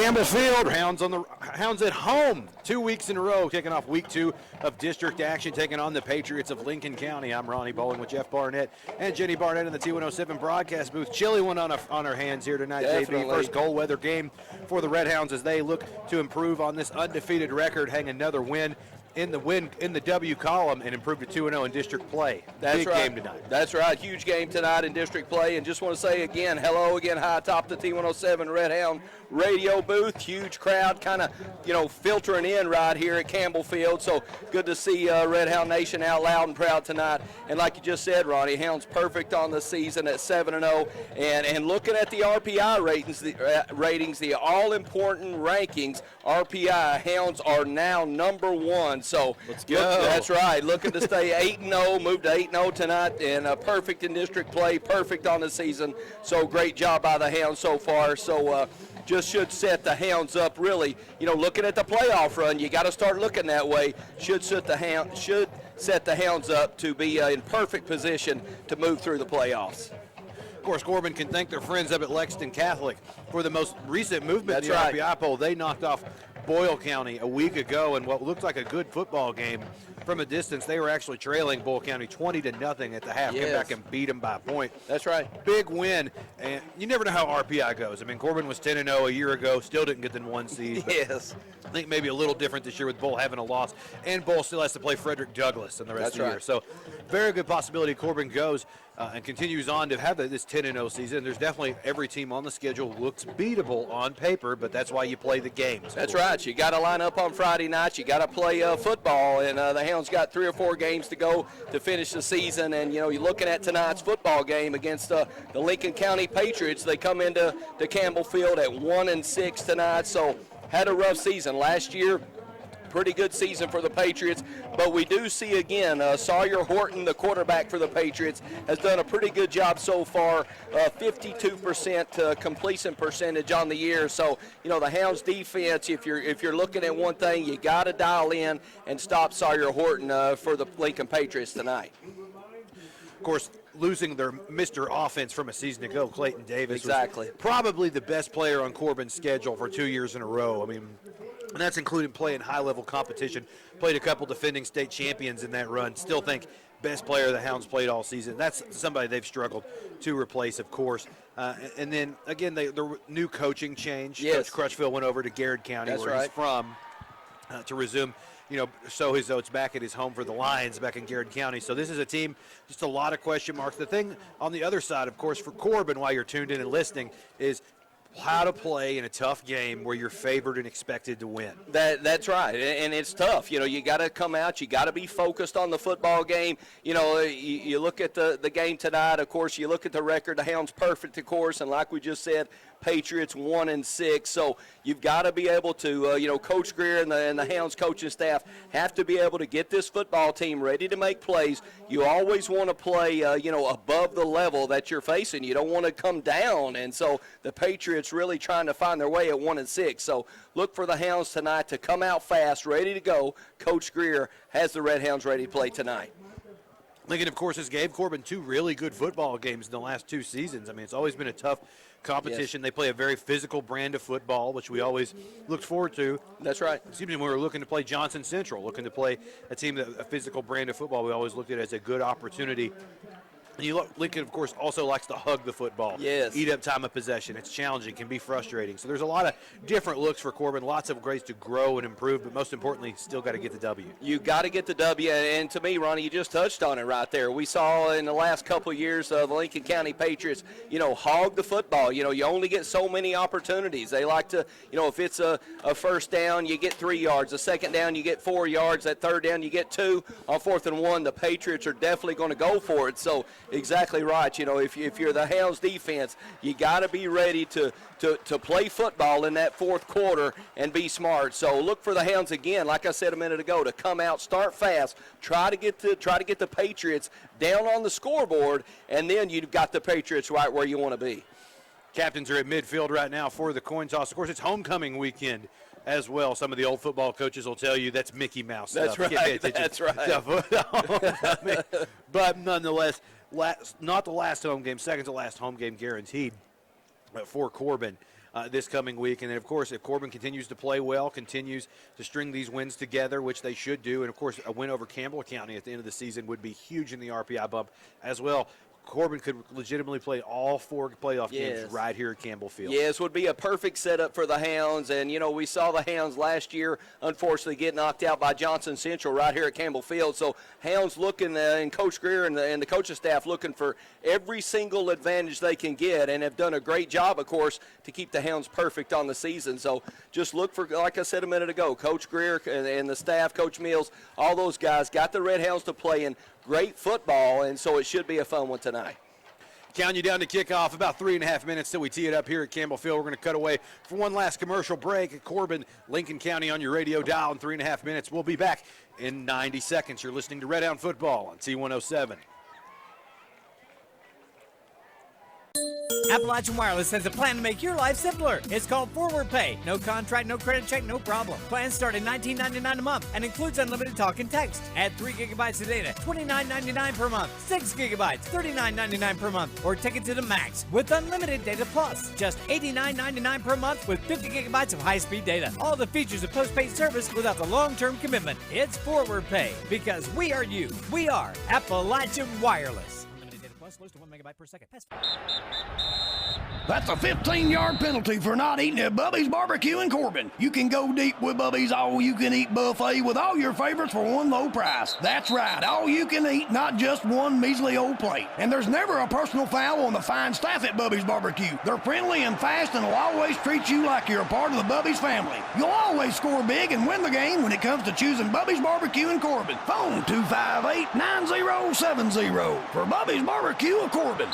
Campbell Field. Hounds at home 2 weeks in a row, kicking off week 2 of district action, taking on the Patriots of Lincoln County. I'm Ronnie Bowling with Jeff Barnett and Jenny Barnett in the T107 broadcast booth. Chilly one on our hands here tonight, Definitely. JB. First cold weather game for the Red Hounds as they look to improve on this undefeated record, hang another win in the W column and improve to 2-0 in district play. That's Big right. game tonight. That's right. Huge game tonight in district play. And just want to say again, hello again, high atop the T107 Red Hound radio booth. Huge crowd kind of, filtering in right here at Campbell Field. So good to see Red Hound Nation out loud and proud tonight. And like you just said, Ronnie, Hounds perfect on the season at 7-0. And looking at the RPI ratings, the all-important rankings, RPI, Hounds are now number 1. So let's go. That's right. Looking to stay 8-0, move to 8-0 tonight, and perfect in district play, perfect on the season. So great job by the Hounds so far. So just should set the Hounds up really. Looking at the playoff run, you got to start looking that way. Should set the Hounds up to be in perfect position to move through the playoffs. Of course, Corbin can thank their friends up at Lexington Catholic for the most recent movement in the RPI poll. They knocked off Boyle County a week ago in what looked like a good football game. From a distance, they were actually trailing Boyle County 20-0 at the half. Came back and beat them by a point. That's right. Big win, and you never know how RPI goes. I mean, Corbin was 10-0 a year ago, still didn't get the 1 seed. Yes. I think maybe a little different this year with Boyle having a loss, and Boyle still has to play Frederick Douglass in the rest of the year. So very good possibility Corbin goes and continues on to have this 10-0 season. There's definitely every team on the schedule looks beatable on paper, but that's why you play the games. That's right. You got to line up on Friday nights. You got to play football, and the Hounds got 3 or 4 games to go to finish the season. And you're looking at tonight's football game against the Lincoln County Patriots. They come into Campbell Field at 1-6 tonight, so had a rough season last year. Pretty good season for the Patriots, but we do see again Sawyer Horton, the quarterback for the Patriots, has done a pretty good job so far. 52% completion percentage on the year. So the Hounds defense, if you're looking at one thing, you got to dial in and stop Sawyer Horton for the Lincoln Patriots tonight. Of course, losing their Mr. Offense from a season ago, Clayton Davis, exactly, was probably the best player on Corbin's schedule for 2 years in a row. I mean, and that's including playing high-level competition. Played a couple defending state champions in that run. Still think best player the Hounds played all season. That's somebody they've struggled to replace, of course. And then, again, the new coaching change. Yes. Coach Crutchfield went over to Garrett County, that's where right. he's from, to resume, sow his oats back at his home for the Lions back in Garrett County. So this is a team, just a lot of question marks. The thing on the other side, of course, for Corbin, while you're tuned in and listening, is how to play in a tough game where you're favored and expected to win. That's right, and it's tough. You got to come out. You got to be focused on the football game. You look at the game tonight. Of course, you look at the record. The Hounds perfect, of course, and like we just said, Patriots 1-6. So you've got to be able to, Coach Greer and the Hounds coaching staff have to be able to get this football team ready to make plays. You always want to play, above the level that you're facing. You don't want to come down, and so the Patriots really trying to find their way at 1-6. So look for the Hounds tonight to come out fast, ready to go. Coach Greer has the Red Hounds ready to play tonight. Lincoln, of course, has gave Corbin 2 really good football games in the last 2 seasons. I mean, it's always been a tough competition. Yes. They play a very physical brand of football, which we always looked forward to. That's right. Excuse me, when we were looking to play Johnson Central, looking to play a team, a physical brand of football, we always looked at it as a good opportunity. Lincoln, of course, also likes to hug the football. Yes. Eat up time of possession. It's challenging, can be frustrating. So there's a lot of different looks for Corbin, lots of ways to grow and improve, but most importantly, still got to get the W. You got to get the W, and to me, Ronnie, you just touched on it right there. We saw in the last couple of years the Lincoln County Patriots, hog the football. You only get so many opportunities. They like to, if it's a first down, you get 3 yards. A second down, you get 4 yards. That third down, you get 2. On 4th and 1, the Patriots are definitely going to go for it. So exactly right. If you're the Hounds defense, you got to be ready to play football in that 4th quarter and be smart. So look for the Hounds again, like I said a minute ago, to come out, start fast, try to get the Patriots down on the scoreboard, and then you've got the Patriots right where you want to be. Captains are at midfield right now for the coin toss. Of course, it's homecoming weekend as well. Some of the old football coaches will tell you that's Mickey Mouse stuff. Right. That's right. But nonetheless, not the last home game, second to last home game guaranteed for Corbin. this coming week. And then, of course, if Corbin continues to play well, continues to string these wins together, which they should do, and, of course, a win over Campbell County at the end of the season would be huge in the RPI bump as well. Corbin could legitimately play all 4 playoff games right here at Campbell Field. Yes, would be a perfect setup for the Hounds. And, we saw the Hounds last year, unfortunately, get knocked out by Johnson Central right here at Campbell Field. So Hounds looking, and Coach Greer and the coaching staff looking for every single advantage they can get, and have done a great job, of course, to keep the Hounds perfect on the season. So just look for, like I said a minute ago, Coach Greer and the staff, Coach Mills, all those guys got the Red Hounds to play in great football, and so it should be a fun one tonight. Counting you down to kickoff, about 3.5 minutes till we tee it up here at Campbell Field. We're going to cut away for one last commercial break at Corbin, Lincoln County on your radio dial in 3.5 minutes. We'll be back in 90 seconds. You're listening to Red Hound Football on T107. Appalachian Wireless has a plan to make your life simpler. It's called Forward Pay. No contract, no credit check, no problem. Plans start at $19.99 a month and includes unlimited talk and text. Add 3 gigabytes of data, $29.99 per month. 6 gigabytes, $39.99 per month. Or take it to the max with unlimited data plus. Just $89.99 per month with 50 gigabytes of high-speed data. All the features of postpaid service without the long-term commitment. It's Forward Pay because we are you. We are Appalachian Wireless. Unlimited data plus, close to 1 megabyte per second. That's a 15-yard penalty for not eating at Bubby's Barbecue in Corbin. You can go deep with Bubby's all-you-can-eat buffet with all your favorites for one low price. That's right, all-you-can-eat, not just one measly old plate. And there's never a personal foul on the fine staff at Bubby's Barbecue. They're friendly and fast and will always treat you like you're a part of the Bubby's family. You'll always score big and win the game when it comes to choosing Bubby's Barbecue in Corbin. Phone 258-9070 for Bubby's Barbecue of Corbin.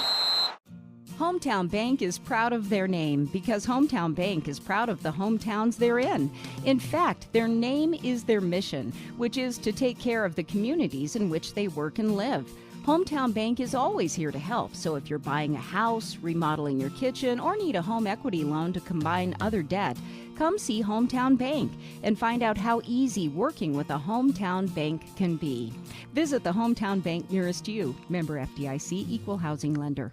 Hometown Bank is proud of their name because Hometown Bank is proud of the hometowns they're in. In fact, their name is their mission, which is to take care of the communities in which they work and live. Hometown Bank is always here to help, so if you're buying a house, remodeling your kitchen, or need a home equity loan to combine other debt, come see Hometown Bank and find out how easy working with a Hometown Bank can be. Visit the Hometown Bank nearest you. Member FDIC, Equal Housing Lender.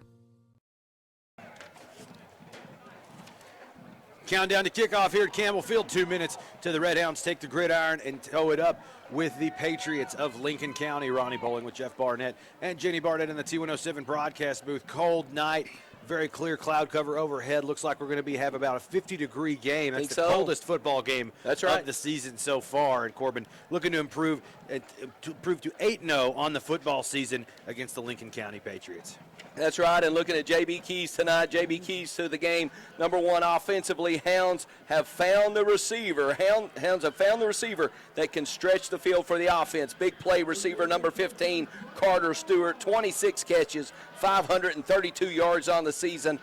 Countdown to kickoff here at Campbell Field. 2 minutes to the Red Hounds take the gridiron and tow it up with the Patriots of Lincoln County. Ronnie Bowling with Jeff Barnett and Jenny Barnett in the T107 broadcast booth. Cold night, very clear cloud cover overhead. Looks like we're going to have about a 50-degree game. That's the coldest football game of the season so far. And Corbin looking to improve to 8-0 on the football season against the Lincoln County Patriots. That's right, and looking at J.B. Keys tonight, J.B. Keys to the game. Number one, offensively, Hounds have found the receiver. Hounds have found the receiver that can stretch the field for the offense. Big play receiver number 15, Carter Stewart, 26 catches, 532 yards on the season.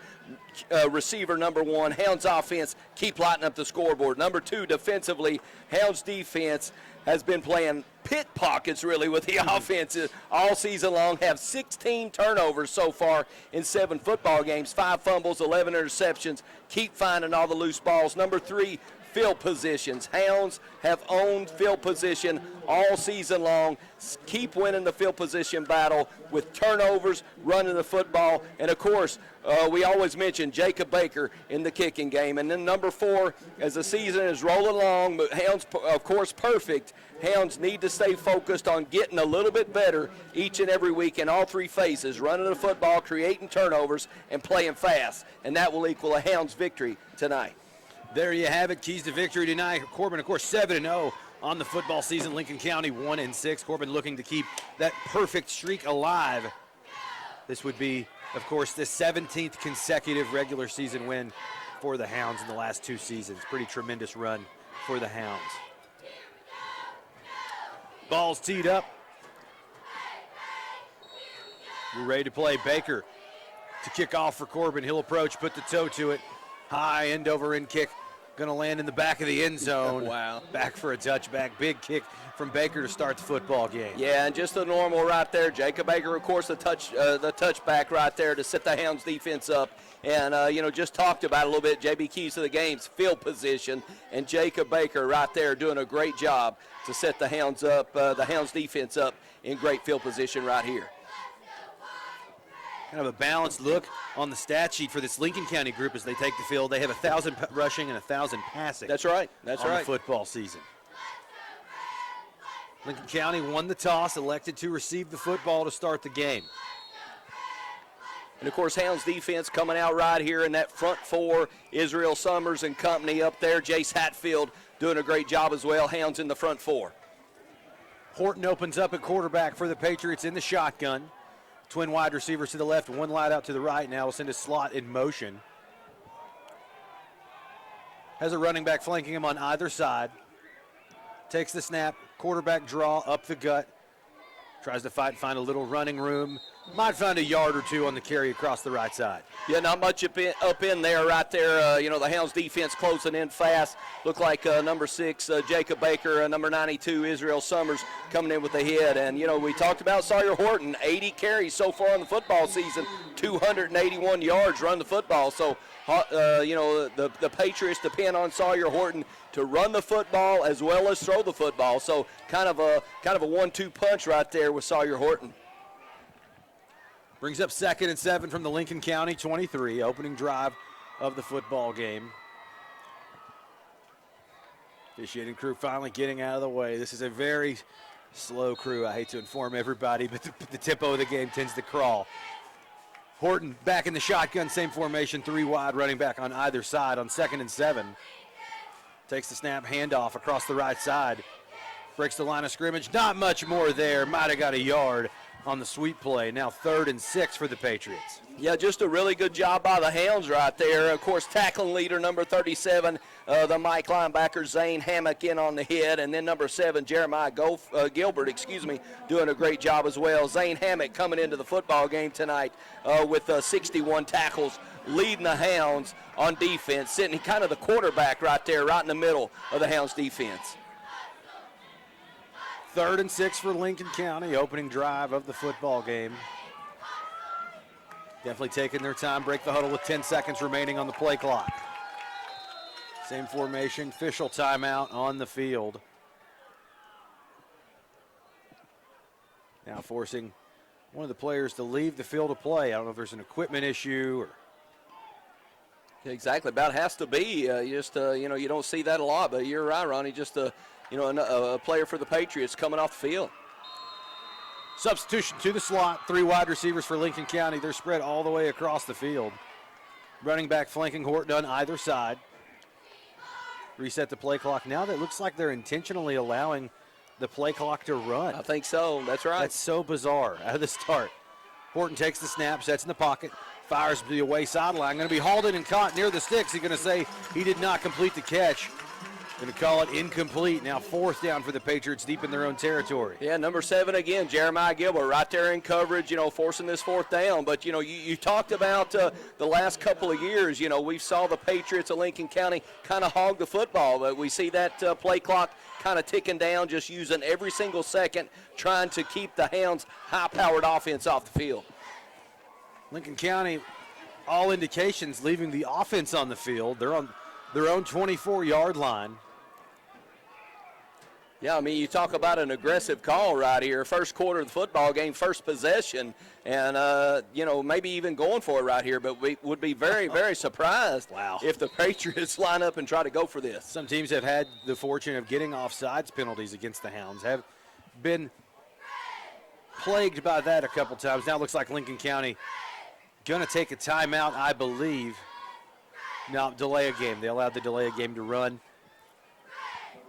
Receiver number one, Hounds offense, keep lighting up the scoreboard. Number two, defensively, Hounds defense has been playing pit pockets really with the offense all season long. Have 16 turnovers so far in 7 football games, 5 fumbles, 11 interceptions. Keep finding all the loose balls. Number three, field positions. Hounds have owned field position all season long. Keep winning the field position battle with turnovers, running the football, and of course, we always mention Jacob Baker in the kicking game. And then number 4, as the season is rolling along, but Hounds, of course, perfect. Hounds need to stay focused on getting a little bit better each and every week in all 3 phases, running the football, creating turnovers, and playing fast. And that will equal a Hounds victory tonight. There you have it. Keys to victory tonight. Corbin, of course, 7-0 on the football season. Lincoln County 1-6. Corbin looking to keep that perfect streak alive. This would be, of course, the 17th consecutive regular season win for the Hounds in the last 2 seasons. Pretty tremendous run for the Hounds. Ball's teed up. We're ready to play. Baker to kick off for Corbin. He'll approach, put the toe to it. High end over end kick. Going to land in the back of the end zone. Wow. Back for a touchback. Big kick from Baker to start the football game. Yeah, and just the normal right there. Jacob Baker, of course, the touchback right there to set the Hounds defense up. And, just talked about a little bit, J.B. Keys to the game's field position. And Jacob Baker right there doing a great job to set the Hounds up, the Hounds defense up in great field position right here. Kind of a balanced look on the stat sheet for this Lincoln County group as they take the field. They have 1,000 rushing and 1,000 passing. That's right. That's on right. the football season. Lincoln County won the toss, elected to receive the football to start the game. And, of course, Hounds defense coming out right here in that front four. Israel Summers and company up there. Jace Hatfield doing a great job as well. Hounds in the front four. Horton opens up at quarterback for the Patriots in the shotgun. Twin wide receivers to the left, one wide out to the right. Now we'll send a slot in motion. Has a running back flanking him on either side. Takes the snap, quarterback draw up the gut. Tries to find a little running room. Might find a yard or two on the carry across the right side. Yeah, not much up in there right there. The Hounds defense closing in fast. Look like number 6, Jacob Baker, number 92, Israel Summers coming in with the hit. And, we talked about Sawyer Horton, 80 carries so far in the football season, 281 yards run the football. So, the Patriots depend on Sawyer Horton to run the football as well as throw the football. So kind of a 1-2 punch right there with Sawyer Horton. Brings up 2nd and 7 from the Lincoln County 23, opening drive of the football game. Officiating crew finally getting out of the way. This is a very slow crew. I hate to inform everybody, but the tempo of the game tends to crawl. Horton back in the shotgun, same formation, 3 wide, running back on either side on 2nd and 7. Takes the snap, handoff across the right side. Breaks the line of scrimmage. Not much more there. Might have got a yard on the sweep play. Now 3rd and 6 for the Patriots. Yeah, just a really good job by the Hounds right there. Of course, tackling leader number 37, the Mike linebacker Zane Hammock in on the hit, and then number 7, Jeremiah Gilbert, doing a great job as well. Zane Hammock coming into the football game tonight with 61 tackles, leading the Hounds on defense, sitting kind of the quarterback right there, right in the middle of the Hounds defense. 3rd and 6 for Lincoln County, opening drive of the football game. Definitely taking their time, break the huddle with 10 seconds remaining on the play clock. Same formation, official timeout on the field. Now forcing one of the players to leave the field of play. I don't know if there's an equipment issue or. Exactly, about has to be. You don't see that a lot, but you're right, Ronnie. Just a player for the Patriots coming off the field. Substitution to the slot, 3 wide receivers for Lincoln County. They're spread all the way across the field. Running back flanking Horton on either side. Reset the play clock. Now that looks like they're intentionally allowing the play clock to run. I think so. That's right. That's so bizarre out of the start. Horton takes the snap, sets in the pocket, fires to the away sideline. Going to be hauled in and caught near the sticks. He's going to say he did not complete the catch. Going to call it incomplete. Now 4th down for the Patriots deep in their own territory. Yeah, number 7 again, Jeremiah Gilbert, right there in coverage, forcing this 4th down. But, you talked about the last couple of years, we saw the Patriots of Lincoln County kind of hog the football. But we see that play clock kind of ticking down, just using every single second, trying to keep the Hounds' high-powered offense off the field. Lincoln County, all indications, leaving the offense on the field. They're on their own 24-yard line. Yeah, you talk about an aggressive call right here. First quarter of the football game, first possession, and, maybe even going for it right here. But we would be very, very surprised if the Patriots line up and try to go for this. Some teams have had the fortune of getting offsides penalties against the Hounds, have been plagued by that a couple times. Now it looks like Lincoln County going to take a timeout, I believe. No, delay a game. They allowed the delay a game to run.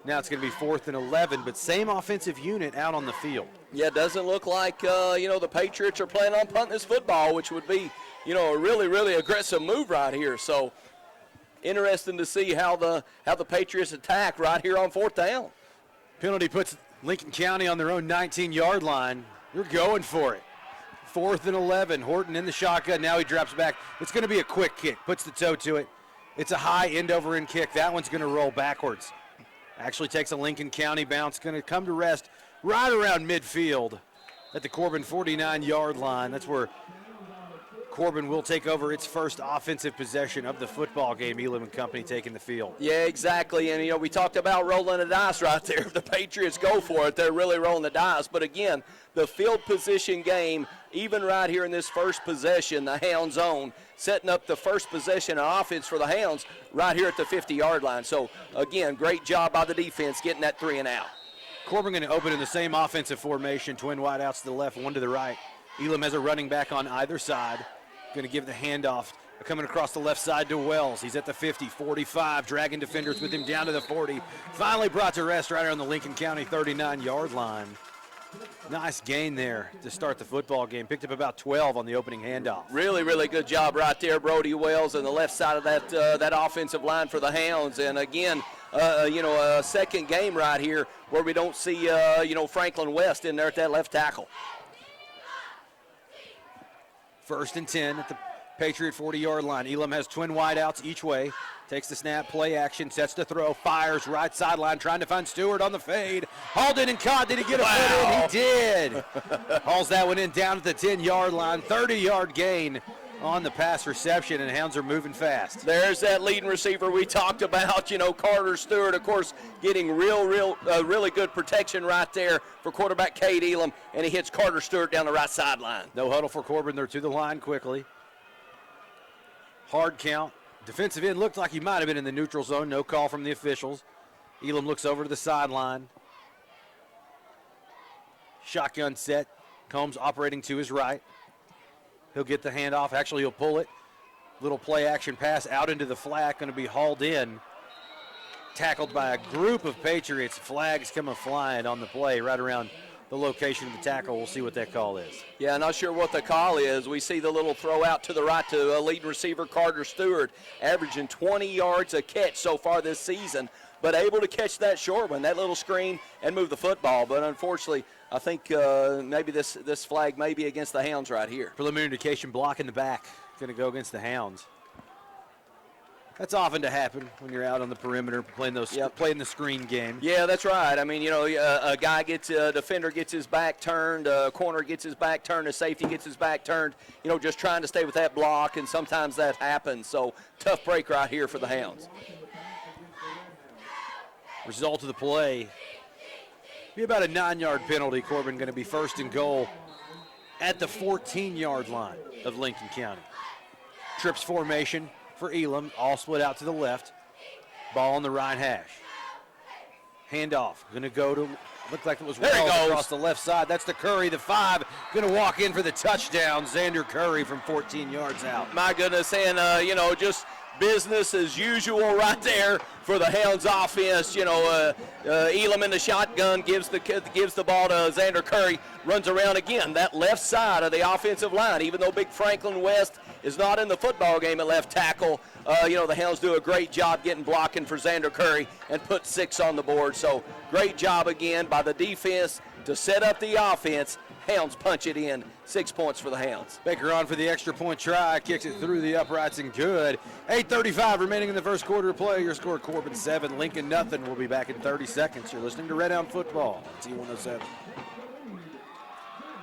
Now it's going to be 4th and 11, but same offensive unit out on the field. Yeah, it doesn't look like, the Patriots are planning on punting this football, which would be, a really, really aggressive move right here. So interesting to see how the Patriots attack right here on 4th down. Penalty puts Lincoln County on their own 19-yard line. They're going for it. 4th and 11. Horton in the shotgun. Now he drops back. It's going to be a quick kick. Puts the toe to it. It's a high end-over-end kick. That one's going to roll backwards. Actually takes a Lincoln County bounce. Going to come to rest right around midfield at the Corbin 49-yard line. That's where Corbin will take over its first offensive possession of the football game. Elam and company taking the field. Yeah, exactly. And, we talked about rolling the dice right there. If the Patriots go for it, they're really rolling the dice. But, again, the field position game, even right here in this first possession, the Hounds own, setting up the first possession of offense for the Hounds right here at the 50-yard line. So, again, great job by the defense getting that 3 and out. Corbin going to open in the same offensive formation, twin wideouts to the left, one to the right. Elam has a running back on either side. Going to give the handoff. Coming across the left side to Wells. He's at the 50, 45, dragging defenders with him down to the 40. Finally brought to rest right around the Lincoln County 39-yard line. Nice gain there to start the football game. Picked up about 12 on the opening handoff. Really, really good job right there, Brody Wells, on the left side of that offensive line for the Hounds. And again, a second game right here where we don't see, Franklin West in there at that left tackle. 1st and 10 at the Patriot 40-yard line. Elam has twin wideouts each way. Takes the snap, play action, sets the throw, fires right sideline, trying to find Stewart on the fade. Hauled in and caught. Did he get a foot in? He did. Hauls that one in down at the 10-yard line. 30-yard gain on the pass reception, and Hounds are moving fast. There's that leading receiver we talked about, Carter Stewart, of course, getting really good protection right there for quarterback Cade Elam, and he hits Carter Stewart down the right sideline. No huddle for Corbin. They're to the line quickly. Hard count. Defensive end looked like he might have been in the neutral zone. No call from the officials. Elam looks over to the sideline. Shotgun set. Combs operating to his right. He'll get the handoff. Actually, he'll pull it. Little play action pass out into the flat. Going to be hauled in. Tackled by a group of Patriots. Flags coming flying on the play right around the location of the tackle. We'll see what that call is. Yeah, not sure what the call is. We see the little throw out to the right to leading receiver Carter Stewart, averaging 20 yards a catch so far this season, but able to catch that short one, that little screen, and move the football. But unfortunately, I think maybe this flag may be against the Hounds right here. Preliminary indication block in the back. Going to go against the Hounds. That's often to happen when you're out on the perimeter playing the screen game. Yeah, that's right. I mean, a defender gets his back turned, a corner gets his back turned, a safety gets his back turned, just trying to stay with that block, and sometimes that happens. So tough break right here for the Hounds. Result of the play, be about a 9-yard penalty. Corbin going to be 1st and goal at the 14-yard line of Lincoln County. Trips formation for Elam, all split out to the left. Ball on the right hash. Handoff, going to go to, looked like it was Wells across the left side. That's the Curry, the 5, going to walk in for the touchdown. Xander Curry from 14 yards out. My goodness, and, just business as usual right there for the Hounds offense. Elam in the shotgun gives the ball to Xander Curry, runs around again that left side of the offensive line. Even though big Franklin West is not in the football game at left tackle, the Hounds do a great job blocking for Xander Curry and put 6 on the board. So great job again by the defense to set up the offense. Hounds punch it in. 6 points for the Hounds. Baker on for the extra point try. Kicks it through the uprights and good. 8:35 remaining in the first quarter of play. Your score, Corbin 7, Lincoln nothing. We'll be back in 30 seconds. You're listening to Red Hound Football, T107.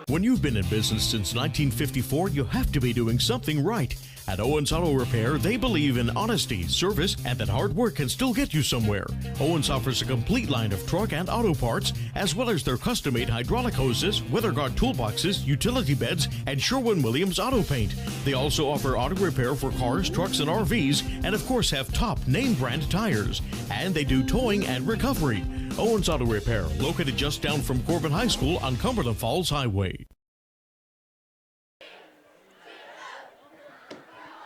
When you've been in business since 1954, you have to be doing something right. At Owens Auto Repair, they believe in honesty, service, and that hard work can still get you somewhere. Owens offers a complete line of truck and auto parts, as well as their custom-made hydraulic hoses, weather guard toolboxes, utility beds, and Sherwin-Williams auto paint. They also offer auto repair for cars, trucks, and RVs, and of course have top name brand tires. And they do towing and recovery. Owens Auto Repair, located just down from Corbin High School on Cumberland Falls Highway.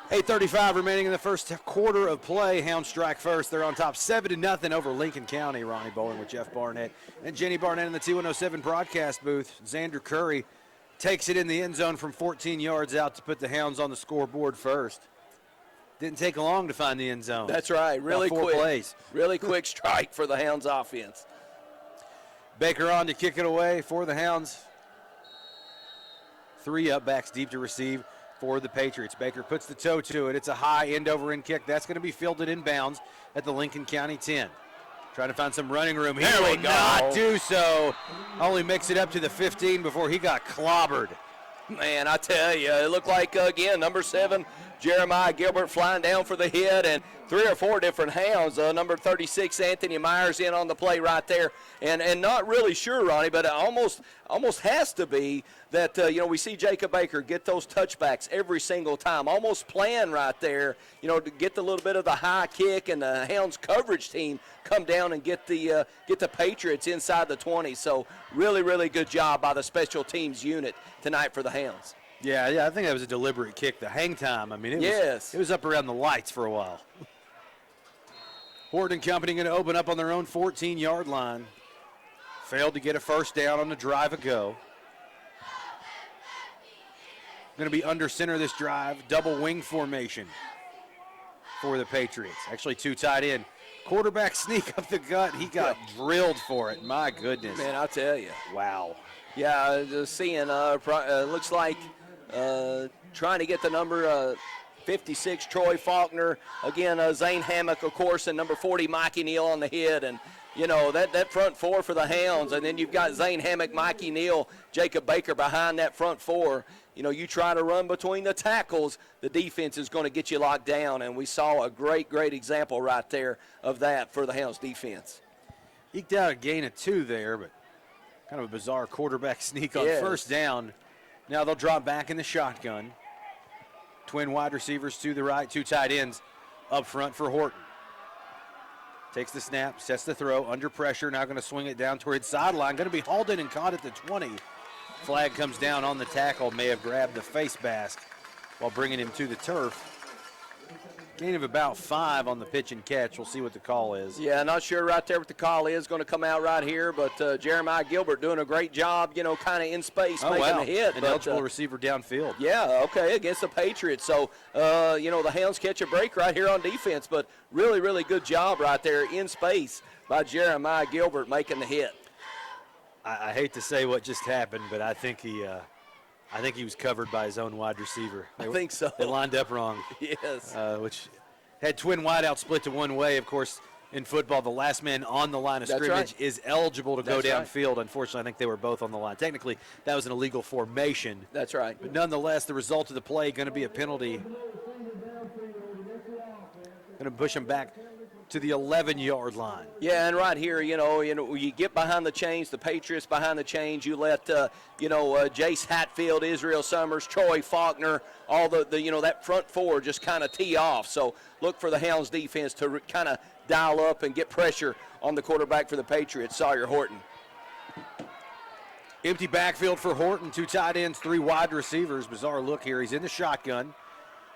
8:35 remaining in the first quarter of play. Hounds strike first. They're on top 7-0 over Lincoln County. Ronnie Bowling with Jeff Barnett and Jenny Barnett in the T107 broadcast booth. Xander Curry takes it in the end zone from 14 yards out to put the Hounds on the scoreboard first. Didn't take long to find the end zone. That's right. Really quick. 4 plays. Really quick strike for the Hounds offense. Baker on to kick it away for the Hounds. 3 up, backs deep to receive for the Patriots. Baker puts the toe to it. It's a high end-over-end kick. That's going to be fielded inbounds at the Lincoln County 10. Trying to find some running room. He will not do so. Only makes it up to the 15 before he got clobbered Man, I tell you, it looked like, again, number 7, Jeremiah Gilbert flying down for the hit, and 3 or 4 different hounds. Number 36, Anthony Myers, in on the play right there. And not really sure, Ronnie, but it almost has to be that, we see Jacob Baker get those touchbacks every single time, almost playing right there, to get the little bit of the high kick, and the Hounds coverage team come down and get the Patriots inside the 20. So really, really good job by the special teams unit tonight for the Hounds. Yeah, I think that was a deliberate kick. The hang time, I mean, it was up around the lights for a while. Horton and Company going to open up on their own 14-yard line. Failed to get a first down on the drive ago. Going to be under center this drive, double wing formation for the Patriots. Actually, 2 tight end. Quarterback sneak up the gut. He got drilled for it. My goodness. Man, I'll tell you. Wow. Yeah, just seeing, looks like trying to get the number 56, Troy Faulkner. Again, Zane Hammock, of course, and number 40, Mikey Neal on the hit. And, that front 4 for the Hounds. And then you've got Zane Hammock, Mikey Neal, Jacob Baker behind that front 4. You try to run between the tackles, the defense is going to get you locked down. And we saw a great, great example right there of that for the Hounds defense. Eked out a gain of 2 there, but kind of a bizarre quarterback sneak on first down. Now they'll drop back in the shotgun. Twin wide receivers to the right, 2 tight ends up front for Horton. Takes the snap, sets the throw, under pressure, now going to swing it down toward sideline. Going to be hauled in and caught at the 20. Flag comes down on the tackle, may have grabbed the face mask while bringing him to the turf. Gain of about 5 on the pitch and catch. We'll see what the call is. Yeah, not sure right there what the call is. Going to come out right here, but Jeremiah Gilbert doing a great job, kind of in space, making a hit. An eligible receiver downfield. Yeah, okay, against the Patriots. So, the Hounds catch a break right here on defense, but really, really good job right there in space by Jeremiah Gilbert making the hit. I hate to say what just happened, but I think he was covered by his own wide receiver. I think so. They lined up wrong. Yes. Which had twin wideouts split to one way. Of course, in football, the last man on the line of scrimmage is eligible to go downfield. Right. Unfortunately, I think they were both on the line. Technically, that was an illegal formation. That's right. But nonetheless, the result of the play going to be a penalty. Going to push him back to the 11-yard line. Yeah, and right here, you get behind the chains, the Patriots behind the chains. You let, Jace Hatfield, Israel Summers, Troy Faulkner, all the that front 4 just kind of tee off. So look for the Hounds defense to kind of dial up and get pressure on the quarterback for the Patriots, Sawyer Horton. Empty backfield for Horton, 2 tight ends, 3 wide receivers. Bizarre look here. He's in the shotgun,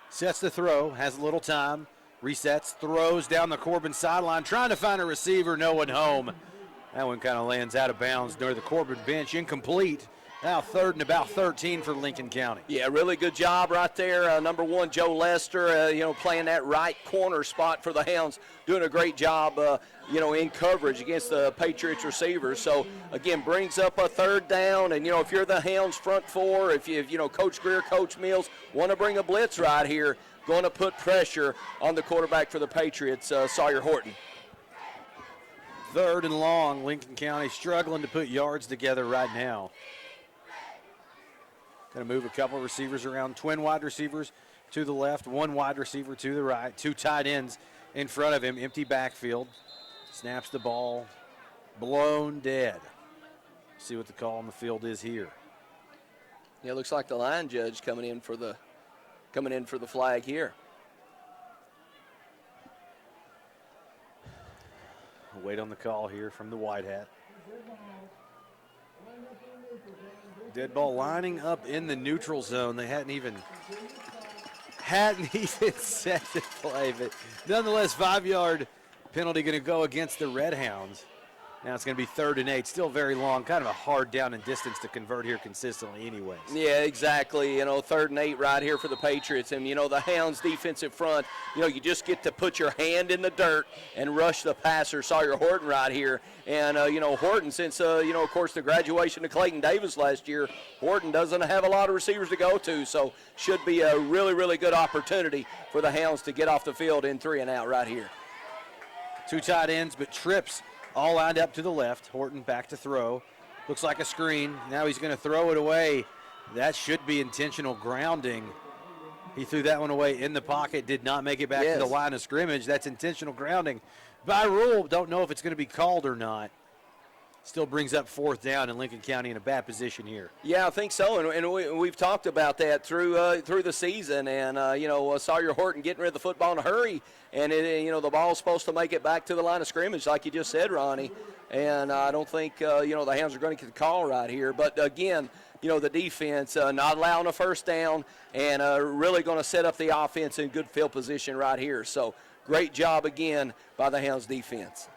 sets the throw, has a little time. Resets, throws down the Corbin sideline, trying to find a receiver, no one home. That one kind of lands out of bounds near the Corbin bench, incomplete. Now 3rd and about 13 for Lincoln County. Yeah, really good job right there. Number 1, Joe Lester, playing that right corner spot for the Hounds, doing a great job, in coverage against the Patriots receivers. So, again, brings up a 3rd down. And, if you're the Hounds front 4, if Coach Greer, Coach Mills want to bring a blitz right here, going to put pressure on the quarterback for the Patriots, Sawyer Horton. 3rd and long. Lincoln County struggling to put yards together right now. Going to move a couple of receivers around. Twin wide receivers to the left, 1 wide receiver to the right, 2 tight ends in front of him. Empty backfield. Snaps the ball. Blown dead. See what the call on the field is here. Yeah, it looks like the line judge coming in for the flag here. Wait on the call here from the white hat. Dead ball lining up in the neutral zone. They hadn't even set the play, but nonetheless, 5-yard penalty going to go against the Red Hounds. Now it's going to be 3rd and 8. Still very long. Kind of a hard down and distance to convert here consistently anyways. Yeah, exactly. 3rd and 8 right here for the Patriots. And, the Hounds defensive front, you just get to put your hand in the dirt and rush the passer, Sawyer Horton right here. And, Horton, since, of course, the graduation to Clayton Davis last year, Horton doesn't have a lot of receivers to go to. So should be a really, really good opportunity for the Hounds to get off the field in 3 and out right here. 2 tight ends, but trips all lined up to the left. Horton back to throw. Looks like a screen. Now he's going to throw it away. That should be intentional grounding. He threw that one away in the pocket, did not make it back to the line of scrimmage. That's intentional grounding. By rule, don't know if it's going to be called or not. Still brings up 4th down, and Lincoln County in a bad position here. Yeah, I think so, and we've talked about that through the season. And Sawyer Horton getting rid of the football in a hurry, and the ball's supposed to make it back to the line of scrimmage, like you just said, Ronnie. And I don't think the Hounds are going to get the call right here. But again, the defense not allowing a first down, and really going to set up the offense in good field position right here. So great job again by the Hounds defense.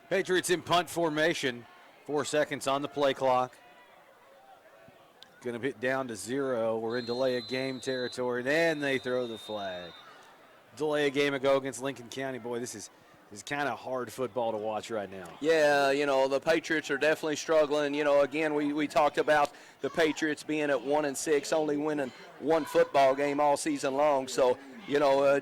Patriots in punt formation. 4 seconds on the play clock. Going to hit down to 0. We're in delay of game territory. Then they throw the flag. Delay a game ago against Lincoln County. Boy, this is kind of hard football to watch right now. Yeah, the Patriots are definitely struggling. Again, we talked about the Patriots being at 1-6, only winning one football game all season long. So,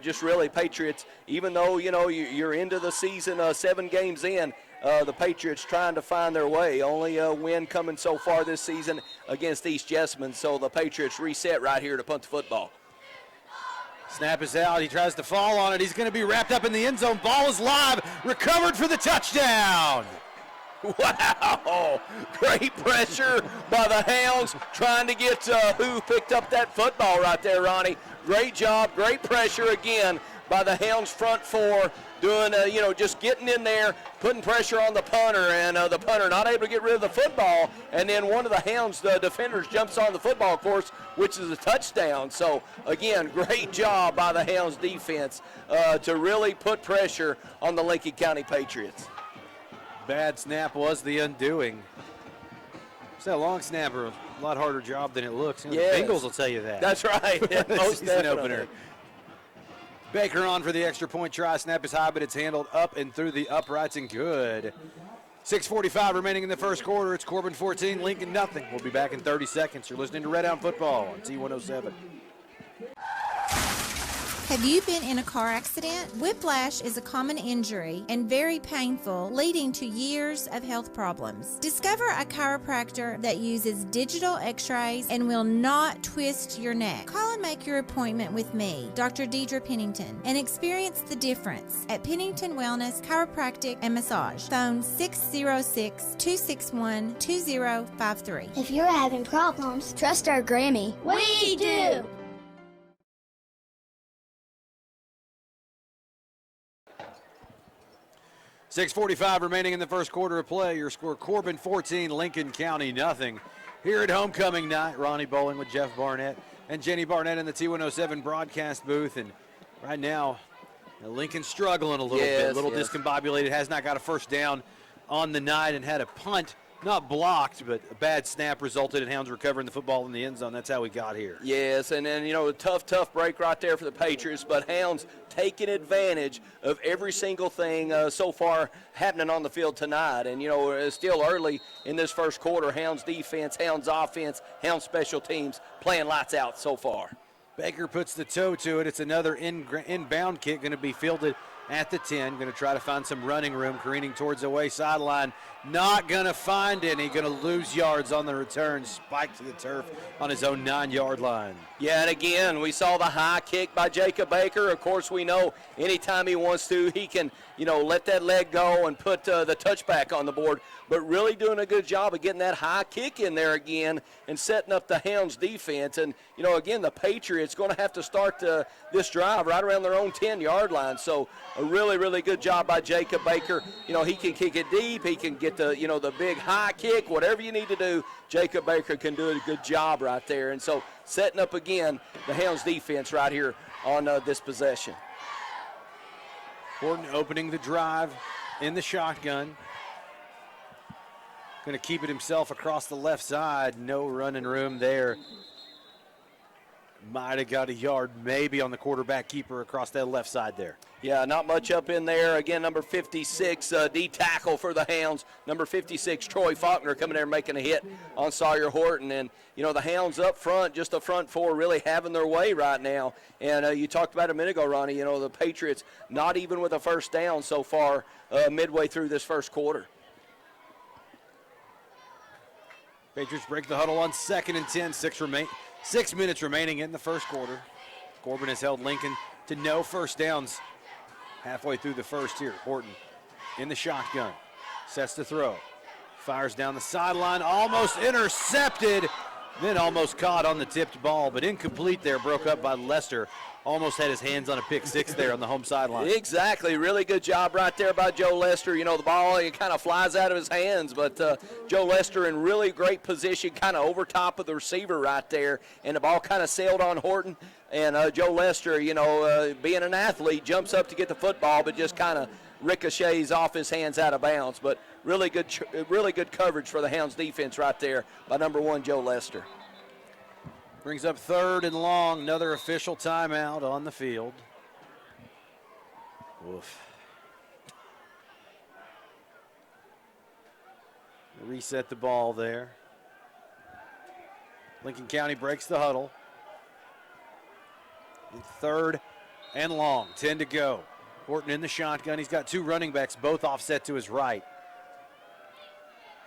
just really Patriots, even though, you're into the season 7 games in, the Patriots trying to find their way. Only a win coming so far this season against East Jessamine. So the Patriots reset right here to punt the football. Snap is out. He tries to fall on it. He's going to be wrapped up in the end zone. Ball is live. Recovered for the touchdown. Wow. Great pressure by the Hounds trying to get who picked up that football right there, Ronnie. Great job. Great pressure again by the Hounds front 4. Doing, just getting in there, putting pressure on the punter, and the punter not able to get rid of the football. And then one of the Hounds, the defenders, jumps on the football, of course, which is a touchdown. So, again, great job by the Hounds defense to really put pressure on the Lincoln County Patriots. Bad snap was the undoing. It's that long snapper, a lot harder job than it looks. The Bengals will tell you that. That's right. Most definitely. Opener. Baker on for the extra point try. Snap is high, but it's handled up and through the uprights and good. 6:45 remaining in the first quarter. It's Corbin 14, Lincoln nothing. We'll be back in 30 seconds. You're listening to Red Hound Football on T107. Have you been in a car accident? Whiplash is a common injury and very painful, leading to years of health problems. Discover a chiropractor that uses digital x-rays and will not twist your neck. Call and make your appointment with me, Dr. Deidre Pennington, and experience the difference at Pennington Wellness Chiropractic and Massage. Phone 606-261-2053. If you're having problems, trust our Grammy. We do! 6:45 remaining in the first quarter of play. Your score, Corbin 14, Lincoln County nothing. Here at homecoming night, Ronnie Bowling with Jeff Barnett and Jenny Barnett in the T107 broadcast booth. And right now, Lincoln struggling a little bit, a little discombobulated, has not got a first down on the night and had a punt, not blocked, but a bad snap resulted in Hounds recovering the football in the end zone. That's how we got here. Yes, and then, a tough break right there for the Patriots, but Hounds taking advantage of every single thing so far happening on the field tonight. And, it's still early in this first quarter. Hounds defense, Hounds offense, Hounds special teams playing lights out so far. Baker puts the toe to it. It's another inbound kick going to be fielded at the 10. Going to try to find some running room, careening towards the away sideline. Not going to find any. Going to lose yards on the return. Spike to the turf on his own 9-yard line. Yeah, and again, we saw the high kick by Jacob Baker. Of course, we know anytime he wants to, he can, let that leg go and put the touchback on the board. But really doing a good job of getting that high kick in there again and setting up the Hounds defense. And, again, the Patriots going to have to start this drive right around their own 10-yard line. So a really, really good job by Jacob Baker. He can kick it deep. He can get the big high kick, whatever you need to do. Jacob Baker can do a good job right there. And so setting up again the Hounds defense right here on this possession. Horton opening the drive in the shotgun. Going to keep it himself across the left side. No running room there. Might have got a yard maybe on the quarterback keeper across that left side there. Yeah, not much up in there. Again, number 56, D-tackle for the Hounds. Number 56, Troy Faulkner coming there making a hit on Sawyer Horton. And, the Hounds up front, just the front four really having their way right now. And you talked about a minute ago, Ronnie, the Patriots not even with a first down so far midway through this first quarter. Patriots break the huddle on 2nd and 10. 6 minutes remaining in the first quarter. Corbin has held Lincoln to no first downs halfway through the first here. Horton in the shotgun. Sets to throw. Fires down the sideline. Almost intercepted. Then almost caught on the tipped ball, but incomplete there. Broke up by Lester. Almost had his hands on a pick six there on the home sideline. Exactly. Really good job right there by Joe Lester. You know, the ball, it kind of flies out of his hands, but Joe Lester in really great position, kind of over top of the receiver right there, and the ball kind of sailed on Horton. And Joe Lester, you know, being an athlete, jumps up to get the football, but just kind of ricochets off his hands out of bounds. But really good coverage for the Hounds defense right there by number 1, Joe Lester. Brings up 3rd and long. Another official timeout on the field. Woof. Reset the ball there. Lincoln County breaks the huddle. 3rd and long. 10 to go. Horton in the shotgun. He's got 2 running backs, both offset to his right.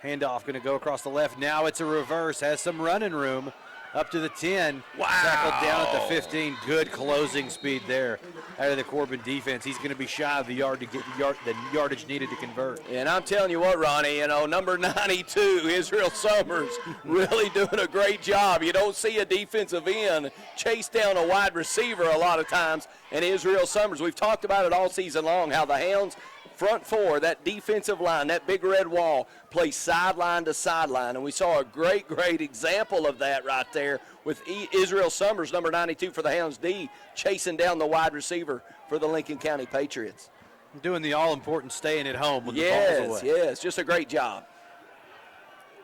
Handoff going to go across the left. Now it's a reverse. Has some running room. Up to the 10. Wow. Tackled down at the 15. Good closing speed there out of the Corbin defense. He's going to be shy of the yardage needed to convert. And I'm telling you what, Ronnie, you know, number 92, Israel Summers, really doing a great job. You don't see a defensive end chase down a wide receiver a lot of times. And Israel Summers, we've talked about it all season long, how the Hounds front 4, that defensive line, that big red wall, plays sideline to sideline. And we saw a great example of that right there with Israel Summers, number 92 for the Hounds D, chasing down the wide receiver for the Lincoln County Patriots. Doing the all-important staying at home when the ball's away. Yes, just a great job.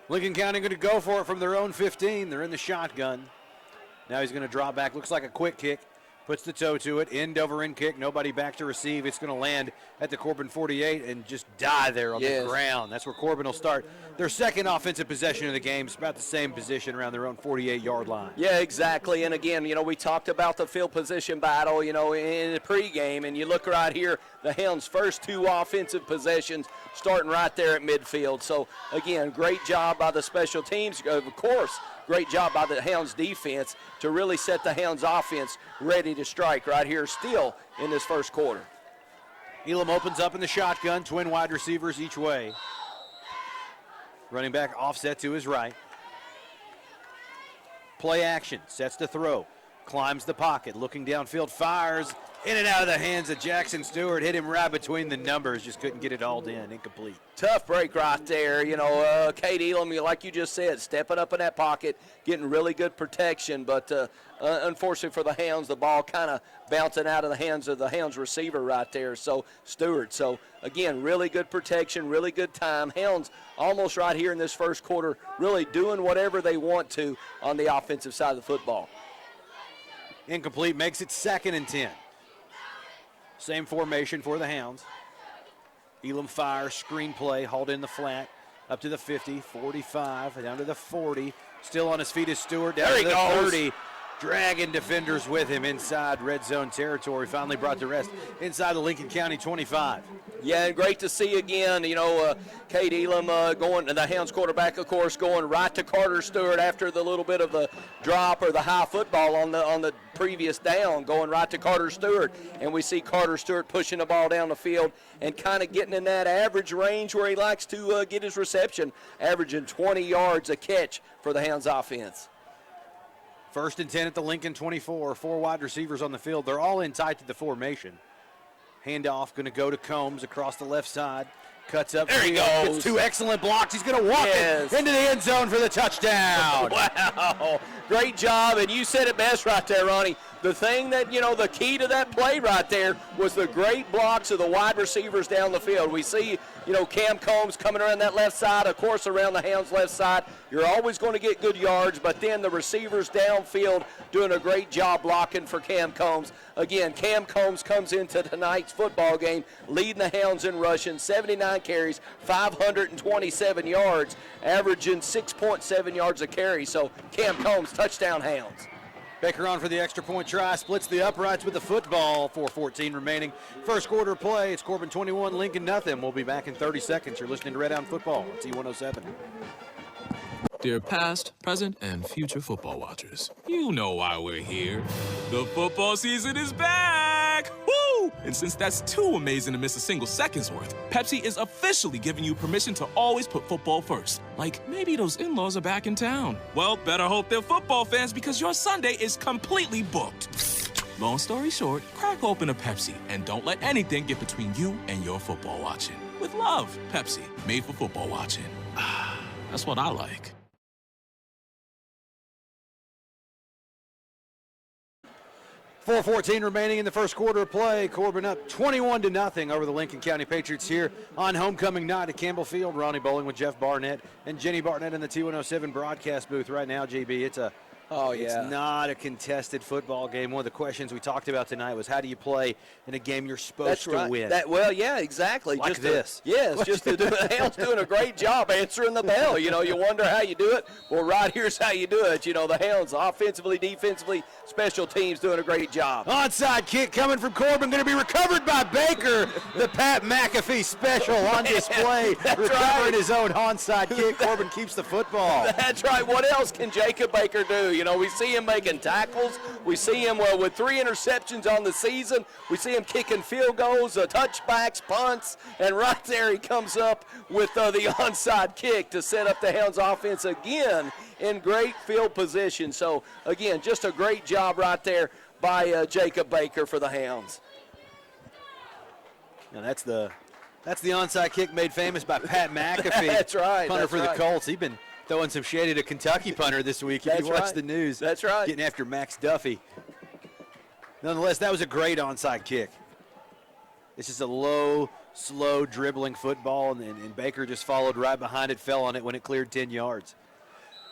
Lincoln County going to go for it from their own 15. They're in the shotgun. Now he's going to drop back. Looks like a quick kick. Puts the toe to it, end over end kick, nobody back to receive. It's going to land at the Corbin 48 and just die there on the ground. That's where Corbin will start their second offensive possession of the game. It's about the same position around their own 48-yard line. Yeah, exactly. And again, you know, we talked about the field position battle, you know, in the pregame, and you look right here, the Hounds' first 2 offensive possessions starting right there at midfield. So, again, great job by the special teams. Of course, great job by the Hounds defense to really set the Hounds offense ready to strike right here still in this first quarter. Elam opens up in the shotgun, twin wide receivers each way. Running back offset to his right. Play action, sets to throw, climbs the pocket, looking downfield, fires in and out of the hands of Jackson Stewart. Hit him right between the numbers, just couldn't get it all in, incomplete. Tough break right there. You know, Kate Elam, like you just said, stepping up in that pocket, getting really good protection. But unfortunately for the Hounds, the ball kind of bouncing out of the hands of the Hounds receiver right there. So Stewart. So, again, really good protection, really good time. Hounds almost right here in this first quarter really doing whatever they want to on the offensive side of the football. Incomplete, makes it 2nd and 10. Same formation for the Hounds. Elam fires, screen play, hauled in the flat, up to the 50, 45, down to the 40. Still on his feet is Stewart, down to the 30. Dragging defenders with him inside red zone territory. Finally brought the rest inside the Lincoln County 25. Yeah, and great to see again, you know, Kate Elam going, the Hounds quarterback, of course, going right to Carter Stewart after the little bit of the drop or the high football on the previous down, going right to Carter Stewart. And we see Carter Stewart pushing the ball down the field and kind of getting in that average range where he likes to get his reception, averaging 20 yards a catch for the Hounds offense. 1st and 10 at the Lincoln 24. 4 wide receivers on the field. They're all in tight to the formation. Handoff going to go to Combs across the left side. Cuts up. There he goes. Gets 2 excellent blocks. He's going to walk it into the end zone for the touchdown. Wow. Great job. And you said it best right there, Ronnie. The thing that, you know, the key to that play right there was the great blocks of the wide receivers down the field. We see, you know, Cam Combs coming around that left side, of course, around the Hounds' left side. You're always going to get good yards, but then the receivers downfield doing a great job blocking for Cam Combs. Again, Cam Combs comes into tonight's football game leading the Hounds in rushing, 79 carries, 527 yards, averaging 6.7 yards a carry. So Cam Combs, touchdown Hounds. Baker on for the extra point try, splits the uprights with the football, 4:14 remaining. First quarter play, it's Corbin 21, Lincoln nothing. We'll be back in 30 seconds. You're listening to Red Hound Football on T107. Dear past, present, and future football watchers, you know why we're here. The football season is back! Woo! And since that's too amazing to miss a single second's worth, Pepsi is officially giving you permission to always put football first. Like, maybe those in-laws are back in town. Well, better hope they're football fans because your Sunday is completely booked. Long story short, crack open a Pepsi and don't let anything get between you and your football watching. With love, Pepsi, made for football watching. That's what I like. 4:14 remaining in the first quarter of play. Corbin up 21-0 over the Lincoln County Patriots here on homecoming night at Campbell Field. Ronnie Bowling with Jeff Barnett and Jenny Barnett in the T107 broadcast booth right now, GB. It's not a contested football game. One of the questions we talked about tonight was how do you play in a game you're supposed to win? Exactly. Like this. The Hounds doing a great job answering the bell. You wonder how you do it. Well, right here's how you do it. The Hounds offensively, defensively, special teams doing a great job. Onside kick coming from Corbin, going to be recovered by Baker. The Pat McAfee special on display. Recovering his own onside kick. Corbin keeps the football. That's right. What else can Jacob Baker do? We see him making tackles. We see him with 3 interceptions on the season. We see him kicking field goals, touchbacks, punts, and right there he comes up with the onside kick to set up the Hounds offense again in great field position. So, again, just a great job right there by Jacob Baker for the Hounds. Now that's the onside kick made famous by Pat McAfee. That's right. Punter for the Colts. He's been throwing some shade at a Kentucky punter this week. If you watch the news. That's right. Getting after Max Duffy. Nonetheless, that was a great onside kick. It's just a low, slow dribbling football, and Baker just followed right behind it, fell on it when it cleared 10 yards.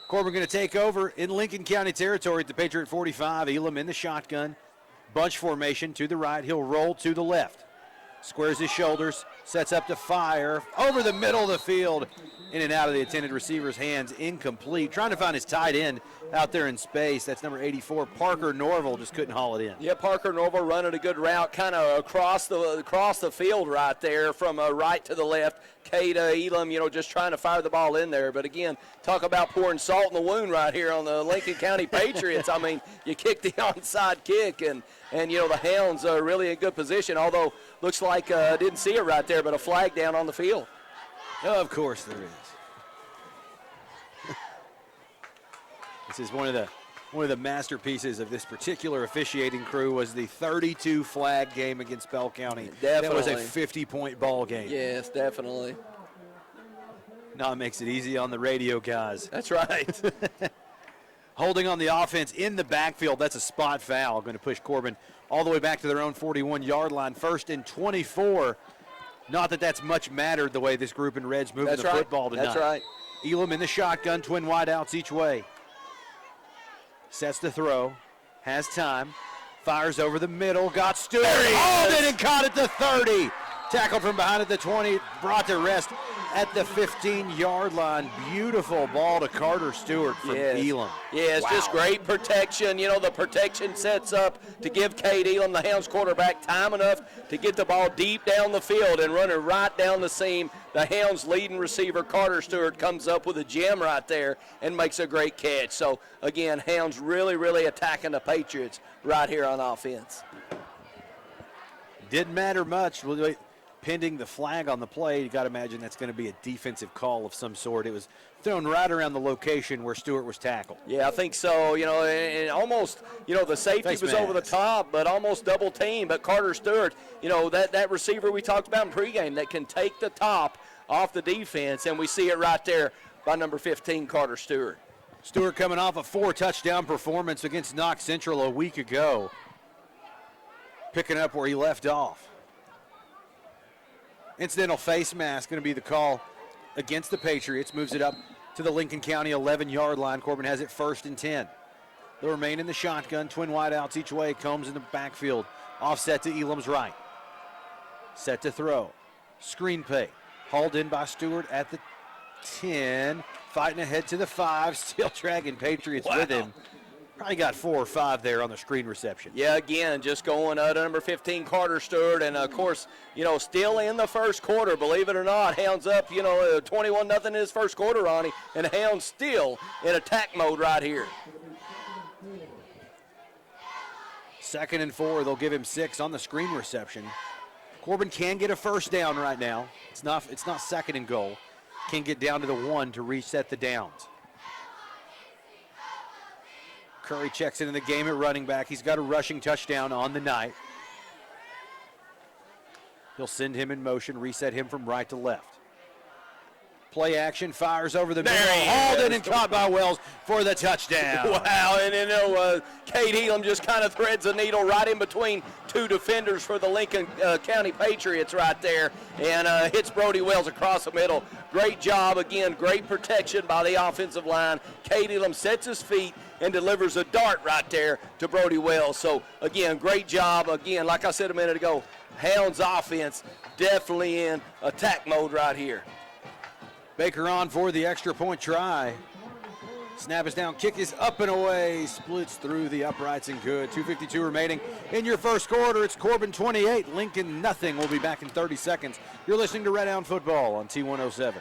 Corbin going to take over in Lincoln County territory at the Patriot 45. Elam in the shotgun. Bunch formation to the right. He'll roll to the left. Squares his shoulders, sets up to fire over the middle of the field, in and out of the intended receiver's hands, incomplete. Trying to find his tight end out there in space. That's number 84, Parker Norville, just couldn't haul it in. Yeah, Parker Norville running a good route, kind of across the field right there from right to the left. Cade Elam, just trying to fire the ball in there. But again, talk about pouring salt in the wound right here on the Lincoln County Patriots. I mean, you kick the onside kick, and the Hounds are really in good position, although looks like didn't see it right there, but a flag down on the field. Oh, of course there is. This is one of the masterpieces of this particular officiating crew was the 32 flag game against Bell County. Definitely. That was a 50-point ball game. Yes, definitely. Now it makes it easy on the radio guys. That's right. Holding on the offense in the backfield. That's a spot foul. Going to push Corbin all the way back to their own 41-yard line. 1st and 24. Not that that's much mattered the way this group in red's moving the football tonight. That's right. Elam in the shotgun, twin wideouts each way. Sets the throw, has time, fires over the middle, got Stewart, hauled it and caught at the 30. Tackled from behind at the 20, brought to rest at the 15-yard line. Beautiful ball to Carter Stewart from Elam. Yeah, it's just great protection. The protection sets up to give Cade Elam, the Hounds quarterback, time enough to get the ball deep down the field and run it right down the seam. The Hounds' leading receiver, Carter Stewart, comes up with a gem right there and makes a great catch. So, again, Hounds really, really attacking the Patriots right here on offense. Didn't matter much. Pending the flag on the play, you got to imagine that's going to be a defensive call of some sort. It was thrown right around the location where Stewart was tackled. Yeah, I think so. And almost, the safety was over the top, but almost double team. But Carter Stewart, that receiver we talked about in pregame that can take the top off the defense, and we see it right there by number 15, Carter Stewart. Stewart coming off a 4-touchdown performance against Knox Central a week ago. Picking up where he left off. Incidental face mask going to be the call against the Patriots. Moves it up to the Lincoln County 11-yard line. Corbin has it 1st and 10. They'll remain in the shotgun. Twin wideouts each way. Combs in the backfield. Offset to Elam's right. Set to throw. Screen play. Hauled in by Stewart at the 10. Fighting ahead to the 5. Still dragging Patriots with him. Probably got 4 or 5 there on the screen reception. Yeah, again, just going to number 15, Carter Stewart, and of course, still in the first quarter, believe it or not. Hounds up, 21-0 in his first quarter, Ronnie, and Hounds still in attack mode right here. 2nd and 4, they'll give him 6 on the screen reception. Corbin can get a first down right now. It's not 2nd and goal. Can get down to the 1 to reset the downs. Curry checks into the game at running back. He's got a rushing touchdown on the night. He'll send him in motion, reset him from right to left. Play action, fires over the middle, hauled in and caught by Wells for the touchdown. Wow, and Cade Elam just kind of threads a needle right in between 2 defenders for the Lincoln County Patriots right there, and hits Brody Wells across the middle. Great job, again, great protection by the offensive line. Cade Elam sets his feet and delivers a dart right there to Brody Wells. So, again, great job. Again, like I said a minute ago, Hounds offense definitely in attack mode right here. Baker on for the extra point try. Snap is down, kick is up and away, splits through the uprights and good. 2:52 remaining in your first quarter. It's Corbin 28, Lincoln nothing. We'll be back in 30 seconds. You're listening to Red Hound Football on T107.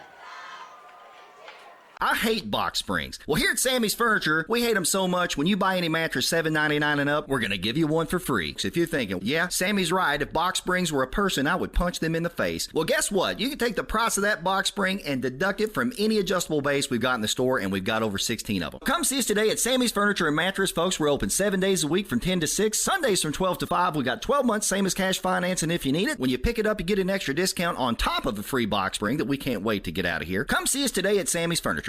I hate box springs. Well, here at Sammy's Furniture, we hate them so much, when you buy any mattress $7.99 and up, we're going to give you one for free. So if you're thinking, yeah, Sammy's right, if box springs were a person, I would punch them in the face. Well, guess what? You can take the price of that box spring and deduct it from any adjustable base we've got in the store, and we've got over 16 of them. Come see us today at Sammy's Furniture and Mattress, folks. We're open 7 days a week from 10 to 6, Sundays from 12 to 5. We got 12 months, same as cash financing if you need it. When you pick it up, you get an extra discount on top of a free box spring that we can't wait to get out of here. Come see us today at Sammy's Furniture.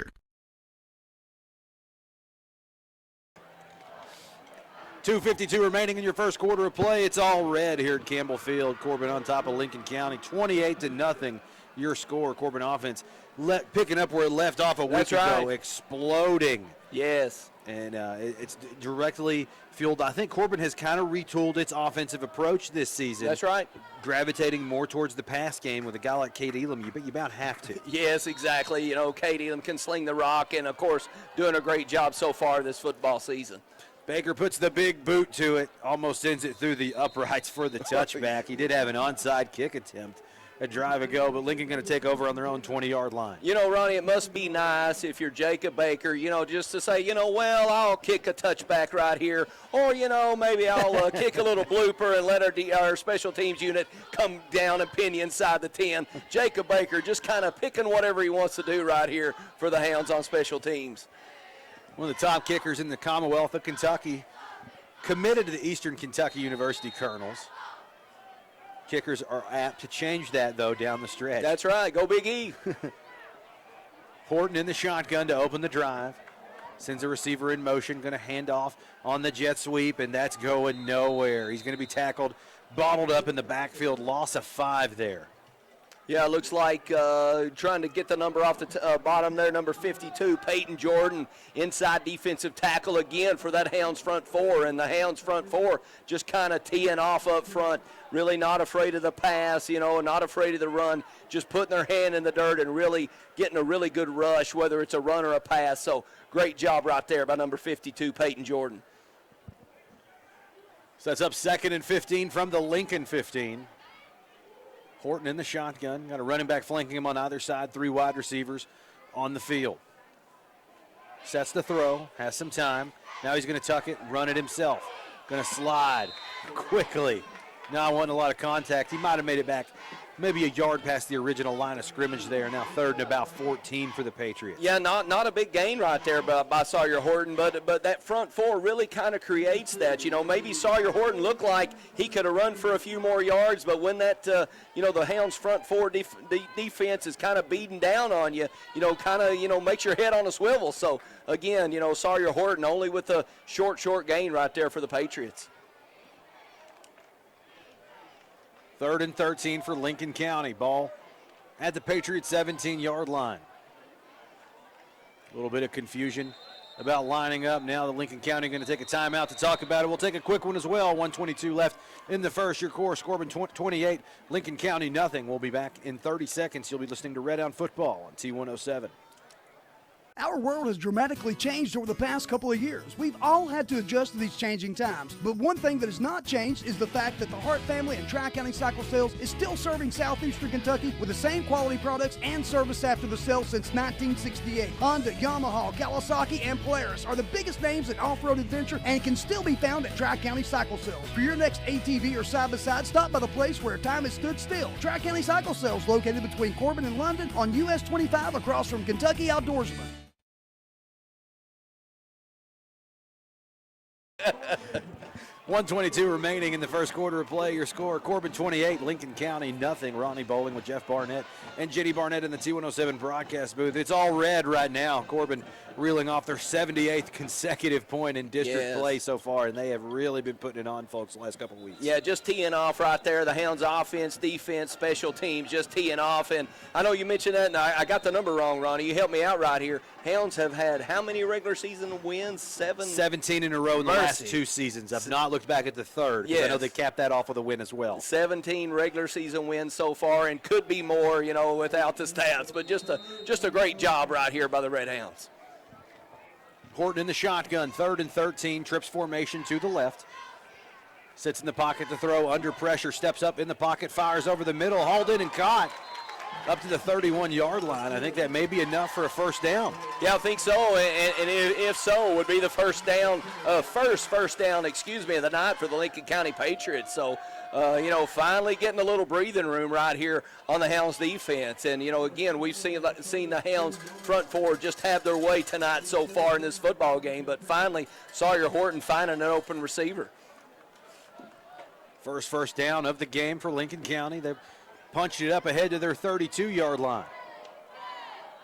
2:52 remaining in your first quarter of play. It's all red here at Campbell Field. Corbin on top of Lincoln County, 28-0. Your score. Corbin offense picking up where it left off a week ago, exploding. Yes. And it's directly fueled. I think Corbin has kind of retooled its offensive approach this season. That's right. Gravitating more towards the pass game with a guy like Cade Elam. You about have to. Yes, exactly. Cade Elam can sling the rock, and, of course, doing a great job so far this football season. Baker puts the big boot to it, almost sends it through the uprights for the touchback. He did have an onside kick attempt a drive ago, but Lincoln going to take over on their own 20-yard line. Ronnie, it must be nice if you're Jacob Baker, just to say, well, I'll kick a touchback right here, or, maybe I'll kick a little blooper and let our special teams unit come down and pin you inside the 10. Jacob Baker just kind of picking whatever he wants to do right here for the Hounds on special teams. One of the top kickers in the Commonwealth of Kentucky, committed to the Eastern Kentucky University Colonels. Kickers are apt to change that, though, down the stretch. That's right. Go Big E. Horton in the shotgun to open the drive. Sends a receiver in motion, going to hand off on the jet sweep, and that's going nowhere. He's going to be tackled, bottled up in the backfield, loss of 5 there. Yeah, it looks like trying to get the number off the bottom there, number 52, Peyton Jordan, inside defensive tackle again for that Hounds front 4. And the Hounds front 4 just kind of teeing off up front, really not afraid of the pass, not afraid of the run, just putting their hand in the dirt and really getting a really good rush, whether it's a run or a pass. So great job right there by number 52, Peyton Jordan. So that's up 2nd and 15 from the Lincoln 15. Horton in the shotgun, got a running back flanking him on either side, 3 wide receivers on the field. Sets the throw, has some time. Now he's going to tuck it, run it himself. Going to slide quickly. Now wasn't a lot of contact. He might have made it back maybe a yard past the original line of scrimmage there. Now 3rd and about 14 for the Patriots. Yeah, not a big gain right there by Sawyer Horton, but that front 4 really kind of creates that. Maybe Sawyer Horton looked like he could have run for a few more yards, but when that, the Hounds front 4 defense is kind of beating down on you, makes your head on a swivel. So, again, Sawyer Horton only with a short gain right there for the Patriots. 3rd and 13 for Lincoln County. Ball at the Patriots 17-yard line. A little bit of confusion about lining up. Now the Lincoln County going to take a timeout to talk about it. We'll take a quick one as well. 1:22 left in the first. Your core, Corbin 28, Lincoln County nothing. We'll be back in 30 seconds. You'll be listening to Red Hound Football on T107. Our world has dramatically changed over the past couple of years. We've all had to adjust to these changing times. But one thing that has not changed is the fact that the Hart family and Tri-County Cycle Sales is still serving southeastern Kentucky with the same quality products and service after the sale since 1968. Honda, Yamaha, Kawasaki, and Polaris are the biggest names in off-road adventure and can still be found at Tri-County Cycle Sales. For your next ATV or side-by-side, stop by the place where time has stood still. Tri-County Cycle Sales, located between Corbin and London on US 25 across from Kentucky Outdoorsman. 1:22 remaining in the first quarter of play. Your score, Corbin 28, Lincoln County nothing. Ronnie Bowling with Jeff Barnett and Jenny Barnett in the T107 broadcast booth. It's all red right now. Corbin reeling off their 78th consecutive point in district play so far, and they have really been putting it on, folks, the last couple of weeks. Yeah, just teeing off right there. The Hounds offense, defense, special teams, just teeing off. And I know you mentioned that, and I got the number wrong, Ronnie. You helped me out right here. Hounds have had how many regular season wins? 17 in a row in the last 2 seasons. I've not looked back at the third. Yes. I know they capped that off with a win as well. 17 regular season wins so far, and could be more, without the stats. But just a great job right here by the Red Hounds. Horton in the shotgun, 3rd and 13, trips formation to the left. Sits in the pocket to throw, under pressure, steps up in the pocket, fires over the middle, hauled in and caught. Up to the 31-yard line. I think that may be enough for a first down. Yeah, I think so, and if so, it would be the first down of the night for the Lincoln County Patriots. So, finally getting a little breathing room right here on the Hounds defense. And, again, we've seen the Hounds front four just have their way tonight so far in this football game. But finally, Sawyer Horton finding an open receiver. First down of the game for Lincoln County. They've punched it up ahead to their 32-yard line.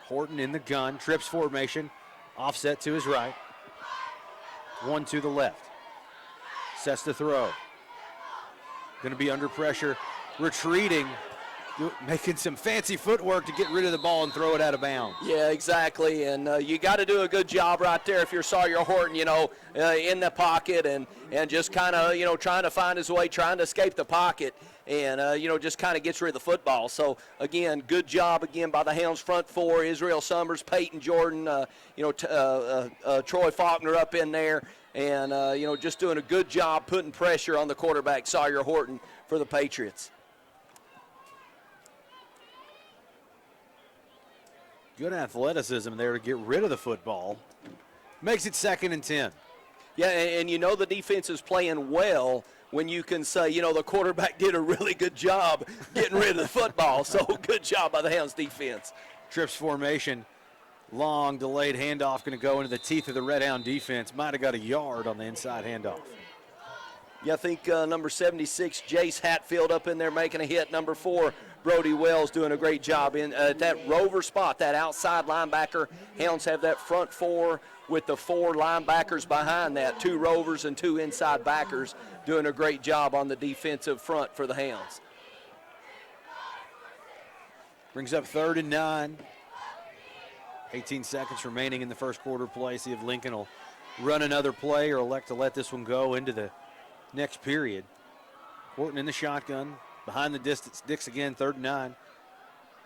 Horton in the gun, trips formation, offset to his right. One to the left. Sets the throw. Going to be under pressure, retreating, making some fancy footwork to get rid of the ball and throw it out of bounds. Yeah, exactly, and you got to do a good job right there if you're Sawyer Horton, in the pocket and just kind of, trying to find his way, trying to escape the pocket. And, just kind of gets rid of the football. So, again, good job again by the Hounds front four. Israel Summers, Peyton Jordan, Troy Faulkner up in there. And, just doing a good job putting pressure on the quarterback, Sawyer Horton, for the Patriots. Good athleticism there to get rid of the football. Makes it 2nd and 10. Yeah, and the defense is playing well when you can say, the quarterback did a really good job getting rid of the football. So good job by the Hounds defense. Trips formation, long delayed handoff going to go into the teeth of the Red Hound defense. Might have got a yard on the inside handoff. Yeah, I think number 76, Jace Hatfield up in there making a hit. Number 4, Brody Wells doing a great job in that rover spot, that outside linebacker. Hounds have that front four with the 4 linebackers behind that, 2 rovers and 2 inside backers doing a great job on the defensive front for the Hounds. Brings up 3rd and 9. 18 seconds remaining in the first quarter play. See if Lincoln will run another play or elect to let this one go into the next period. Horton in the shotgun, behind the distance. Dix again, 3rd and 9.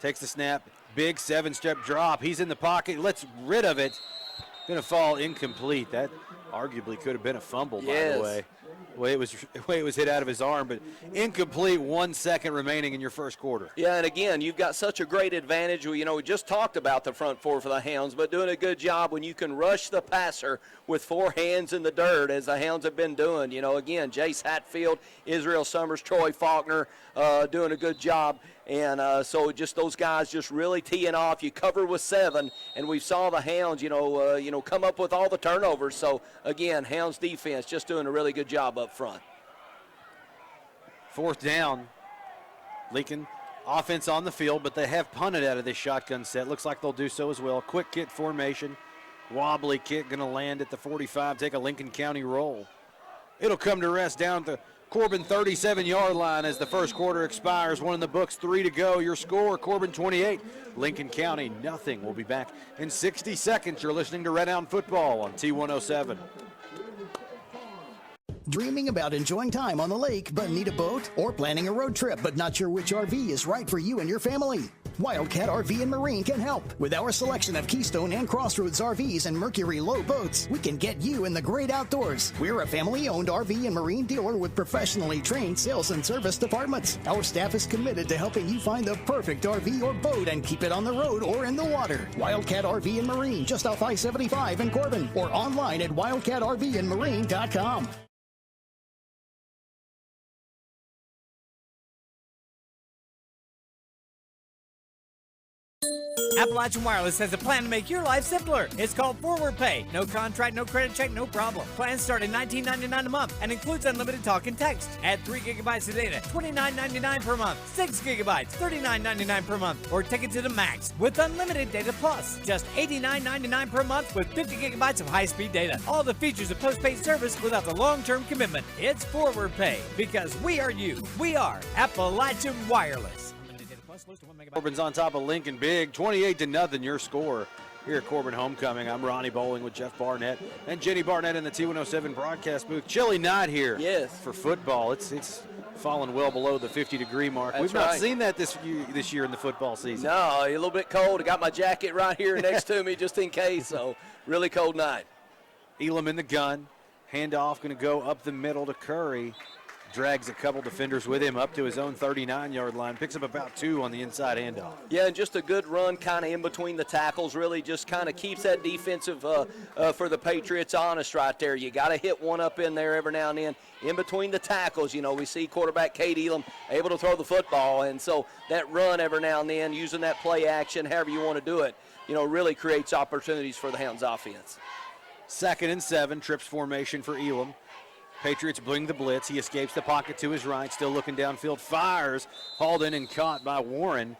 Takes the snap, big 7-step drop. He's in the pocket, lets rid of it. Going to fall incomplete. That arguably could have been a fumble, by the way. The way it was hit out of his arm, but incomplete. 1 second remaining in your first quarter. Yeah, and again, you've got such a great advantage. We just talked about the front four for the Hounds, but doing a good job when you can rush the passer with 4 hands in the dirt, as the Hounds have been doing. Again, Jace Hatfield, Israel Summers, Troy Faulkner doing a good job. And so just those guys just really teeing off. You cover with 7, and we saw the Hounds, come up with all the turnovers. So, again, Hounds defense just doing a really good job up front. 4th down. Lincoln offense on the field, but they have punted out of this shotgun set. Looks like they'll do so as well. Quick kick formation. Wobbly kick going to land at the 45, take a Lincoln County roll. It'll come to rest down at the Corbin 37-yard line as the first quarter expires. 1 in the books, 3 to go. Your score, Corbin 28, Lincoln County nothing. We'll be back in 60 seconds. You're listening to Red Hound Football on T107. Dreaming about enjoying time on the lake but need a boat? Or planning a road trip but not sure which RV is right for you and your family? Wildcat RV and Marine can help. With our selection of Keystone and Crossroads RVs and Mercury Low boats, we can get you in the great outdoors. We're a family-owned RV and Marine dealer with professionally trained sales and service departments. Our staff is committed to helping you find the perfect RV or boat and keep it on the road or in the water. Wildcat RV and Marine, just off I-75 in Corbin, or online at wildcatrvandmarine.com. Appalachian Wireless has a plan to make your life simpler. It's called Forward Pay. No contract, no credit check, no problem. Plans start at $19.99 a month and includes unlimited talk and text. Add 3 gigabytes of data, $29.99 per month. 6 gigabytes, $39.99 per month. Or take it to the max with unlimited data plus. Just $89.99 per month with 50 gigabytes of high-speed data. All the features of postpaid service without the long-term commitment. It's Forward Pay because we are you. We are Appalachian Wireless. Corbin's on top of Lincoln big, 28-0 your score here at Corbin Homecoming. I'm Ronnie Bowling with Jeff Barnett and Jenny Barnett in the T107 broadcast booth. Chilly night here for football. It's fallen well below the 50-degree mark. We've not seen that this year in the football season. No, a little bit cold. I got my jacket right here next to me just in case, so really cold night. Elam in the gun. Handoff going to go up the middle to Curry. Drags a couple defenders with him up to his own 39-yard line. Picks up about 2 on the inside handoff. Yeah, and just a good run kind of in between the tackles. Really just kind of keeps that defensive for the Patriots honest right there. You got to hit one up in there every now and then. In between the tackles, you know, we see quarterback Cade Elam able to throw the football. And so that run every now and then, using that play action, however you want to do it, you know, really creates opportunities for the Hounds offense. 2nd and 7, trips formation for Elam. Patriots bring the blitz. He escapes the pocket to his right, still looking downfield, fires, hauled in and caught by Warren.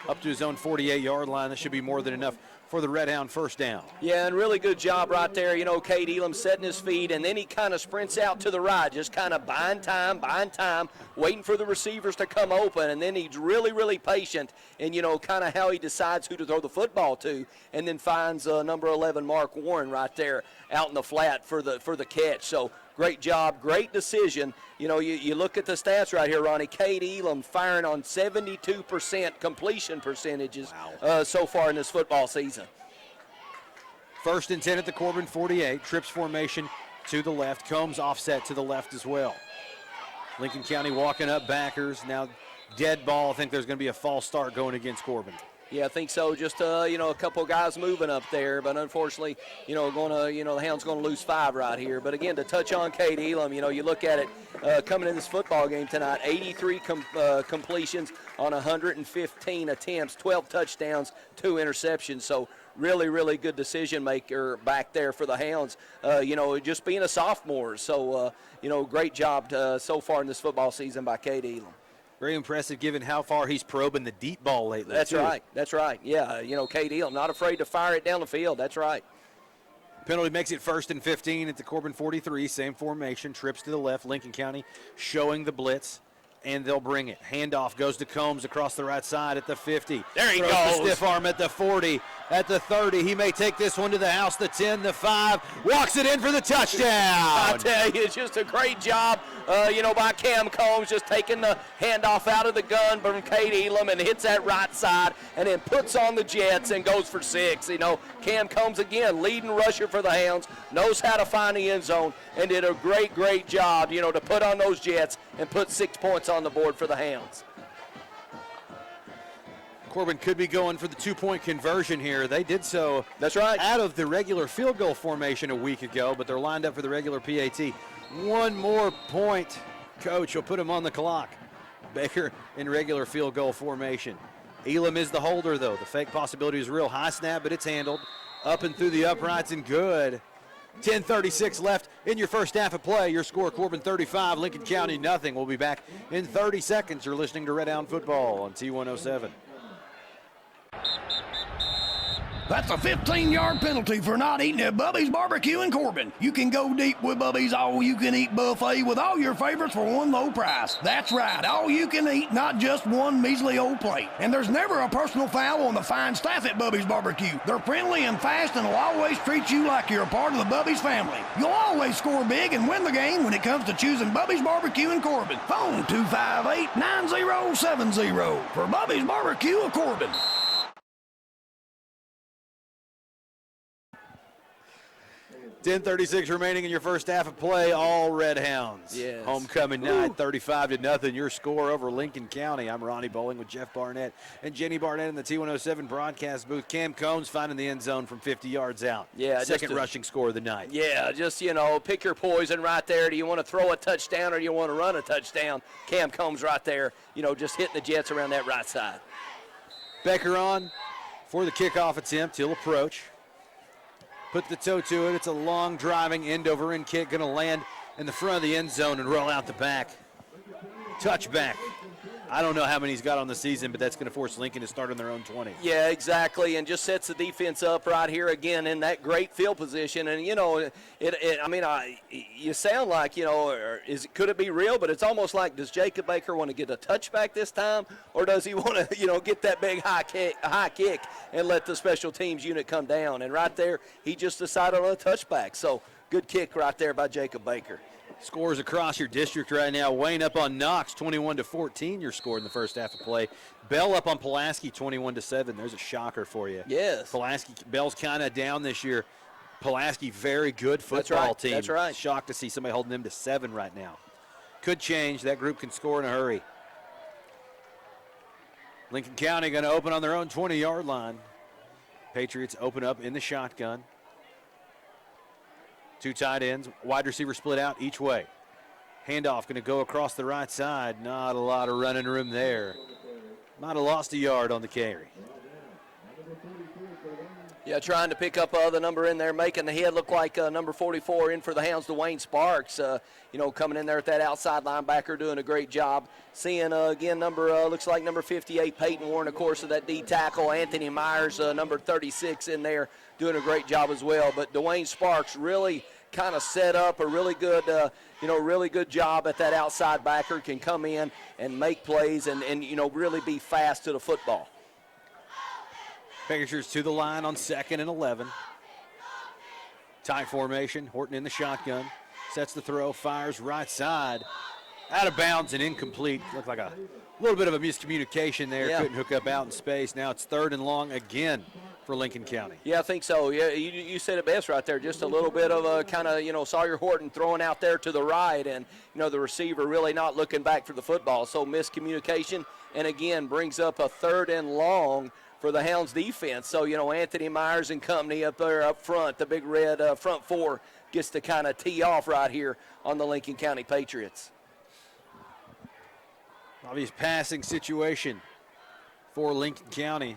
Up to his own 48-yard line. That should be more than enough for the Red Hound first down. Yeah, and really good job right there. You know, Cade Elam setting his feet, and then he kind of sprints out to the right, just kind of buying time, waiting for the receivers to come open, and then he's really, really patient and, you know, kind of how he decides who to throw the football to, and then finds number 11, Mark Warren, right there out in the flat for the catch. So great job, great decision. You know, you look at the stats right here, Ronnie. Cade Elam firing on 72% completion percentages so far in this football season. 1st and 10 at the Corbin 48. Trips formation to the left. Combs offset to the left as well. Lincoln County walking up backers. Now dead ball. I think there's going to be a false start going against Corbin. Yeah, I think so. Just, you know, a couple of guys moving up there, but unfortunately, you know, the Hounds going to lose 5 right here. But again, to touch on Cade Elam, you know, you look at it coming in this football game tonight, 83 completions on 115 attempts, 12 touchdowns, 2 interceptions. So really, really good decision maker back there for the Hounds, you know, just being a sophomore. So, you know, great job so far in this football season by Cade Elam. Very impressive given how far he's probing the deep ball lately. That's right. That's right. Yeah, you know, Cade Elam not afraid to fire it down the field. That's right. Penalty makes it 1st and 15 at the Corbin 43. Same formation. Trips to the left. Lincoln County showing the blitz, and they'll bring it. Handoff goes to Combs across the right side at the 50. There he goes. goes. The stiff arm at the 40, at the 30. He may take this one to the house, the 10, the 5. Walks it in for the touchdown. I tell you, it's just a great job, you know, by Cam Combs, just taking the handoff out of the gun from Cade Elam and hits that right side and then puts on the Jets and goes for 6. You know, Cam Combs, again, leading rusher for the Hounds, knows how to find the end zone and did a great, great job, you know, to put on those Jets and put 6 points on the board for the Hounds. Corbin could be going for the 2-point conversion here. They did so. That's right. Out of the regular field goal formation a week ago, but they're lined up for the regular PAT. 1 more point, coach will put him on the clock. Baker in regular field goal formation. Elam is the holder, though. The fake possibility is real. High snap, but it's handled. Up and through the uprights and good. 10:36 left in your first half of play. Your score, Corbin 35, Lincoln County nothing. We'll be back in 30 seconds. You're listening to Red Hound Football on T107. That's a 15-yard penalty for not eating at Bubby's Barbecue in Corbin. You can go deep with Bubby's all-you-can-eat buffet with all your favorites for one low price. That's right, all you can eat, not just one measly old plate. And there's never a personal foul on the fine staff at Bubby's Barbecue. They're friendly and fast and will always treat you like you're a part of the Bubby's family. You'll always score big and win the game when it comes to choosing Bubby's Barbecue in Corbin. Phone 258-9070 for Bubby's Barbecue of Corbin. 10:36 remaining in your first half of play. All Red Hounds. Yes. Homecoming night, 35-0. Your score over Lincoln County. I'm Ronnie Bowling with Jeff Barnett and Jenny Barnett in the T107 broadcast booth. Cam Combs finding the end zone from 50 yards out. Yeah, second rushing score of the night. Yeah, just, pick your poison right there. Do you want to throw a touchdown or do you want to run a touchdown? Cam Combs right there, just hitting the Jets around that right side. Becker on for the kickoff attempt. He'll approach. Put the toe to it. It's a long driving end-over-end kick. Going to land in the front of the end zone and roll out the back. Touchback. I don't know how many he's got on the season, but that's going to force Lincoln to start on their own 20. Yeah, exactly, and just sets the defense up right here again in that great field position. And, you sound like, could it be real? But it's almost like, does Jacob Baker want to get a touchback this time, or does he want to, get that big high kick and let the special teams unit come down? And right there, he just decided on a touchback. So good kick right there by Jacob Baker. Scores across your district right now. Wayne up on Knox, 21-14. Your score in the first half of play. Bell up on Pulaski, 21-7. There's a shocker for you. Yes. Bell's kind of down this year. Pulaski, very good football team. That's right. Shocked to see somebody holding them to 7 right now. Could change. That group can score in a hurry. Lincoln County going to open on their own 20-yard line. Patriots open up in the shotgun. 2 tight ends, wide receiver split out each way. Handoff going to go across the right side. Not a lot of running room there. Might have lost a yard on the carry. Yeah, trying to pick up the number in there, making the head look like number 44 in for the Hounds, Dwayne Sparks. Coming in there at that outside linebacker, doing a great job. Seeing, again, looks like number 58, Peyton Warren, of course, of that D tackle. Anthony Myers, number 36 in there, doing a great job as well. But Dwayne Sparks really kind of set up a really good, really good job at that outside backer, can come in and make plays and really be fast to the football. Patriots to the line on 2nd and 11. Tight formation. Horton in the shotgun. Sets the throw. Fires right side. Out of bounds and incomplete. Looked like a little bit of a miscommunication there. Yeah. Couldn't hook up out in space. Now it's 3rd and long again for Lincoln County. Yeah, I think so. Yeah, you said it best right there. Just a little bit of a kind of, Sawyer Horton throwing out there to the right, and, the receiver really not looking back for the football. So miscommunication, and again, brings up a 3rd and long for the Hounds defense. So, Anthony Myers and company up there up front, the big red front 4, gets to kind of tee off right here on the Lincoln County Patriots. Obvious passing situation for Lincoln County.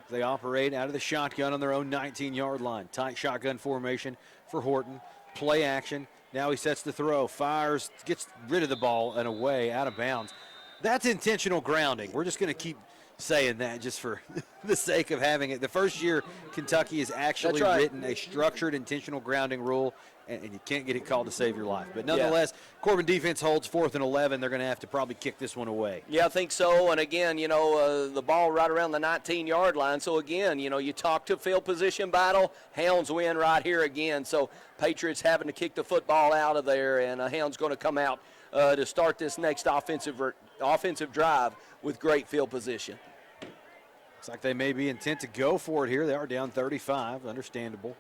They operate out of the shotgun on their own 19-yard line. Tight shotgun formation for Horton. Play action. Now he sets the throw. Fires, gets rid of the ball and away, out of bounds. That's intentional grounding. We're just going to keep saying that just for the sake of having it. The first year Kentucky has actually written a structured intentional grounding rule, and you can't get it called to save your life. But nonetheless, Corbin defense holds 4th and 11. They're going to have to probably kick this one away. Yeah, I think so. And again, the ball right around the 19-yard line. So again, you talk to field position battle, Hounds win right here again. So Patriots having to kick the football out of there, and Hounds going to come out to start this next offensive drive with great field position. Looks like they may be intent to go for it here. They are down 35, understandable.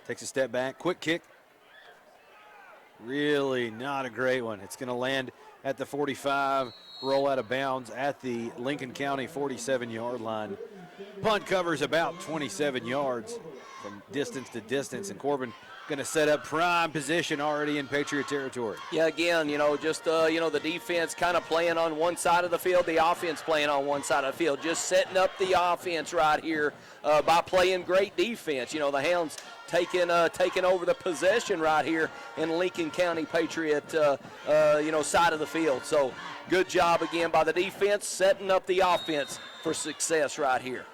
Takes a step back, quick kick. Really not a great one. It's going to land at the 45, roll out of bounds at the Lincoln County 47-yard line. Punt covers about 27 yards from distance to distance, and Corbin going to set up prime position already in Patriot territory. Yeah, again, the defense kind of playing on one side of the field, the offense playing on one side of the field, just setting up the offense right here by playing great defense. The Hounds taking over the possession right here in Lincoln County Patriot, side of the field. So good job again by the defense, setting up the offense for success right here.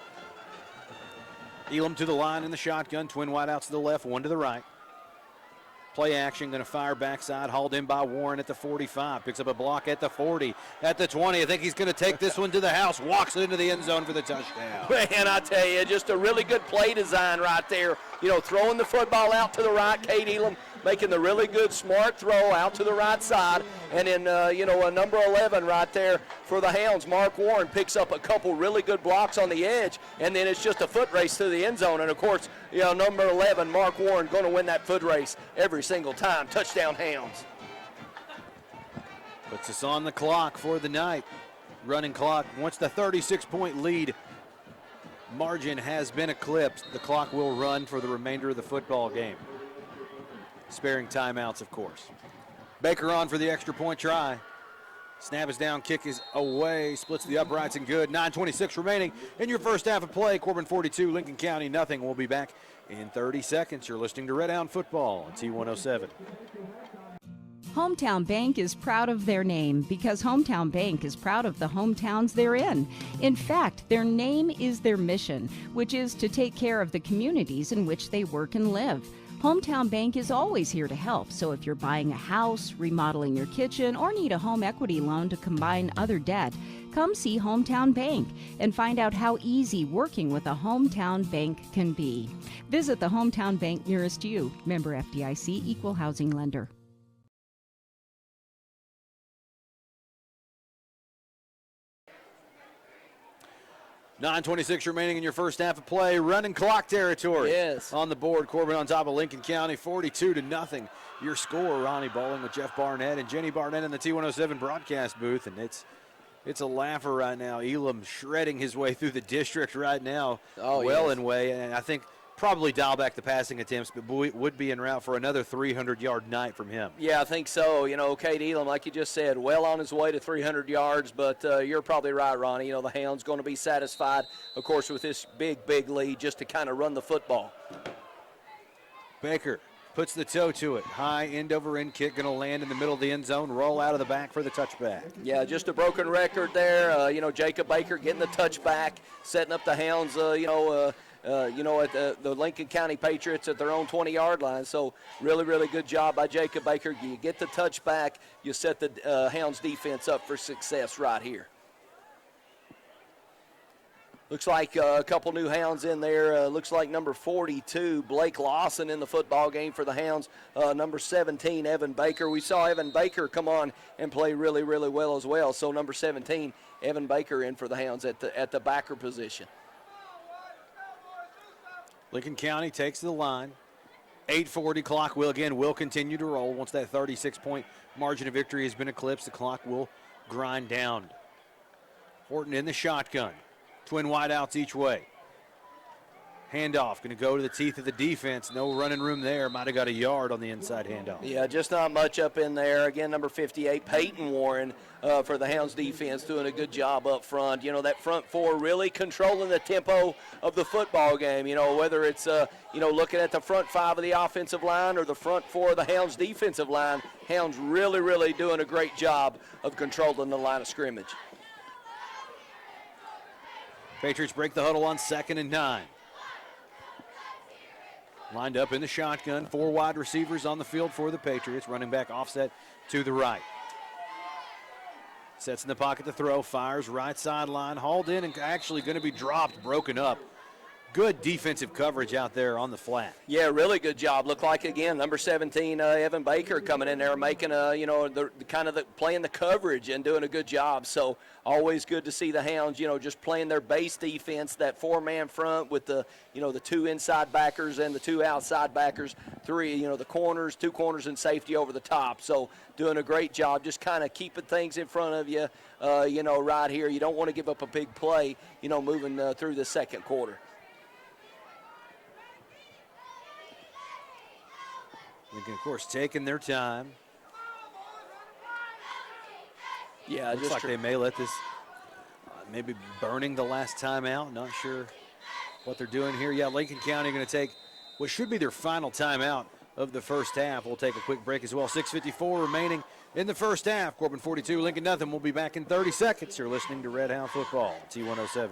Elam to the line in the shotgun. Twin wideouts to the left, one to the right. Play action, going to fire backside, hauled in by Warren at the 45. Picks up a block at the 40, at the 20. I think he's going to take this one to the house. Walks it into the end zone for the touchdown. Man, I tell you, just a really good play design right there. You know, throwing the football out to the right, Cade Elam making the really good, smart throw out to the right side. And then, you know, a number 11 right there for the Hounds, Mark Warren, picks up a couple really good blocks on the edge, and then it's just a foot race to the end zone. And, of course, you know, number 11, Mark Warren, going to win that foot race every single time. Touchdown, Hounds. Puts us on the clock for the night. Running clock. Once the 36-point lead margin has been eclipsed, the clock will run for the remainder of the football game. Sparing timeouts, of course. Baker on for the extra point try. Snap is down, kick is away, splits the uprights and good. 9:26 remaining in your first half of play. Corbin 42, Lincoln County nothing. We'll be back in 30 seconds. You're listening to Red Hound Football on T107. Hometown Bank is proud of their name because Hometown Bank is proud of the hometowns they're in. In fact, their name is their mission, which is to take care of the communities in which they work and live. Hometown Bank is always here to help, so if you're buying a house, remodeling your kitchen, or need a home equity loan to combine other debt, come see Hometown Bank and find out how easy working with a Hometown Bank can be. Visit the Hometown Bank nearest you. Member FDIC, Equal Housing Lender. $9:26 remaining in your first half of play. Running clock territory. Yes. On the board, Corbin on top of Lincoln County, 42-0. Your score, Ronnie Bowling with Jeff Barnett and Jenny Barnett in the T107 broadcast booth. And it's a laugher right now. Elam shredding his way through the district right now. Oh, well yes. in way. And I think probably dial back the passing attempts, but would be en route for another 300-yard night from him. Yeah, I think so. You know, Cade Elam, like you just said, well on his way to 300 yards, but you're probably right, Ronnie. You know, the Hounds going to be satisfied, of course, with this big lead just to kind of run the football. Baker puts the toe to it. High end-over-end kick, going to land in the middle of the end zone, roll out of the back for the touchback. Yeah, just a broken record there. You know, Jacob Baker getting the touchback, setting up the Hounds, at the Lincoln County Patriots at their own 20-yard line. So really good job by Jacob Baker. You get the touchback, you set the Hounds defense up for success right here. Looks like a couple new Hounds in there. Looks like number 42, Blake Lawson, in the football game for the Hounds. Number 17, Evan Baker. We saw Evan Baker come on and play really well as well. So number 17, Evan Baker, in for the Hounds at the backer position. Lincoln County takes the line. 8:40 clock will continue to roll. Once that 36-point margin of victory has been eclipsed, the clock will grind down. Horton in the shotgun. Twin wideouts each way. Handoff, going to go to the teeth of the defense. No running room there. Might have got a yard on the inside handoff. Yeah, just not much up in there. Again, number 58, Peyton Warren, for the Hounds defense, doing a good job up front. You know, that front four really controlling the tempo of the football game. You know, whether it's, looking at the front five of the offensive line or the front four of the Hounds defensive line, Hounds really doing a great job of controlling the line of scrimmage. Patriots break the huddle on 2nd and 9. Lined up in the shotgun, 4 wide receivers on the field for the Patriots. Running back offset to the right. Sets in the pocket to throw, fires right sideline, hauled in and actually going to be dropped, broken up. Good defensive coverage out there on the flat. Yeah, really good job. Looked like, again, number 17, Evan Baker, coming in there making playing the coverage and doing a good job. So always good to see the Hounds, just playing their base defense, that 4-man front with the 2 inside backers and the 2 outside backers, 3, the corners, 2 corners and safety over the top. So doing a great job, just kind of keeping things in front of you, right here. You don't want to give up a big play, moving through the second quarter. Lincoln, of course, taking their time. Yeah, looks like they may let this, maybe burning the last time out. Not sure what they're doing here. Yeah, Lincoln County going to take what should be their final timeout of the first half. We'll take a quick break as well. 6:54 remaining in the first half. Corbin 42, Lincoln nothing. We'll be back in 30 seconds. You're listening to Red Hound Football, T107.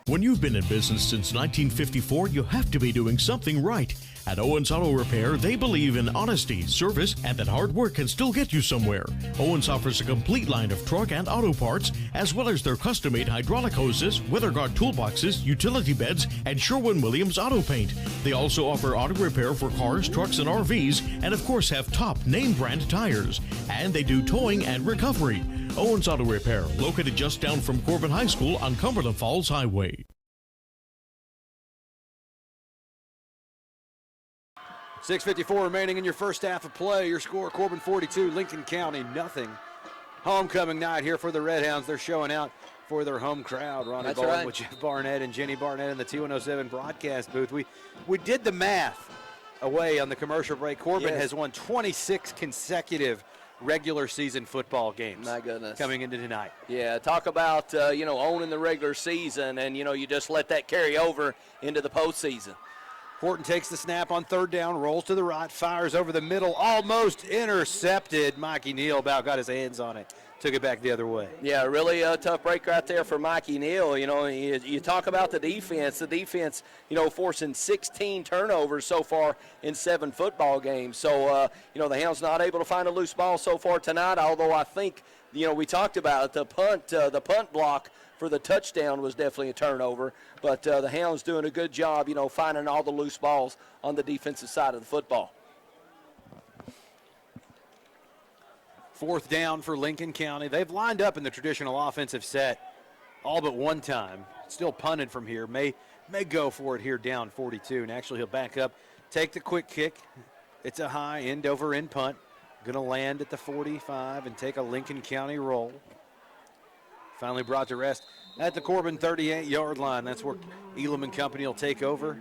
When you've been in business since 1954, you have to be doing something right. At Owens Auto Repair, they believe in honesty, service, and that hard work can still get you somewhere. Owens offers a complete line of truck and auto parts, as well as their custom-made hydraulic hoses, weather guard toolboxes, utility beds, and Sherwin-Williams auto paint. They also offer auto repair for cars, trucks, and RVs, and of course have top name brand tires. And they do towing and recovery. Owens Auto Repair, located just down from Corbin High School on Cumberland Falls Highway. 6:54 remaining in your first half of play. Your score, Corbin 42, Lincoln County nothing. Homecoming night here for the Red Hounds. They're showing out for their home crowd. Ronnie Bowling with Jeff Barnett and Jenny Barnett in the T107 broadcast booth. We did the math away on the commercial break. Corbin has won 26 consecutive regular season football games. My goodness. Coming into tonight. Yeah, talk about, owning the regular season, and, you just let that carry over into the postseason. Horton takes the snap on third down, rolls to the right, fires over the middle, almost intercepted. Mikey Neal about got his hands on it, took it back the other way. Yeah, really a tough break right there for Mikey Neal. You talk about the defense, forcing 16 turnovers so far in 7 football games. So, the Hounds not able to find a loose ball so far tonight, although I think, we talked about it, the punt block for the touchdown was definitely a turnover, but the Hounds doing a good job, finding all the loose balls on the defensive side of the football. Fourth down for Lincoln County. They've lined up in the traditional offensive set all but one time. Still punted from here. May go for it here down 42, and actually he'll back up, take the quick kick. It's a high end over end punt. Going to land at the 45 and take a Lincoln County roll. Finally brought to rest at the Corbin 38-yard line. That's where Elam and company will take over.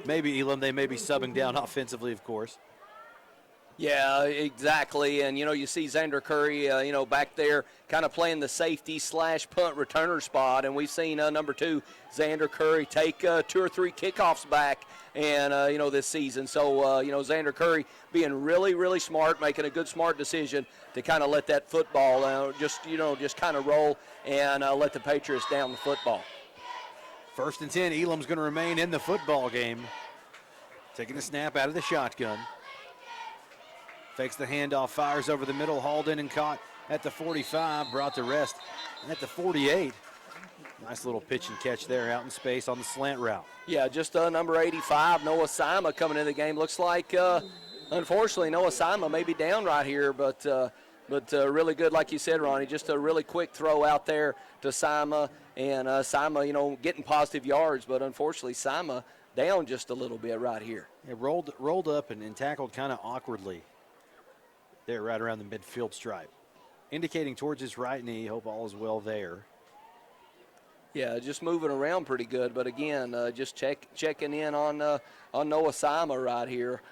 Maybe Elam, they may be subbing down offensively, of course. Yeah, exactly. And, you see Xander Curry, back there kind of playing the safety / punt returner spot. And we've seen number 2, Xander Curry, take 2 or 3 kickoffs back and, this season. So, Xander Curry being really, really smart, making a good, smart decision to kind of let that football just kind of roll and let the Patriots down the football. 1st and 10, Elam's going to remain in the football game. Taking the snap out of the shotgun. Fakes the handoff, fires over the middle, hauled in and caught at the 45, brought to rest at the 48. Nice little pitch and catch there out in space on the slant route. Yeah, just number 85, Noah Sima coming into the game. Looks like, unfortunately, Noah Sima may be down right here, but really good, like you said, Ronnie, just a really quick throw out there to Sima. And Sima, getting positive yards, but unfortunately Sima down just a little bit right here. It rolled up and tackled kind of awkwardly there right around the midfield stripe, indicating towards his right knee. Hope all is well there. Yeah, just moving around pretty good, but again, just checking in on Noah Sima right here,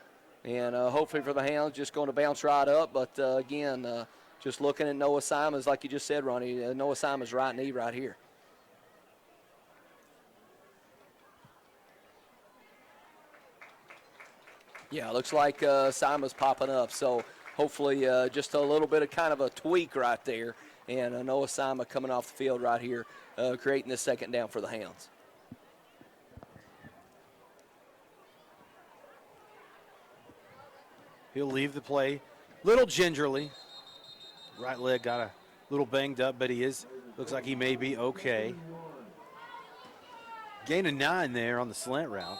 and hopefully for the Hounds, just going to bounce right up. But again, just looking at Noah Sima's, like you just said, Ronnie, Noah Sima's right knee right here. Yeah, looks like Sima's popping up, so hopefully just a little bit of kind of a tweak right there. And Noah Sima coming off the field right here, creating the 2nd down for the Hounds. He'll leave the play little gingerly. Right leg got a little banged up, but looks like he may be okay. Gain of 9 there on the slant route.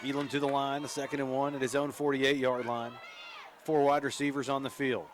Elam to the line, the 2nd and 1 at his own 48-yard line. 4 wide receivers on the field.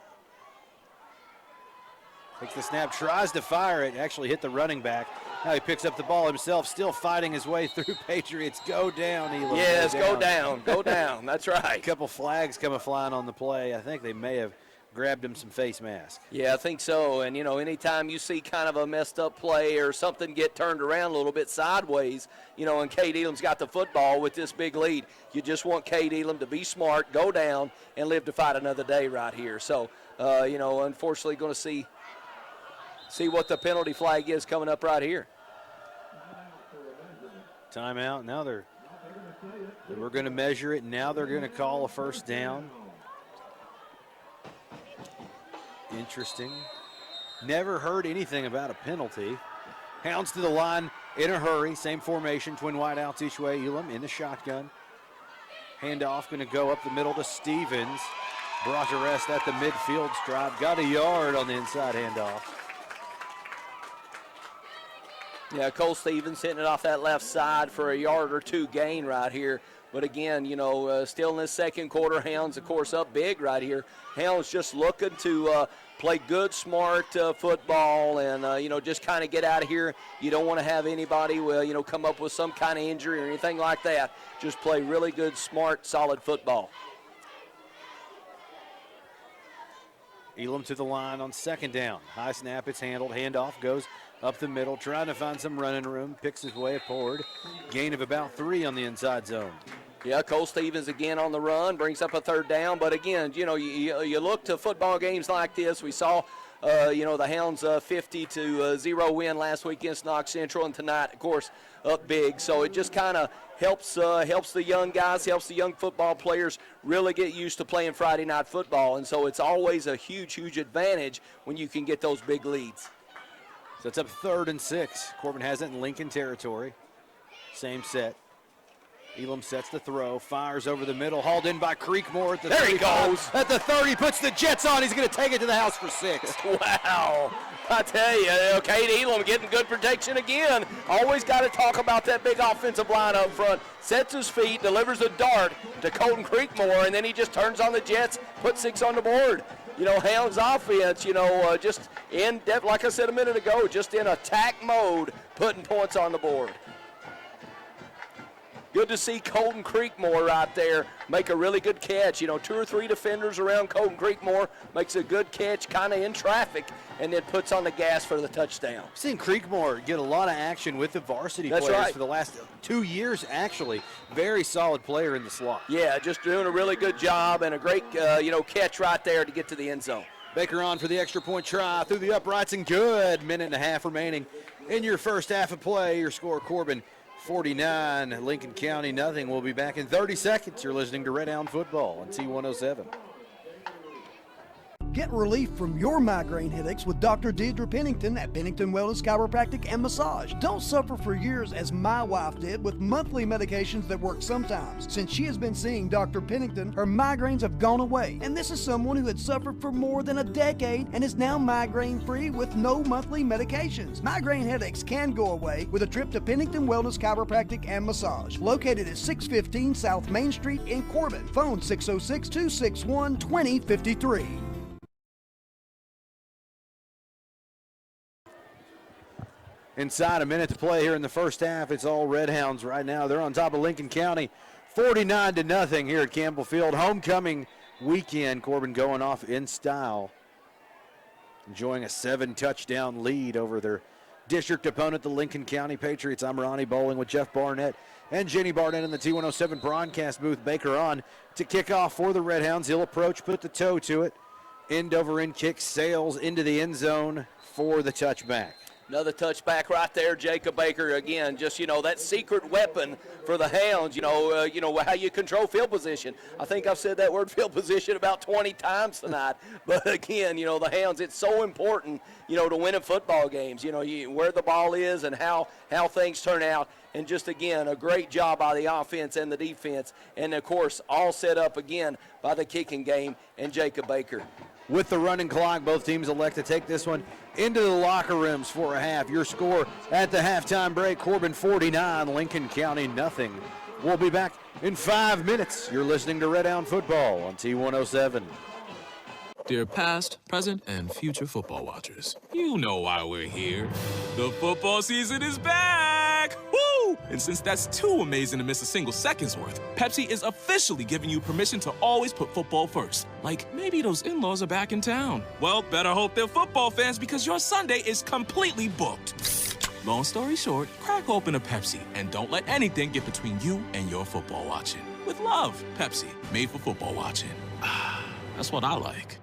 Takes the snap, tries to fire it, actually hit the running back. Now he picks up the ball himself, still fighting his way through Patriots. Go down, Elam. Yes, go down. That's right. A couple flags coming flying on the play. I think they may have grabbed him some face mask. Yeah, I think so. And, anytime you see kind of a messed up play or something get turned around a little bit sideways, and Cade Elam's got the football with this big lead, you just want Cade Elam to be smart, go down, and live to fight another day right here. So, unfortunately going to see what the penalty flag is coming up right here. Timeout. Now we're going to measure it. Now they're going to call a 1st down. Interesting. Never heard anything about a penalty. Hounds to the line in a hurry. Same formation, twin wideouts each way. Elam in the shotgun. Handoff going to go up the middle to Stevens. Brought to rest at the midfield stripe. Got a yard on the inside handoff. Yeah, Cole Stevens hitting it off that left side for a yard or two gain right here. But again, still in this second quarter, Hounds, of course, up big right here. Hounds just looking to play good, smart football and, just kind of get out of here. You don't want to have anybody, come up with some kind of injury or anything like that. Just play really good, smart, solid football. Elam to the line on second down. High snap, it's handled. Handoff goes up the middle, trying to find some running room. Picks his way forward. Gain of about 3 on the inside zone. Yeah, Cole Stevens again on the run, brings up a third down. But again, you look to football games like this. We saw, the Hounds 50-0 win last week against Knox Central, and tonight, of course, up big. So it just kind of helps the young guys, helps the young football players really get used to playing Friday night football. And so it's always a huge, huge advantage when you can get those big leads. So it's up 3rd and 6. Corbin has it in Lincoln territory. Same set. Elam sets the throw, fires over the middle, hauled in by Creekmore at the 30. There he goes. At the 30, puts the Jets on. He's going to take it to the house for 6. Wow. I tell you, Kate Elam getting good protection again. Always got to talk about that big offensive line up front. Sets his feet, delivers a dart to Colton Creekmore, and then he just turns on the Jets, puts 6 on the board. Hounds offense, just in depth, like I said a minute ago, just in attack mode, putting points on the board. Good to see Colton Creekmore right there make a really good catch. 2 or 3 defenders around Colton Creekmore, makes a good catch kind of in traffic, and then puts on the gas for the touchdown. I've seen Creekmore get a lot of action with the varsity players right. for the last 2 years, actually. Very solid player in the slot. Yeah, just doing a really good job and a great, catch right there to get to the end zone. Baker on for the extra point try through the uprights and good. Minute and a half remaining in your first half of play. Your score, Corbin 49, Lincoln County nothing. We'll be back in 30 seconds. You're listening to Red Hound Football on T107. Get relief from your migraine headaches with Dr. Deidre Pennington at Pennington Wellness Chiropractic and Massage. Don't suffer for years as my wife did with monthly medications that work sometimes. Since she has been seeing Dr. Pennington, her migraines have gone away. And this is someone who had suffered for more than a decade and is now migraine-free with no monthly medications. Migraine headaches can go away with a trip to Pennington Wellness Chiropractic and Massage, located at 615 South Main Street in Corbin. Phone 606-261-2053. Inside a minute to play here in the first half. It's all Red Hounds right now. They're on top of Lincoln County, 49-0 here at Campbell Field. Homecoming weekend. Corbin going off in style, enjoying a 7-touchdown lead over their district opponent, the Lincoln County Patriots. I'm Ronnie Bowling with Jeff Barnett and Jenny Barnett in the T107 broadcast booth. Baker on to kick off for the Red Hounds. He'll approach, put the toe to it. End over end kick, sails into the end zone for the touchback. Another touchback right there, Jacob Baker. Again, just, that secret weapon for the Hounds, how you control field position. I think I've said that word field position about 20 times tonight. But again, the Hounds, it's so important, to win in football games. Where the ball is and how things turn out. And just, again, a great job by the offense and the defense. And, of course, all set up again by the kicking game and Jacob Baker. With the running clock, both teams elect to take this one into the locker rooms for a half. Your score at the halftime break, Corbin 49, Lincoln County nothing. We'll be back in 5 minutes. You're listening to Red Hound Football on T107. Dear past, present, and future football watchers, you know why we're here. The football season is back! Woo! And since that's too amazing to miss a single second's worth, Pepsi is officially giving you permission to always put football first. Like maybe those in-laws are back in town. Well, better hope they're football fans because your Sunday is completely booked. Long story short, crack open a Pepsi and don't let anything get between you and your football watching. With love, Pepsi, made for football watching. That's what I like.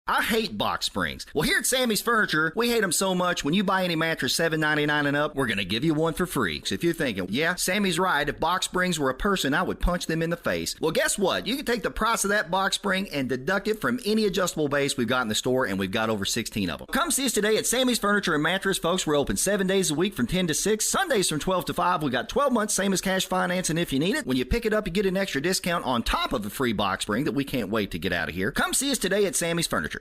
I hate box springs. Well, here at Sammy's Furniture, we hate them so much when you buy any mattress $7.99 and up, we're going to give you one for free. So if you're thinking, yeah, Sammy's right, if box springs were a person, I would punch them in the face. Well, guess what? You can take the price of that box spring and deduct it from any adjustable base we've got in the store, and we've got over 16 of them. Come see us today at Sammy's Furniture and Mattress, folks. We're open 7 days a week from 10 to 6, Sundays from 12 to 5. We got 12 months, same as cash financing if you need it. When you pick it up, you get an extra discount on top of the free box spring that we can't wait to get out of here. Come see us today at Sammy's Furniture.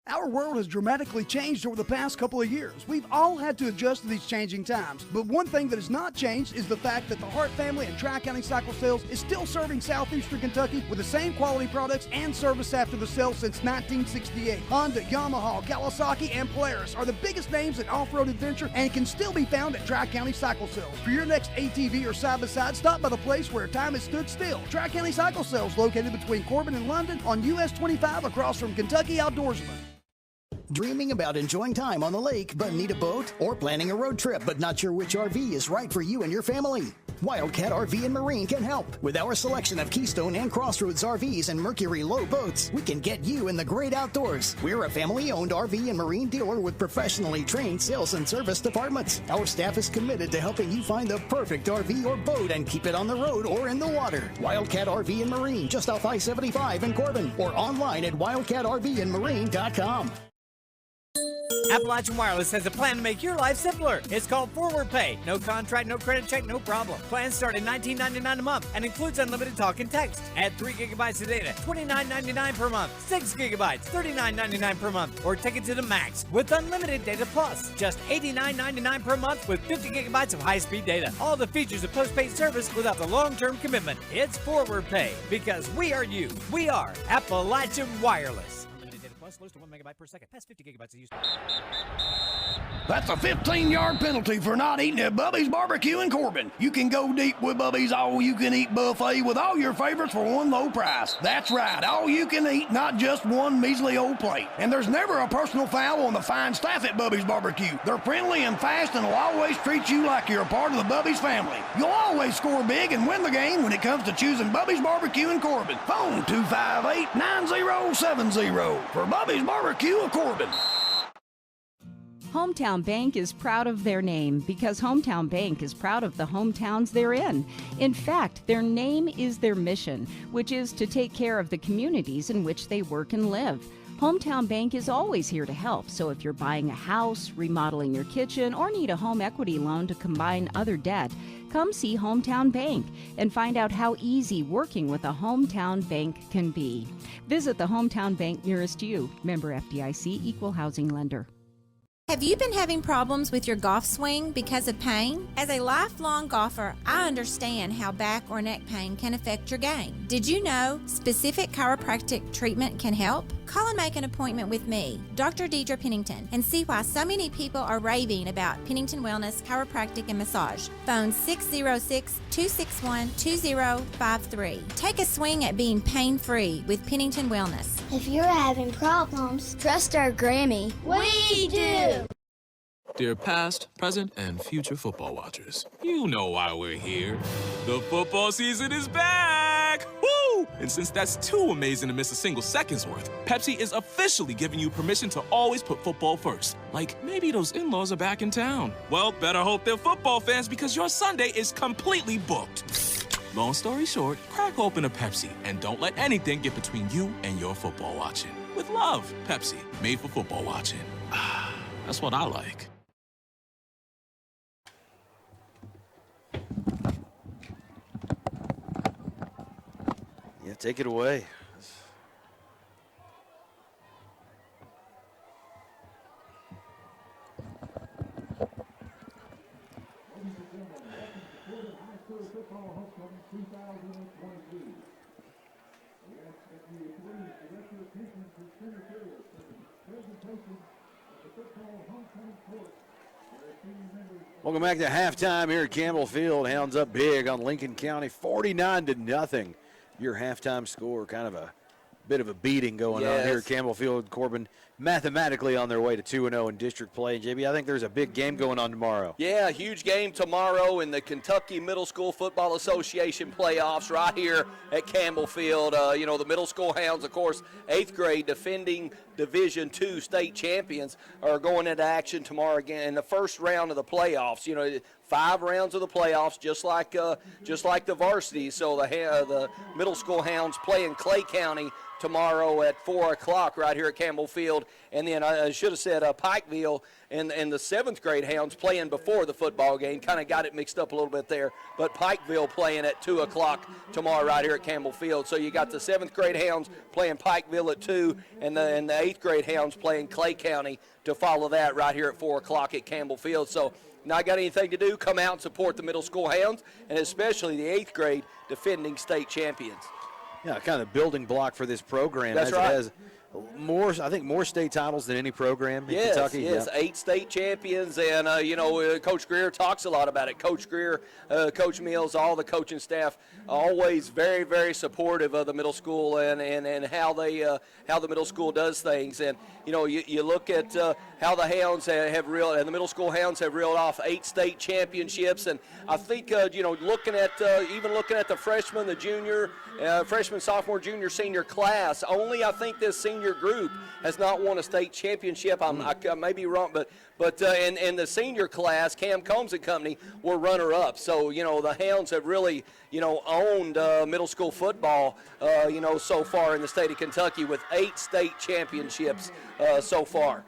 Our world has dramatically changed over the past couple of years. We've all had to adjust to these changing times. But one thing that has not changed is the fact that the Hart family and Tri-County Cycle Sales is still serving southeastern Kentucky with the same quality products and service after the sale since 1968. Honda, Yamaha, Kawasaki, and Polaris are the biggest names in off-road adventure and can still be found at Tri-County Cycle Sales. For your next ATV or side-by-side, stop by the place where time has stood still. Tri-County Cycle Sales, located between Corbin and London on US 25 across from Kentucky Outdoorsman. Dreaming about enjoying time on the lake but need a boat? Or planning a road trip but not sure which RV is right for you and your family? Wildcat RV and Marine can help. With our selection of Keystone and Crossroads RVs and Mercury Low boats, we can get you in the great outdoors. We're a family-owned RV and Marine dealer with professionally trained sales and service departments. Our staff is committed to helping you find the perfect RV or boat and keep it on the road or in the water. Wildcat RV and Marine, just off I-75 in Corbin, or online at wildcatrvandmarine.com. Appalachian Wireless has a plan to make your life simpler. It's called Forward Pay. No contract, no credit check, no problem. Plans start at $19.99 a month and includes unlimited talk and text. Add 3 gigabytes of data, $29.99 per month. 6 gigabytes, $39.99 per month. Or take it to the max with unlimited data plus. Just $89.99 per month with 50 gigabytes of high-speed data. All the features of postpaid service without the long-term commitment. It's Forward Pay because we are you. We are Appalachian Wireless. Slows to 1 megabyte per second. Past 50 gigabytes of use. That's a 15-yard penalty for not eating at Bubby's Barbecue in Corbin. You can go deep with Bubby's all-you-can-eat buffet with all your favorites for one low price. That's right, all-you-can-eat, not just one measly old plate. And there's never a personal foul on the fine staff at Bubby's Barbecue. They're friendly and fast and will always treat you like you're a part of the Bubby's family. You'll always score big and win the game when it comes to choosing Bubby's Barbecue in Corbin. Phone 258-9070 for Bubby's Barbecue of Corbin. Hometown Bank is proud of their name because Hometown Bank is proud of the hometowns they're in. In fact, their name is their mission, which is to take care of the communities in which they work and live. Hometown Bank is always here to help, so if you're buying a house, remodeling your kitchen, or need a home equity loan to combine other debt, come see Hometown Bank and find out how easy working with a Hometown Bank can be. Visit the Hometown Bank nearest you. Member FDIC, Equal Housing Lender. Have you been having problems with your golf swing because of pain? As a lifelong golfer, I understand how back or neck pain can affect your game. Did you know specific chiropractic treatment can help? Call and make an appointment with me, Dr. Deidre Pennington, and see why so many people are raving about Pennington Wellness Chiropractic and Massage. Phone 606-261-2053. Take a swing at being pain-free with Pennington Wellness. If you're having problems, trust our Grammy. We do! Dear past, present, and future football watchers, you know why we're here. The football season is back! Woo! And since that's too amazing to miss a single second's worth, Pepsi is officially giving you permission to always put football first. Like, maybe those in-laws are back in town. Well, better hope they're football fans because your Sunday is completely booked. Long story short, crack open a Pepsi and don't let anything get between you and your football watching. With love, Pepsi, made for football watching. That's what I like. Yeah, take it away. Welcome back to halftime here at Campbell Field. Hounds up big on Lincoln County, 49-0. Your halftime score, kind of a bit of a beating going on here at Campbell Field. Corbin mathematically on their way to 2-0 in district play. And JB, I think there's a big game going on tomorrow. Yeah, a huge game tomorrow in the Kentucky Middle School Football Association playoffs right here at Campbell Field. The middle school Hounds, of course, 8th grade defending Division II state champions are going into action tomorrow again in the first round of the playoffs. 5 rounds of the playoffs, just like the varsity. So the middle school Hounds play in Clay County tomorrow at 4 o'clock right here at Campbell Field. And then I should have said Pikeville and the 7th grade Hounds playing before the football game. Kind of got it mixed up a little bit there. But Pikeville playing at 2 o'clock tomorrow right here at Campbell Field. So you got the 7th grade Hounds playing Pikeville at 2 and the 8th grade Hounds playing Clay County to follow that right here at 4 o'clock at Campbell Field. So not got anything to do, come out and support the middle school Hounds, and especially the 8th grade defending state champions. Yeah, kind of the building block for this program. That's as right. It has more state titles than any program in Kentucky. Yes, 8 state champions, and Coach Greer talks a lot about it. Coach Greer, Coach Mills, all the coaching staff, always very, very supportive of the middle school and how the middle school does things. And you look at how the Hounds have reeled, and the middle school Hounds have reeled off 8 state championships. And I think looking at the freshman, the junior, freshman, sophomore, junior, senior class, only I think this senior group has not won a state championship. I may be wrong, but in the senior class, Cam Combs and company were runner-up. So the Hounds have really owned middle school football so far in the state of Kentucky with 8 state championships so far.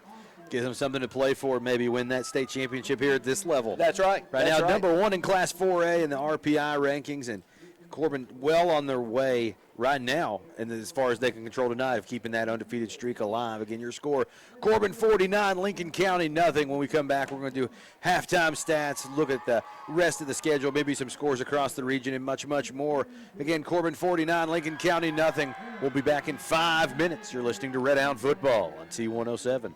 Give them something to play for, maybe win that state championship here at this level. That's right. Right now, number 1 in Class 4A in the RPI rankings, and Corbin well on their way right now, and as far as they can control tonight, of keeping that undefeated streak alive. Again, your score, Corbin 49, Lincoln County nothing. When we come back, we're going to do halftime stats, look at the rest of the schedule, maybe some scores across the region, and much, much more. Again, Corbin 49, Lincoln County nothing. We'll be back in 5 minutes. You're listening to Red Hound Football on T107.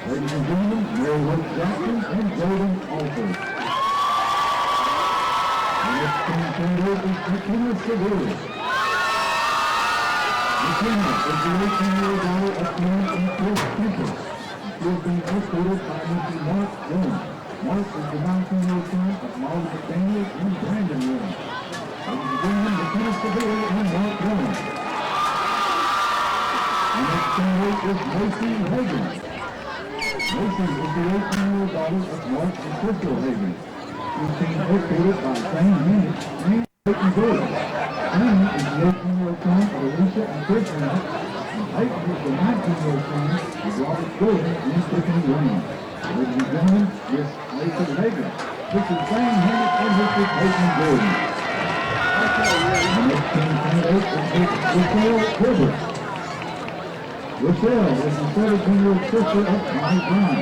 Ladies and gentlemen, Mary Hope Jackson and Jaden Alford. The next team is McKenna Seville. McKenna is the 18-year-old daughter of Clarence and Chris Temple. She is being escorted by Mr. Mark Jones. Mark is the 19-year-old son of Molly McDaniel and Brandon Jones. Ladies and gentlemen, McKenna Seville and Mark Jones. The next teammate is Macy Hagan. Macy is the 18-year-old daughter of Mark and Crystal Hagan. She is being escorted by Shane Minnick and Peyton Gordon. Shane is the 18-year-old son of Alicia and Chris Minnick, and Peyton is the 19-year-old son of Robert Gordon and Tiffany Lane. Ladies and gentlemen, Miss Macy Hagan, Mr. Shane Minnick and Mr. Peyton Gordon. The next team candidate is Miss Rochelle Gilbert. Rochelle is the 17-year-old sister of Connie Brown.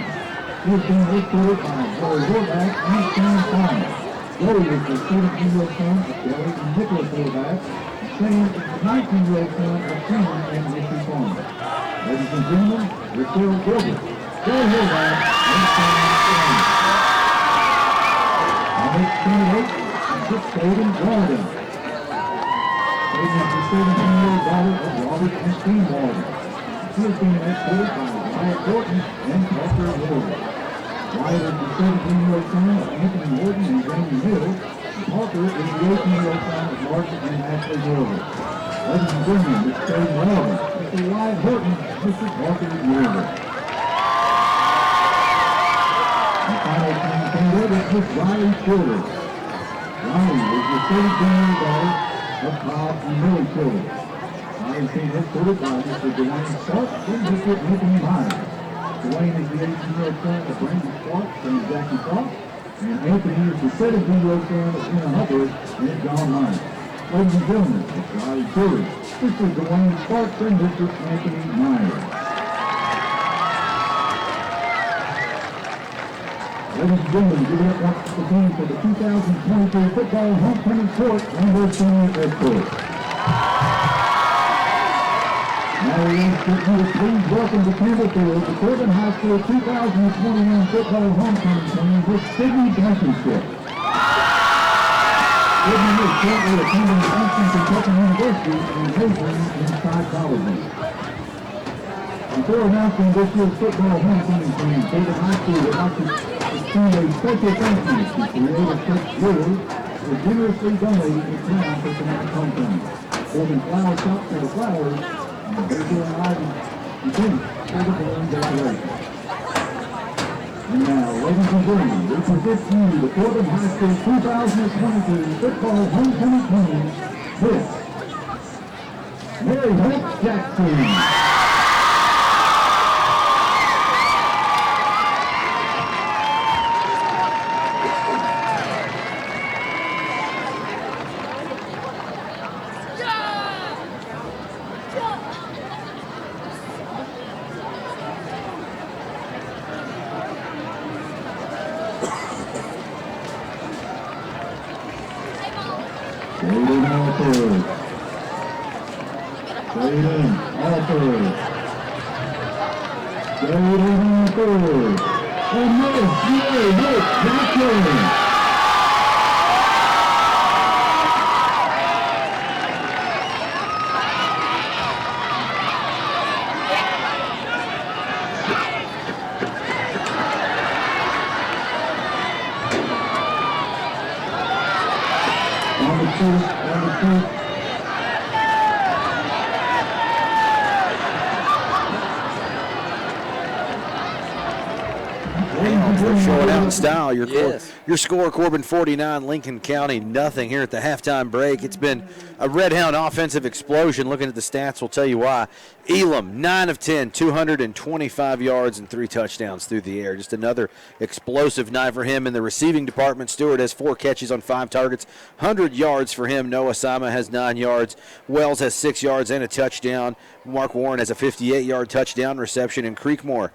She is being escorted by Joey Horvath and Shane Farmer. Joey is the 17-year-old son of Kelly and Nicholas Horvath. Shane is the 19-year-old son of Cameron and Missy Farmer. Ladies and gentlemen, Rochelle Gilbert, Joey Horvath, and Shane Farmer. Our next candidate is Caden Walden. Caden is the 17-year-old daughter of Robert and Steve Walden. She is being escorted by Wyatt Horton and Parker Horton. Wyatt is the 17-year-old son of Anthony Horton and Jamie Mills. And Parker is the 18-year-old son of Martin and Ashley Horton. Ladies and gentlemen, Mr. Caden Walden, Mr. Wyatt Horton, Mr. Parker Horton. The final team candidate is Miss Riley Childers. Riley is the 17-year-old daughter of Todd and Millie Childers. Is being escorted by Mr. Dwayne Stark and Mr. Anthony Myers. Dwayne is the 18-year-old son of Brandon Stark and Jackie Stark. And Anthony is the 17-year-old son of Anna Hubbard and John Myers. Ladies and gentlemen, it's Riley Curry. This is Dwayne Sparks and Mr. Anthony Myers. Ladies and gentlemen, give it up once again for the 2023 football homecoming court and their senior escort. Now we ask that you would please welcome to Campbell Field the Corbin High School 2021 football homecoming team with Sydney Blankenship. Sydney is currently attending Eastern Kentucky University and majoring in psychology. Before announcing this year's football homecoming team, Corbin High School would like to extend a special thank you to Creative Church Jewelry for generously donating the crown for tonight's homecoming. Corbin Flower Shop for the flowers and visual items you think for the balloon decoration. And now, ladies and gentlemen, we present to you the Corbin High School 2022 football homecoming team with Mary Hope Jackson. Showing out in style. Yes. Your score, Corbin 49, Lincoln County nothing here at the halftime break. It's been a Red Hound offensive explosion. Looking at the stats will tell you why. Elam, 9 of 10, 225 yards and 3 touchdowns through the air. Just another explosive night for him in the receiving department. Stewart has 4 catches on 5 targets, 100 yards for him. Noah Sama has 9 yards. Wells has 6 yards and a touchdown. Mark Warren has a 58-yard touchdown reception. And Colton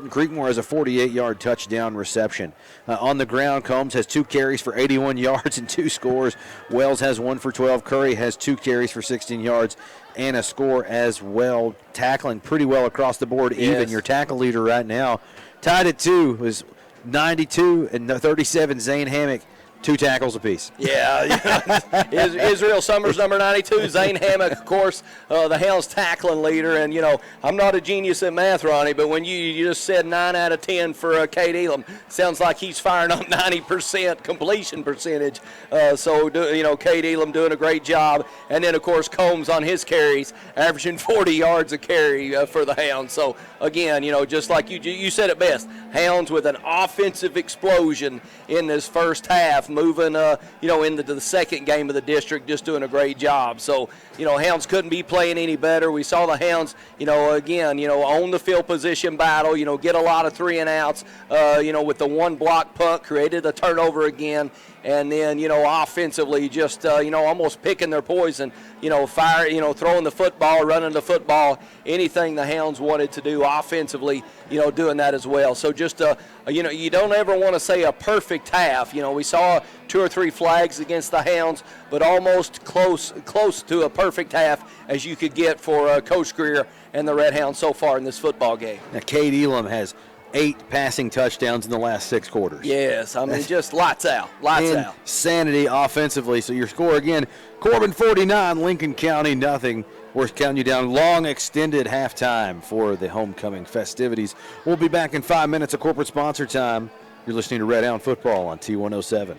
Creekmore has a 48-yard touchdown reception. On the ground, Combs has 2 carries for 81 yards and 2 scores. Wells has 1 for 12. Curry has 2 carries for 16 yards and a score as well. Tackling pretty well across the board. Yes. Even your tackle leader right now, tied at 2, was 92 and 37. Zane Hammock, 2 tackles apiece. Yeah. Israel Summers, number 92. Zane Hammock, of course, the Hounds tackling leader. And, I'm not a genius at math, Ronnie, but when you just said 9 out of 10 for Cade Elam, sounds like he's firing up 90% completion percentage. Cade Elam doing a great job. And then, of course, Combs on his carries, averaging 40 yards a carry for the Hounds. So, again, just like you said it best, Hounds with an offensive explosion in this first half, moving, into the second game of the district, just doing a great job. So, Hounds couldn't be playing any better. We saw the Hounds, own the field position battle, get a lot of 3 and outs, with the 1 block punt, created a turnover again. And then, offensively, just, almost picking their poison, throwing the football, running the football, anything the Hounds wanted to do offensively, doing that as well. So just, you don't ever want to say a perfect half. We saw 2 or 3 flags against the Hounds, but almost close to a perfect half as you could get for Coach Greer and the Red Hounds so far in this football game. Now, Cade Elam has 8 passing touchdowns in the last 6 quarters. Yes, just lights out. Insanity offensively. So your score again, Corbin 49, Lincoln County nothing. We're counting you down. Long extended halftime for the homecoming festivities. We'll be back in 5 minutes of corporate sponsor time. You're listening to Red Hound Football on T107.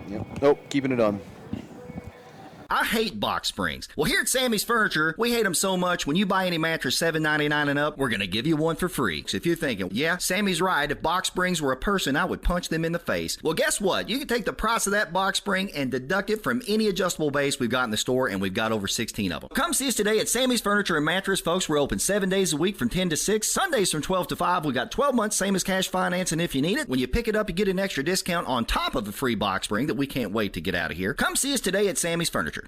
Yep. Nope, keeping it on. I hate box springs. Well, here at Sammy's Furniture, we hate them so much when you buy any mattress $7.99 and up, we're going to give you one for free. So if you're thinking, yeah, Sammy's right, if box springs were a person, I would punch them in the face. Well, guess what? You can take the price of that box spring and deduct it from any adjustable base we've got in the store, and we've got over 16 of them. Come see us today at Sammy's Furniture and Mattress, folks. We're open 7 days a week from 10 to 6, Sundays from 12 to 5. We got 12 months, same as cash financing if you need it. When you pick it up, you get an extra discount on top of the free box spring that we can't wait to get out of here. Come see us today at Sammy's Furniture.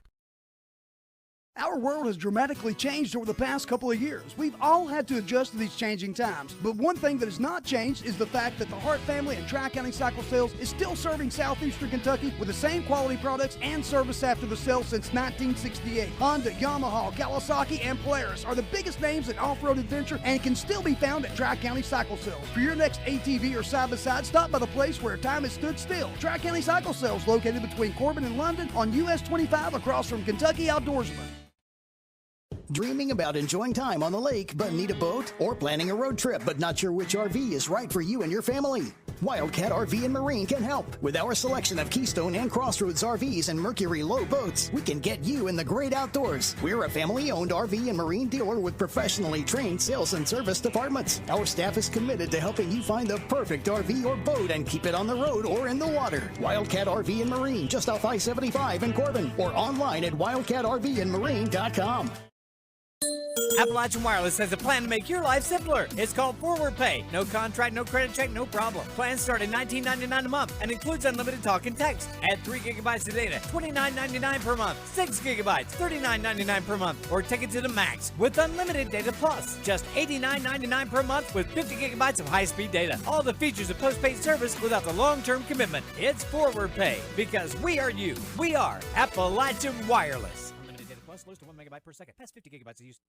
Our world has dramatically changed over the past couple of years. We've all had to adjust to these changing times. But one thing that has not changed is the fact that the Hart family and Tri-County Cycle Sales is still serving southeastern Kentucky with the same quality products and service after the sale since 1968. Honda, Yamaha, Kawasaki, and Polaris are the biggest names in off-road adventure and can still be found at Tri-County Cycle Sales. For your next ATV or side-by-side, stop by the place where time has stood still. Tri-County Cycle Sales, located between Corbin and London on US 25 across from Kentucky Outdoorsman. Dreaming about enjoying time on the lake but need a boat? Or planning a road trip but not sure which RV is right for you and your family? Wildcat RV and Marine can help. With our selection of Keystone and Crossroads RVs and Mercury Low boats, we can get you in the great outdoors. We're a family-owned RV and Marine dealer with professionally trained sales and service departments. Our staff is committed to helping you find the perfect RV or boat and keep it on the road or in the water. Wildcat RV and Marine, just off I-75 in Corbin, or online at wildcatrvandmarine.com. Appalachian Wireless has a plan to make your life simpler. It's called Forward Pay. No contract, no credit check, no problem. Plans start at $19.99 a month and includes unlimited talk and text. Add 3 gigabytes of data, $29.99 per month. 6 gigabytes, $39.99 per month. Or take it to the max with unlimited data plus. Just $89.99 per month with 50 gigabytes of high-speed data. All the features of postpaid service without the long-term commitment. It's Forward Pay because we are you. We are Appalachian Wireless. Unlimited data plus, slows to 1 megabyte per second. Past 50 gigabytes of use.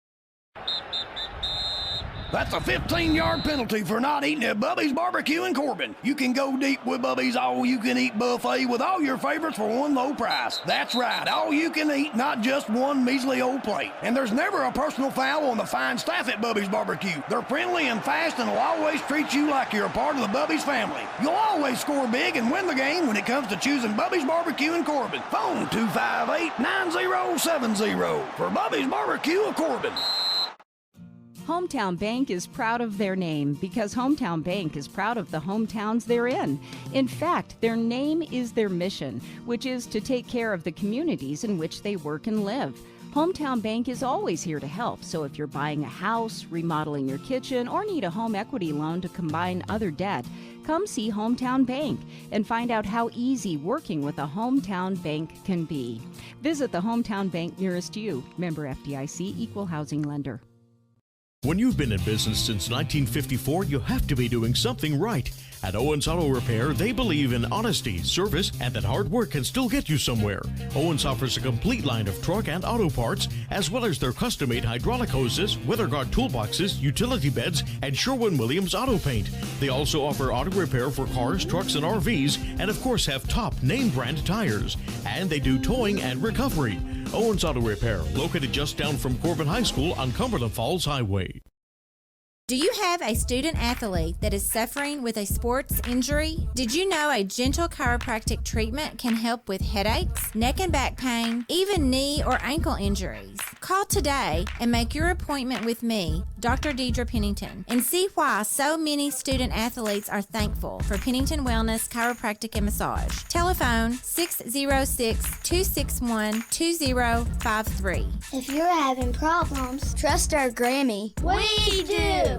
That's a 15-yard penalty for not eating at Bubby's Barbecue in Corbin. You can go deep with Bubby's all-you-can-eat buffet with all your favorites for one low price. That's right, all you can eat, not just one measly old plate. And there's never a personal foul on the fine staff at Bubby's Barbecue. They're friendly and fast and will always treat you like you're a part of the Bubby's family. You'll always score big and win the game when it comes to choosing Bubby's Barbecue in Corbin. Phone 258-9070 for Bubby's Barbecue of Corbin. Hometown Bank is proud of their name because Hometown Bank is proud of the hometowns they're in. In fact, their name is their mission, which is to take care of the communities in which they work and live. Hometown Bank is always here to help, so if you're buying a house, remodeling your kitchen, or need a home equity loan to combine other debt, come see Hometown Bank and find out how easy working with a Hometown Bank can be. Visit the Hometown Bank nearest you. Member FDIC, Equal Housing Lender. When you've been in business since 1954, you have to be doing something right. At Owens Auto Repair, they believe in honesty, service, and that hard work can still get you somewhere. Owens offers a complete line of truck and auto parts, as well as their custom-made hydraulic hoses, weather guard toolboxes, utility beds, and Sherwin-Williams auto paint. They also offer auto repair for cars, trucks, and RVs, and of course have top name-brand tires. And they do towing and recovery. Owens Auto Repair, located just down from Corbin High School on Cumberland Falls Highway. Do you have a student athlete that is suffering with a sports injury? Did you know a gentle chiropractic treatment can help with headaches, neck and back pain, even knee or ankle injuries? Call today and make your appointment with me, Dr. Deidre Pennington, and see why so many student athletes are thankful for Pennington Wellness Chiropractic and Massage. Telephone 606-261-2053. If you're having problems, trust our Grammy. We do!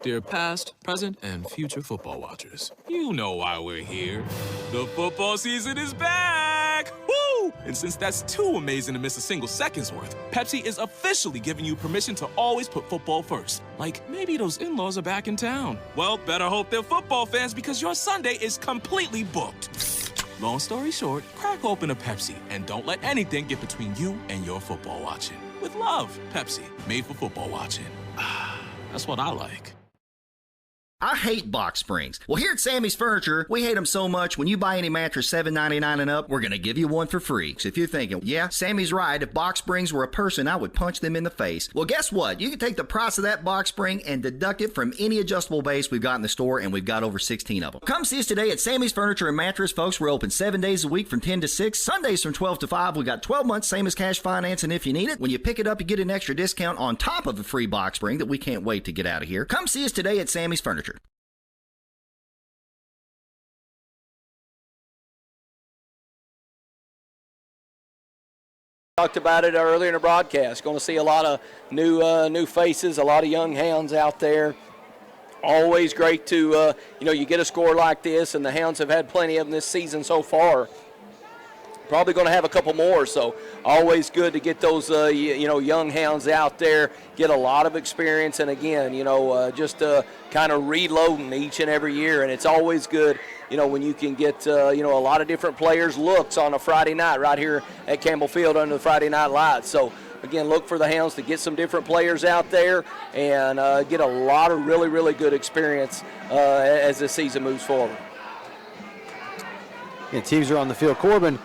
Dear past, present, and future football watchers, you know why we're here. The football season is back! Woo! And since that's too amazing to miss a single second's worth, Pepsi is officially giving you permission to always put football first. Like, maybe those in-laws are back in town. Well, better hope they're football fans because your Sunday is completely booked. Long story short, crack open a Pepsi and don't let anything get between you and your football watching. With love, Pepsi, made for football watching. That's what I like. I hate box springs. Well, here at Sammy's Furniture, we hate them so much, when you buy any mattress $7.99 and up, we're going to give you one for free. So if you're thinking, yeah, Sammy's right, if box springs were a person, I would punch them in the face. Well, guess what? You can take the price of that box spring and deduct it from any adjustable base we've got in the store, and we've got over 16 of them. Come see us today at Sammy's Furniture and Mattress, folks. We're open 7 days a week from 10 to 6, Sundays from 12 to 5. We got 12 months, same as cash financing if you need it. When you pick it up, you get an extra discount on top of a free box spring that we can't wait to get out of here. Come see us today at Sammy's Furniture. Talked about it earlier in the broadcast. Going to see a lot of new faces, a lot of young Hounds out there. Always great to, you get a score like this, and the Hounds have had plenty of them this season so far. Probably going to have a couple more, so always good to get those, young Hounds out there, get a lot of experience, and again, just kind of reloading each and every year, and it's always good, when you can get, a lot of different players' looks on a Friday night right here at Campbell Field under the Friday night lights. So, again, look for the Hounds to get some different players out there and get a lot of really, really good experience as the season moves forward. And teams are on the field. Corbin,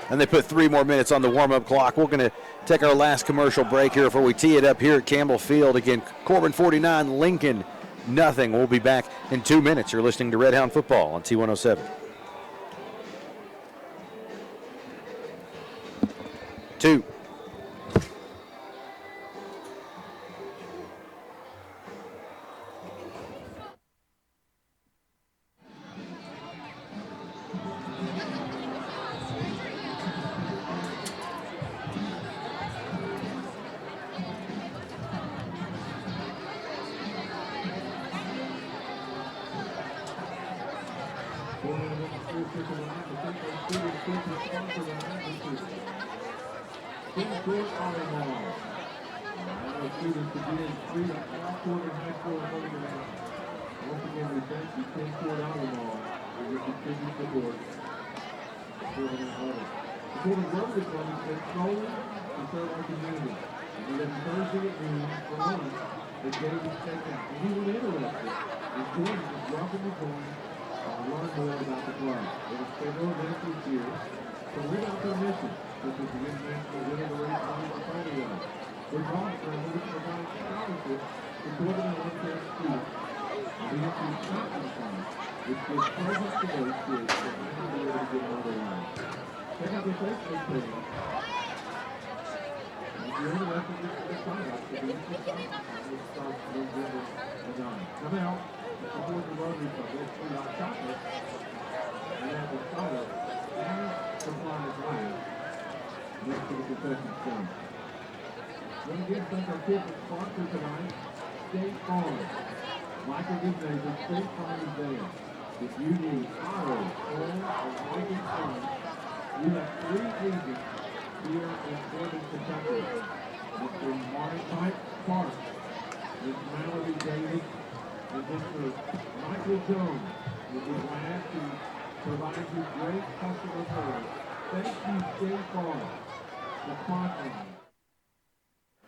and they put 3 more minutes on the warm-up clock. We're going to take our last commercial break here before we tee it up here at Campbell Field. Again, Corbin 49, Lincoln nothing. We'll be back in 2 minutes. You're listening to Red Hound Football on T107. Two.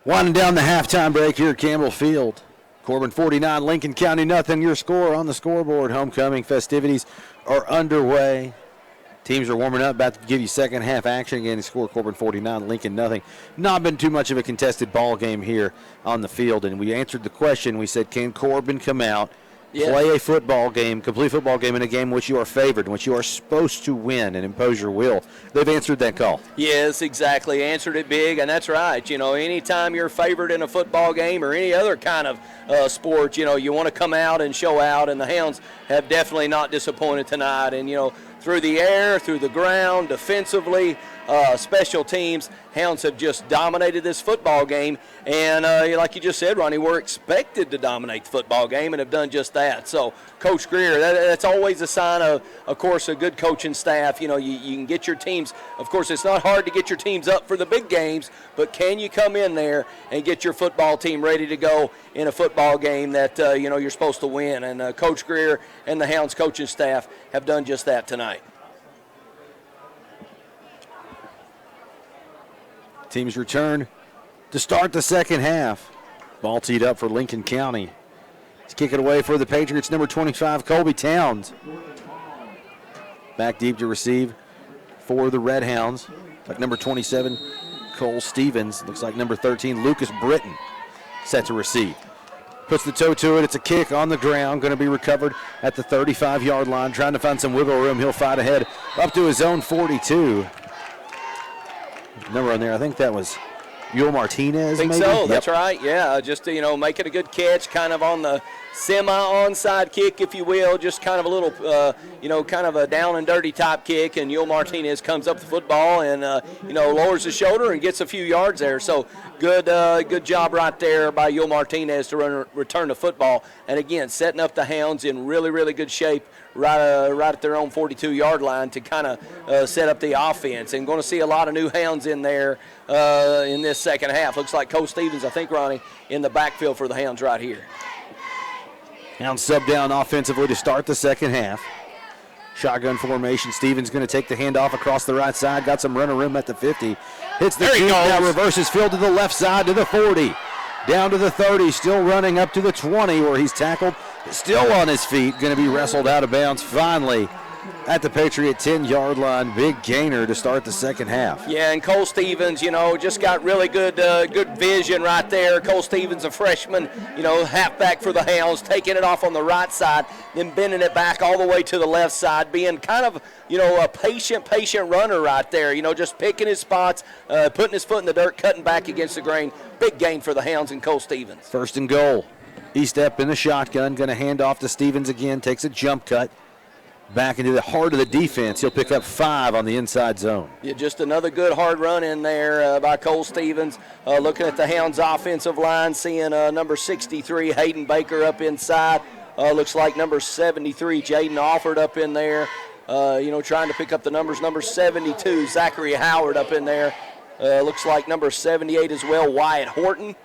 Winding down the halftime break here at Campbell Field. Corbin 49, Lincoln County nothing. Your score on the scoreboard. Homecoming festivities are underway. Teams are warming up, about to give you second half action. Again, the score Corbin 49, Lincoln nothing. Not been too much of a contested ball game here on the field. And we answered the question. We said, can Corbin come out, play a football game, complete football game in a game in which you are favored, in which you are supposed to win and impose your will? They've answered that call. Yes, exactly. Answered it big, and that's right. Anytime you're favored in a football game or any other kind of sport, you want to come out and show out, and the Hounds have definitely not disappointed tonight. And, through the air, through the ground, defensively, special teams, Hounds have just dominated this football game. And like you just said, Ronnie, we're expected to dominate the football game and have done just that. So, Coach Greer, that's always a sign of course, a good coaching staff. You can get your teams. Of course, it's not hard to get your teams up for the big games, but can you come in there and get your football team ready to go in a football game that, you're supposed to win? And Coach Greer and the Hounds coaching staff have done just that tonight. Teams return to start the second half. Ball teed up for Lincoln County. To kick it away for the Patriots, number 25, Colby Towns. Back deep to receive for the Red Hounds. Like number 27, Cole Stevens. Looks like number 13, Lucas Britton, set to receive. Puts the toe to it. It's a kick on the ground. Going to be recovered at the 35-yard line. Trying to find some wiggle room. He'll fight ahead up to his own 42. Number on there, I think that was Yul Martinez. I think maybe? so. Yep. That's right. Yeah, just making a good catch, kind of on the semi-onside kick, if you will, just kind of a little, kind of a down and dirty type kick, and Yul Martinez comes up the football and, lowers his shoulder and gets a few yards there. So good job right there by Yul Martinez to return the football. And, again, setting up the Hounds in really, really good shape right at their own 42-yard line to kind of set up the offense. And going to see a lot of new Hounds in there in this second half. Looks like Cole Stevens, I think, Ronnie, in the backfield for the Hounds right here. Hounds sub down offensively to start the second half. Shotgun formation. Stevens going to take the handoff across the right side. Got some runner room at the 50. Hits the chute. Now reverses field to the left side to the 40. Down to the 30. Still running up to the 20 where he's tackled. Still on his feet. Going to be wrestled out of bounds finally at the Patriot 10-yard line. Big gainer to start the second half. Yeah, and Cole Stevens, just got really good vision right there. Cole Stevens, a freshman, halfback for the Hounds, taking it off on the right side, then bending it back all the way to the left side, being kind of, a patient runner right there, just picking his spots, putting his foot in the dirt, cutting back against the grain. Big gain for the Hounds and Cole Stevens. First and goal. E-step in the shotgun, going to hand off to Stevens again, takes a jump cut. Back into the heart of the defense. He'll pick up 5 on the inside zone. Yeah, just another good hard run in there by Cole Stevens. Looking at the Hounds' offensive line, seeing number 63, Hayden Baker, up inside. Looks like number 73, Jaden Alford, up in there. Trying to pick up the numbers. Number 72, Zachary Howard, up in there. Looks like number 78 as well, Wyatt Horton.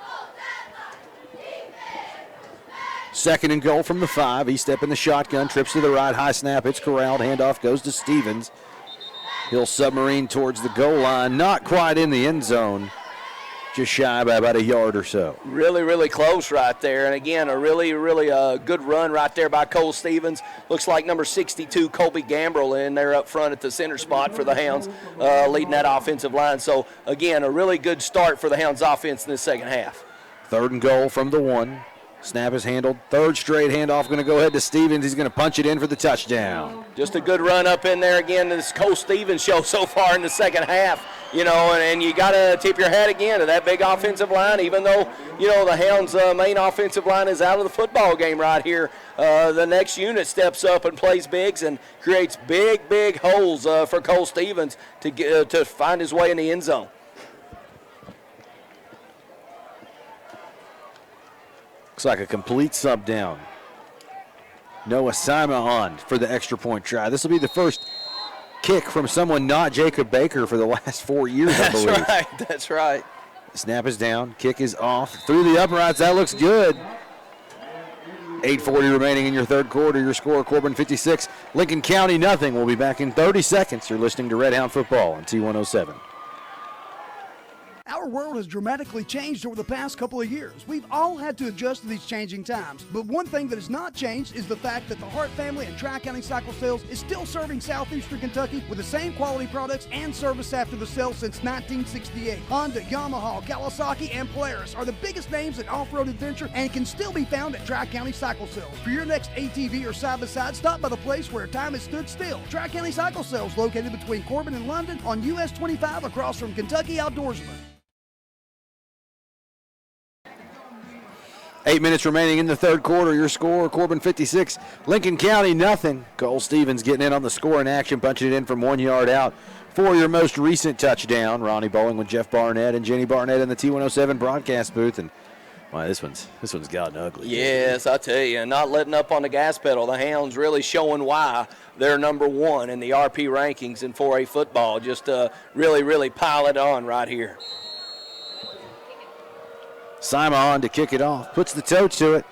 Second and goal from the 5. E-step in the shotgun, trips to the right, high snap, it's corralled, handoff goes to Stevens. He'll submarine towards the goal line, not quite in the end zone, just shy by about a yard or so. Really, really close right there. And again, a really, really good run right there by Cole Stevens. Looks like number 62, Colby Gambrell, in there up front at the center spot for the Hounds, leading that offensive line. So, again, a really good start for the Hounds offense in the second half. Third and goal from the 1. Snap is handled. Third straight handoff going to go ahead to Stevens. He's going to punch it in for the touchdown. Just a good run up in there again. This Cole Stevens show so far in the second half, and you got to tip your hat again to that big offensive line, even though, the Hounds' main offensive line is out of the football game right here. The next unit steps up and plays bigs and creates big holes for Cole Stevens to find his way in the end zone. Looks like a complete sub down. Noah Sima on for the extra point try. This will be the first kick from someone not Jacob Baker for the last 4 years, I believe. That's right. Snap is down. Kick is off. Through the uprights. That looks good. 8:40 remaining in your third quarter. Your score, Corbin 56, Lincoln County nothing. We'll be back in 30 seconds. You're listening to Red Hound Football on T107. Our world has dramatically changed over the past couple of years. We've all had to adjust to these changing times. But one thing that has not changed is the fact that the Hart family and Tri-County Cycle Sales is still serving southeastern Kentucky with the same quality products and service after the sale since 1968. Honda, Yamaha, Kawasaki, and Polaris are the biggest names in off-road adventure and can still be found at Tri-County Cycle Sales. For your next ATV or side-by-side, stop by the place where time has stood still. Tri-County Cycle Sales, located between Corbin and London on US 25 across from Kentucky Outdoorsman. 8 minutes remaining in the third quarter. Your score, Corbin 56, Lincoln County nothing. Cole Stevens getting in on the scoring action, punching it in from 1 yard out for your most recent touchdown. Ronnie Bowling with Jeff Barnett and Jenny Barnett in the T107 broadcast booth. And wow, this one's gotten ugly. Yes, I tell you, not letting up on the gas pedal. The Hounds really showing why they're number 1 in the RP rankings in 4A football. Just really pile it on right here. Sima on to kick it off. Puts the toe to it.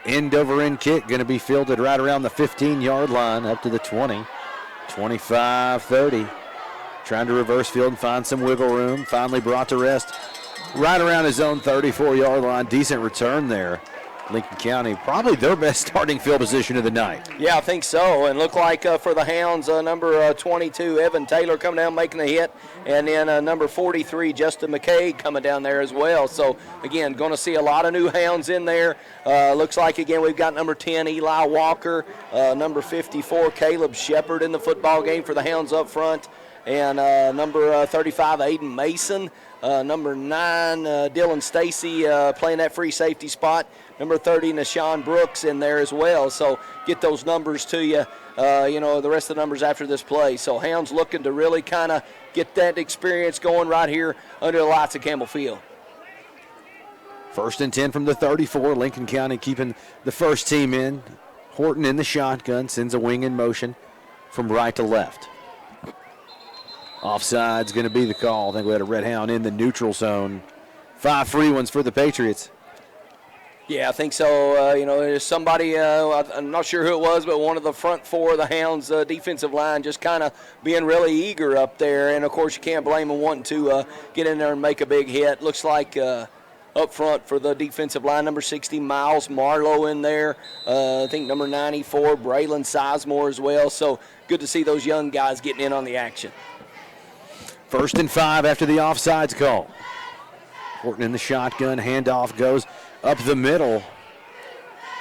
End over end kick going to be fielded right around the 15-yard line up to the 20. 25, 30. Trying to reverse field and find some wiggle room. Finally brought to rest right around his own 34-yard line. Decent return there Lincoln County, probably their best starting field position of the night. Yeah, I think so. And look like for the Hounds, number 22, Evan Taylor coming down making the hit. And then number 43, Justin McKay coming down there as well. So, again, going to see a lot of new Hounds in there. Looks like, again, we've got number 10, Eli Walker, number 54, Caleb Shepard in the football game for the Hounds up front. And number 35, Aiden Mason. Number 9, Dylan Stacy playing that free safety spot. Number 30, Nashawn Brooks in there as well. So get those numbers to you, the rest of the numbers after this play. So Hounds looking to really kind of get that experience going right here under the lights of Campbell Field. 1st and 10 from the 34. Lincoln County keeping the first team in. Horton in the shotgun, sends a wing in motion from right to left. Offside's going to be the call. I think we had a red hound in the neutral zone. 5 free ones for the Patriots. Yeah, I think so. There's somebody, I'm not sure who it was, but one of the front 4 of the Hounds defensive line just kind of being really eager up there. And, of course, you can't blame them wanting to get in there and make a big hit. Looks like up front for the defensive line, number 60, Miles Marlowe in there. I think number 94, Braylon Sizemore as well. So good to see those young guys getting in on the action. 1st and 5 after the offsides call. Horton in the shotgun, handoff goes up the middle.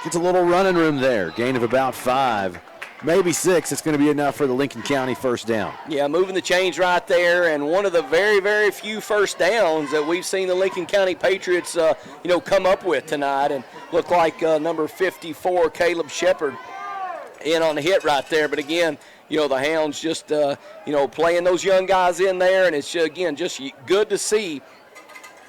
Gets a little running room there. Gain of about 5, maybe 6. It's going to be enough for the Lincoln County first down. Yeah, moving the chains right there, and one of the very, very few first downs that we've seen the Lincoln County Patriots, come up with tonight. And look like number 54, Caleb Shepard, in on the hit right there. But again, the Hounds just, playing those young guys in there, and it's, again, just good to see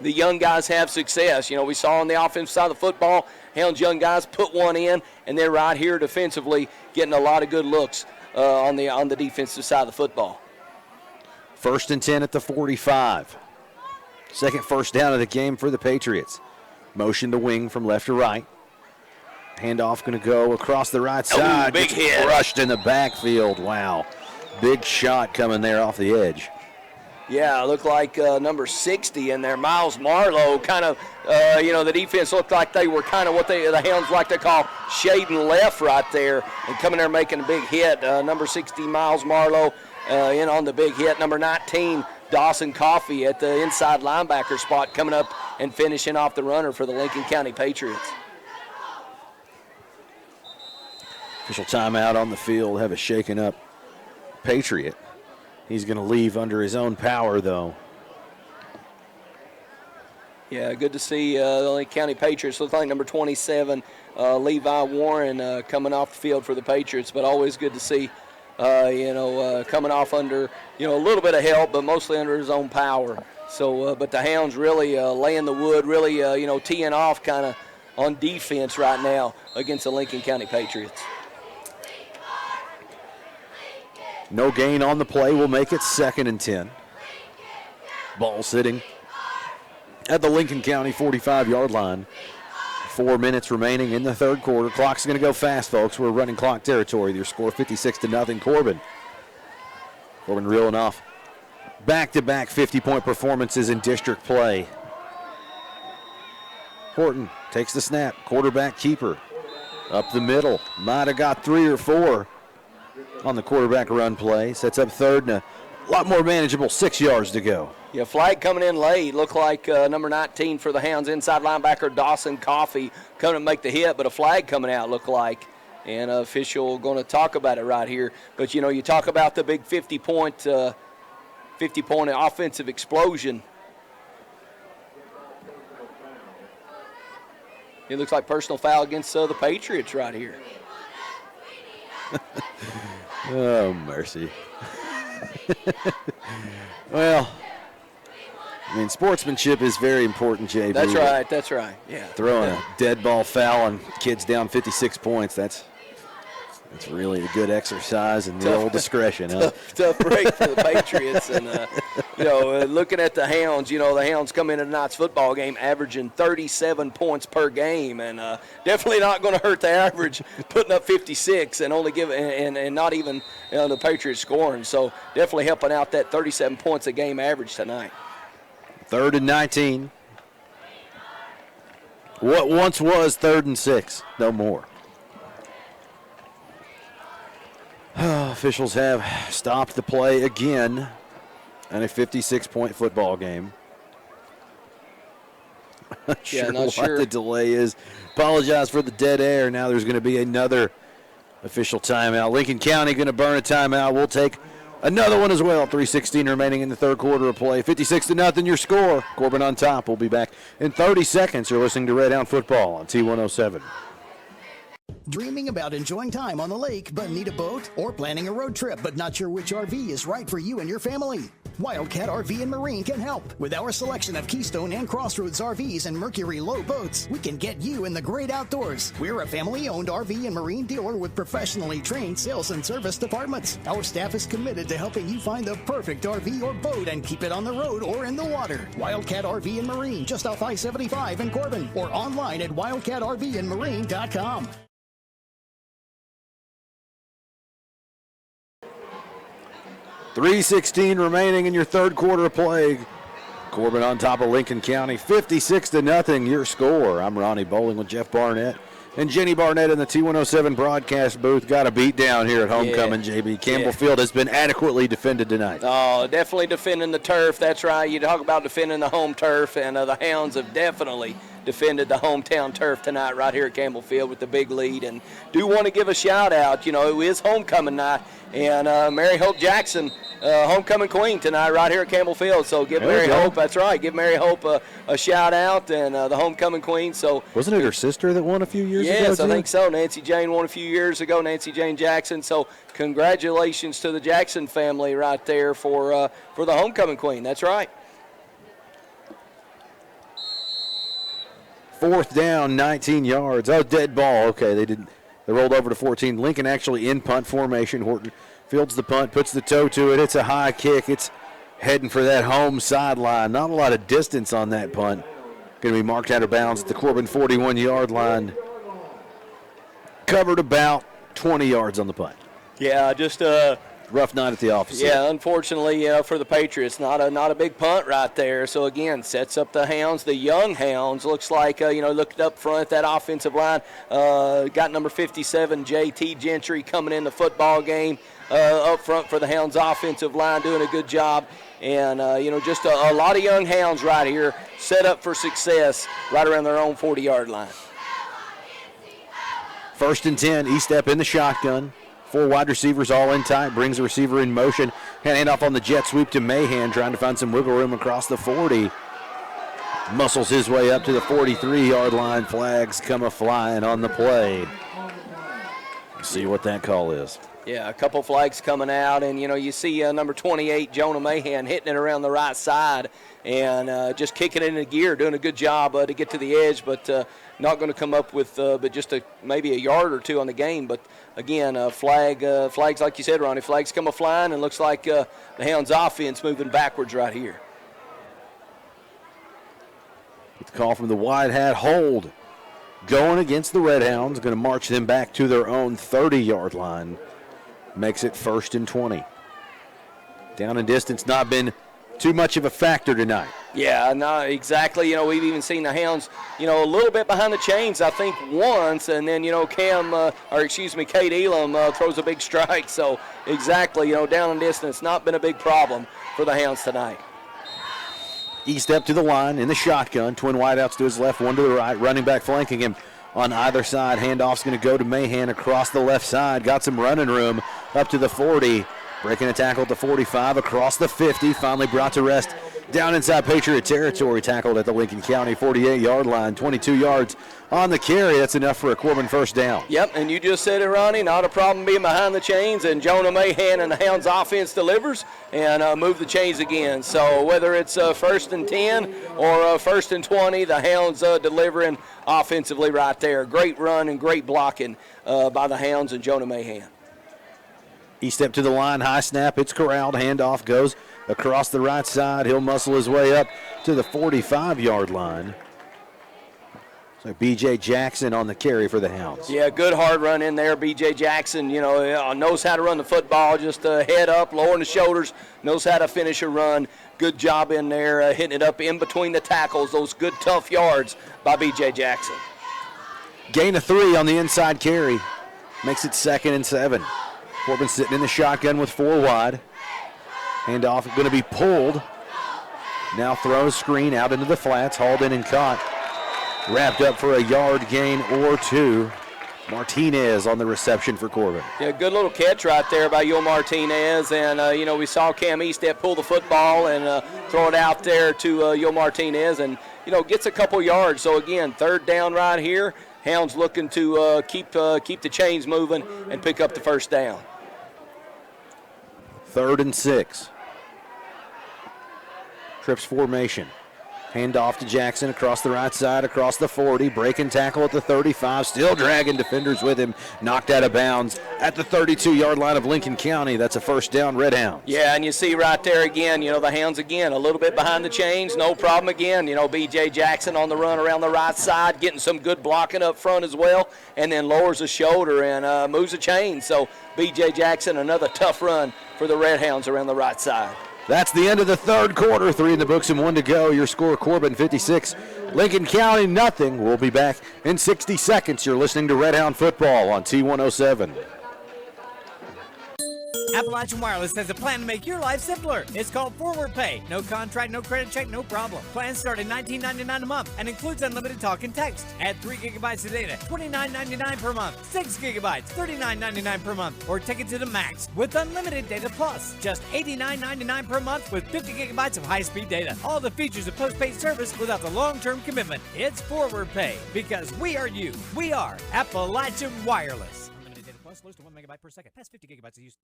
the young guys have success. We saw on the offensive side of the football, Hounds young guys put one in, and they're right here defensively getting a lot of good looks on the defensive side of the football. 1st and 10 at the 45. Second first down of the game for the Patriots. Motion to wing from left to right. Handoff going to go across the right side. Big hit. Crushed in the backfield. Wow. Big shot coming there off the edge. Yeah, looked like number 60 in there, Miles Marlowe, kind of, the defense looked like they were kind of what the Hounds like to call shading left right there and coming there making a big hit. Number 60, Miles Marlowe, in on the big hit. Number 19, Dawson Coffey at the inside linebacker spot coming up and finishing off the runner for the Lincoln County Patriots. Official timeout on the field. Have a shaken up Patriot. He's going to leave under his own power, though. Yeah, good to see the Lincoln County Patriots. Looks like number 27, Levi Warren, coming off the field for the Patriots. But always good to see, coming off under, a little bit of help, but mostly under his own power. So, but the Hounds really laying the wood, really, teeing off kind of on defense right now against the Lincoln County Patriots. No gain on the play will make it 2nd and 10. Ball sitting at the Lincoln County 45-yard line. 4 minutes remaining in the third quarter. Clock's going to go fast, folks. We're running clock territory. Your score 56-0. Corbin reeling off back-to-back 50-point performances in district play. Horton takes the snap. Quarterback keeper up the middle. Might have got 3 or 4 on the quarterback run play. Sets up 3rd and a lot more manageable, 6 yards to go. Yeah, flag coming in late. Looked like number 19 for the Hounds, inside linebacker Dawson Coffey, coming to make the hit, but a flag coming out looked like. And official going to talk about it right here. But, you talk about the big 50-point offensive explosion. It looks like personal foul against the Patriots right here. Oh, mercy. Well, sportsmanship is very important, JB. That's right. Yeah. Throwing a dead ball foul on kids down 56 points, that's really a good exercise in the old discretion. Tough break for the Patriots. And, looking at the Hounds, the Hounds come into tonight's football game averaging 37 points per game. And definitely not going to hurt the average putting up 56 and only and not even the Patriots scoring. So definitely helping out that 37 points a game average tonight. 3rd and 19. What once was 3rd and 6, no more. Officials have stopped the play again in a 56-point football game. Not sure what the delay is. Apologize for the dead air. Now there's going to be another official timeout. Lincoln County going to burn a timeout. We'll take another one as well. 3:16 remaining in the third quarter of play. 56-0 your score. Corbin on top. We'll be back in 30 seconds. You're listening to Red Hound Football on T107. Dreaming about enjoying time on the lake but need a boat? Or planning a road trip but not sure which RV is right for you and your family? Wildcat RV and Marine can help. With our selection of Keystone and Crossroads RVs and Mercury Low boats, we can get you in the great outdoors. We're a family-owned RV and Marine dealer with professionally trained sales and service departments. Our staff is committed to helping you find the perfect RV or boat and keep it on the road or in the water. Wildcat RV and Marine, just off I-75 in Corbin, or online at wildcatrvandmarine.com. 3:16 remaining in your third quarter of play. Corbin on top of Lincoln County, 56-0 your score. I'm Ronnie Bowling with Jeff Barnett and Jenny Barnett in the T107 broadcast booth. Got a beat down here at homecoming, JB. Campbell Field has been adequately defended tonight. Oh, definitely defending the turf. That's right. You talk about defending the home turf, and the Hounds have definitely defended the hometown turf tonight right here at Campbell Field with the big lead. And do want to give a shout out. You know, it is homecoming night, and Mary Hope Jackson, homecoming queen tonight right here at Campbell Field. So give Mary Hope, that's right, give Mary Hope a shout out, and the homecoming queen. So wasn't it her sister that won a few years ago? Yes, I think so. Nancy Jane won a few years ago. Nancy Jane Jackson. So congratulations to the Jackson family right there for the homecoming queen. That's right. 4th down, 19 yards. Oh, dead ball. Okay, they rolled over to 14. Lincoln actually in punt formation. Horton fields the punt, puts the toe to it. It's a high kick. It's heading for that home sideline. Not a lot of distance on that punt. Going to be marked out of bounds at the Corbin 41-yard line. Covered about 20 yards on the punt. Yeah, just rough night at the office. Yeah, unfortunately, for the Patriots, not a big punt right there. So again, sets up the Hounds, the young Hounds. Looks like looked up front that offensive line. Got number 57, J.T. Gentry, coming in the football game up front for the Hounds offensive line, doing a good job. And just a lot of young Hounds right here, set up for success right around their own 40-yard line. 1st and 10, E-step in the shotgun. 4 wide receivers all in tight, brings the receiver in motion. Hand off on the jet sweep to Mahan, trying to find some wiggle room across the 40. Muscles his way up to the 43-yard line. Flags come a-flying on the play. See what that call is. Yeah, a couple flags coming out, and, you see number 28, Jonah Mahan, hitting it around the right side and just kicking it into gear, doing a good job to get to the edge, but not going to come up with but just maybe a yard or two on the game. But, again, flags, like you said, Ronnie, flags come a-flying, and looks like the Hounds offense moving backwards right here. Get the call from the wide hat, hold. Going against the Red Hounds, going to march them back to their own 30-yard line. Makes it 1st and 20. Down and distance not been too much of a factor tonight. Yeah, no, exactly. We've even seen the Hounds, a little bit behind the chains, I think, once, and then, Kate Elam throws a big strike. So, exactly, down and distance, not been a big problem for the Hounds tonight. E-step to the line in the shotgun. Twin wideouts to his left, one to the right. Running back flanking him on either side. Handoff's going to go to Mahan across the left side. Got some running room up to the 40. Breaking a tackle at the 45, across the 50. Finally brought to rest down inside Patriot territory. Tackled at the Lincoln County 48-yard line. 22 yards on the carry. That's enough for a Corbin 1st down. Yep, and you just said it, Ronnie. Not a problem being behind the chains, and Jonah Mahan and the Hounds offense delivers and move the chains again. So whether it's 1st and 10 or 1st and 20, the Hounds delivering offensively right there. Great run and great blocking by the Hounds and Jonah Mahan. He stepped to the line, high snap, it's corralled, handoff goes across the right side. He'll muscle his way up to the 45-yard line. So B.J. Jackson on the carry for the Hounds. Yeah, good hard run in there. B.J. Jackson, knows how to run the football, just head up, lowering the shoulders, knows how to finish a run. Good job in there, hitting it up in between the tackles, those good tough yards by B.J. Jackson. Gain of 3 on the inside carry. Makes it 2nd and 7. Corbin sitting in the shotgun with 4 wide. Handoff going to be pulled. Now throws screen out into the flats, hauled in and caught. Wrapped up for a yard gain or 2. Martinez on the reception for Corbin. Yeah, good little catch right there by Yo Martinez. And, we saw Cam Eastep pull the football and throw it out there to Yo Martinez and, gets a couple yards. So, again, 3rd down right here. Hounds looking to keep the chains moving and pick up the 1st down. 3rd and 6. Trips formation. Hand off to Jackson across the right side, across the 40. Break and tackle at the 35. Still dragging defenders with him. Knocked out of bounds at the 32-yard line of Lincoln County. That's a 1st down, Red Hounds. Yeah, and you see right there again, the Hounds again, a little bit behind the chains. No problem again. B.J. Jackson on the run around the right side, getting some good blocking up front as well, and then lowers the shoulder and moves the chain. So B.J. Jackson, another tough run for the Red Hounds around the right side. That's the end of the 3rd quarter. 3 in the books and 1 to go. Your score, Corbin 56, Lincoln County nothing. We'll be back in 60 seconds. You're listening to Red Hound Football on T107. Appalachian Wireless has a plan to make your life simpler. It's called Forward Pay. No contract, no credit check, no problem. Plans start at $19.99 a month and includes unlimited talk and text. Add 3 gigabytes of data, $29.99 per month. 6 gigabytes, $39.99 per month. Or take it to the max with unlimited data plus. Just $89.99 per month with 50 gigabytes of high-speed data. All the features of postpaid service without the long-term commitment. It's Forward Pay because we are you. We are Appalachian Wireless. Unlimited data plus, slows to 1 megabyte per second. Past 50 gigabytes of use.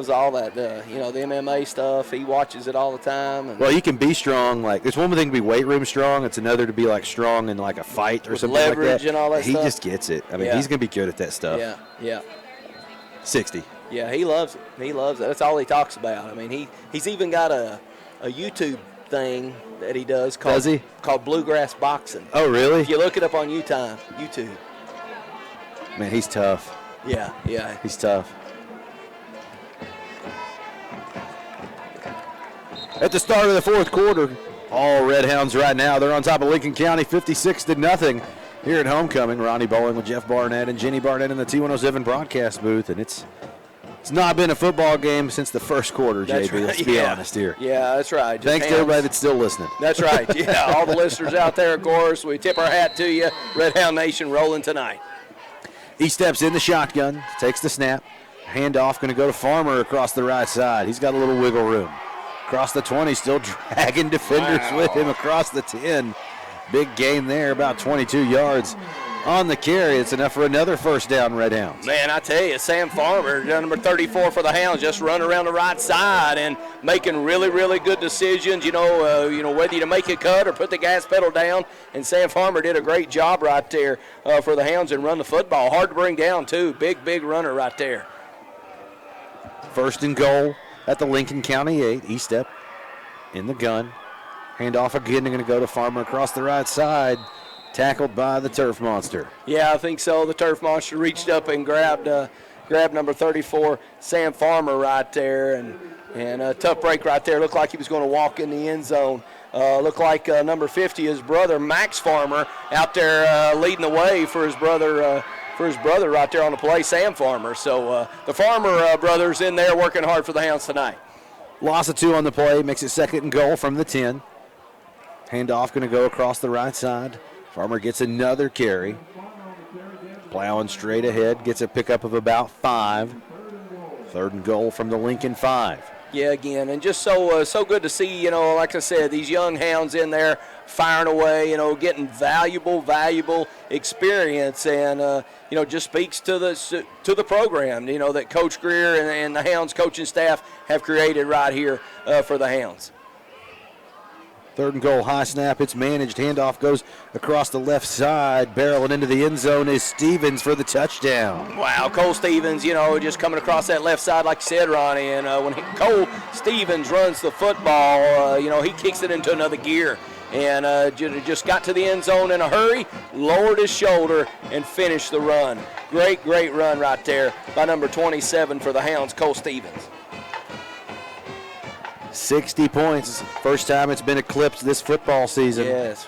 All that, the MMA stuff. He watches it all the time. Well, you can be strong. Like, it's one thing to be weight room strong. It's another to be like strong in like a fight or with something like that. Leverage and all that he stuff. Just gets it. I mean, he's gonna be good at that stuff. Yeah. 60. Yeah, he loves it. He loves it. That's all he talks about. I mean, he's even got a YouTube thing that he does called Bluegrass Boxing. Oh, really? If you look it up on YouTube. Man, he's tough. Yeah. He's tough. At the start of the 4th quarter, all Red Hounds right now, they're on top of Lincoln County 56-0 here at homecoming. Ronnie Bowling with Jeff Barnett and Jenny Barnett in the T107 broadcast booth, and it's not been a football game since the 1st quarter, That's JB. right. Let's be honest here. Yeah, that's right. Thanks to everybody that's still listening. That's right. Yeah, all the listeners out there, of course. We tip our hat to you. Red Hound Nation rolling tonight. He steps in the shotgun, takes the snap. Handoff going to go to Farmer across the right side. He's got a little wiggle room. Across the 20, still dragging defenders with him across the 10. Big gain there, about 22 yards on the carry. It's enough for another 1st down, Red Hounds. Man, I tell you, Sam Farmer, number 34 for the Hounds, just running around the right side and making really, really good decisions. Whether to make a cut or put the gas pedal down. And Sam Farmer did a great job right there for the Hounds and run the football. Hard to bring down, too. Big runner right there. 1st and goal at the Lincoln County 8. Estep in the gun. Handoff again. They're going to go to Farmer across the right side. Tackled by the Turf Monster. Yeah, I think so. The Turf Monster reached up and grabbed number 34, Sam Farmer, right there. And a tough break right there. Looked like he was going to walk in the end zone. Looked like number 50, his brother, Max Farmer, out there leading the way for his brother right there on the play, Sam Farmer. So the Farmer brothers in there working hard for the Hounds tonight. Loss of 2 on the play, makes it 2nd and goal from the 10. Handoff going to go across the right side. Farmer gets another carry. Plowing straight ahead, gets a pickup of about 5. 3rd and goal from the Lincoln 5. Yeah, again, and just so good to see, like I said, these young Hounds in there firing away, getting valuable experience, and just speaks to the program, that Coach Greer and the Hounds coaching staff have created right here for the Hounds. 3rd and goal, high snap. It's managed. Handoff goes across the left side. Barreling into the end zone is Stevens for the touchdown. Wow, Cole Stevens, just coming across that left side, like you said, Ronnie. And when Cole Stevens runs the football, he kicks it into another gear. and just got to the end zone in a hurry, lowered his shoulder, and finished the run. Great run right there by number 27 for the Hounds, Cole Stevens. 60 points. First time it's been eclipsed this football season. Yes.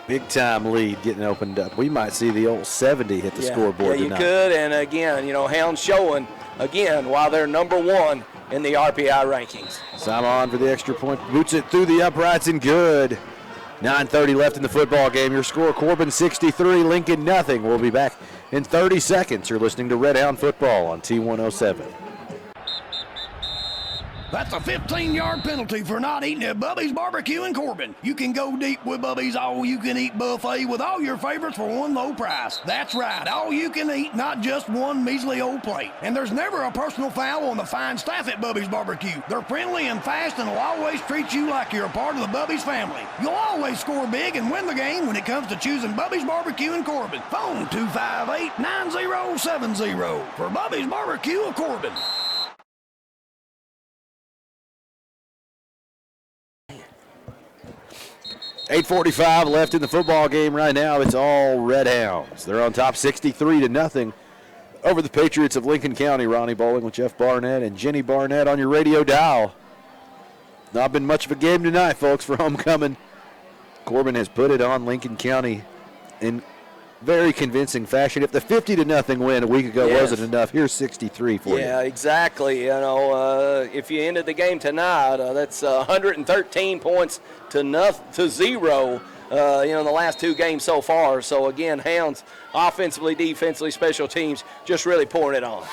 Big time lead getting opened up. We might see the old 70 hit the scoreboard tonight. Yeah, you could, and again, Hounds showing, again, while they're number 1 in the RPI rankings. Simon for the extra point, boots it through the uprights and good. 9:30 left in the football game. Your score, Corbin 63, Lincoln nothing. We'll be back in 30 seconds. You're listening to Red Hound Football on T107. That's a 15-yard penalty for not eating at Bubby's Barbecue in Corbin. You can go deep with Bubby's all-you-can-eat buffet with all your favorites for one low price. That's right, all-you-can-eat, not just one measly old plate. And there's never a personal foul on the fine staff at Bubby's Barbecue. They're friendly and fast and will always treat you like you're a part of the Bubby's family. You'll always score big and win the game when it comes to choosing Bubby's Barbecue in Corbin. Phone 258-9070 for Bubby's Barbecue of Corbin. .8:45 left in the football game right now. It's all Red Hounds. They're on top 63-0 over the Patriots of Lincoln County. Ronnie Bowling with Jeff Barnett and Jenny Barnett on your radio dial. Not been much of a game tonight, folks, for homecoming. Corbin has put it on Lincoln County in very convincing fashion. If the 50-0 win a week ago wasn't enough, here's 63 for you. Yeah, exactly. If you ended the game tonight, that's 113 points to 0. In the last 2 games so far. So again, Hounds offensively, defensively, special teams just really pouring it on.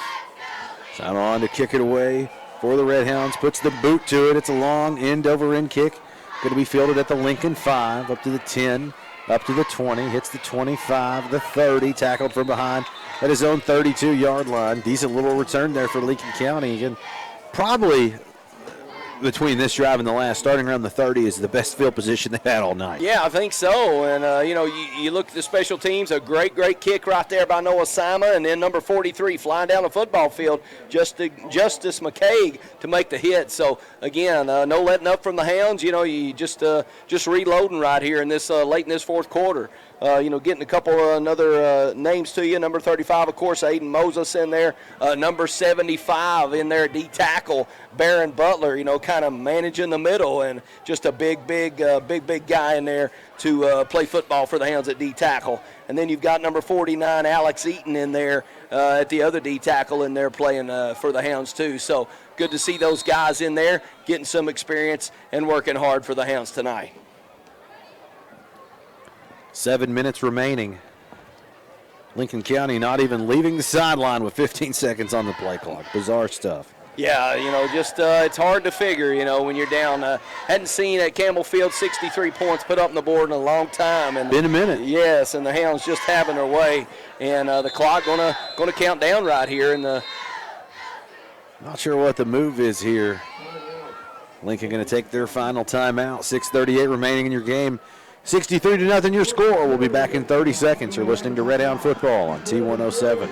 Simon on to kick it away for the Red Hounds. Puts the boot to it. It's a long end-over-end kick. Going to be fielded at the Lincoln 5, up to the 10. Up to the 20, hits the 25, the 30, tackled from behind at his own 32-yard line. Decent little return there for Lincoln County. Again, probably between this drive and the last, starting around the 30 is the best field position they've had all night. Yeah, I think so. And, you look at the special teams, a great kick right there by Noah Simon, and then number 43 flying down the football field, Justice McCaig to make the hit. So, again, no letting up from the Hounds. You just reloading right here in this late in this fourth quarter. Getting a couple other names to you. Number 35, of course, Aiden Moses in there. Number 75 in there, D-tackle, Barron Butler, kind of managing the middle, and just a big guy in there to play football for the Hounds at D-tackle. And then you've got number 49, Alex Eaton, in there at the other D-tackle in there playing for the Hounds too. So good to see those guys in there getting some experience and working hard for the Hounds tonight. 7 minutes remaining. Lincoln County not even leaving the sideline with 15 seconds on the play clock. Bizarre stuff. Yeah, it's hard to figure, when you're down. Hadn't seen at Campbell Field 63 points put up on the board in a long time. And been a minute. Yes, and the Hounds just having their way. And the clock gonna count down right here. And not sure what the move is here. Lincoln going to take their final timeout. 6:38 remaining in your game. 63-0 your score. We'll be back in 30 seconds. You're listening to Red Hound Football on T107.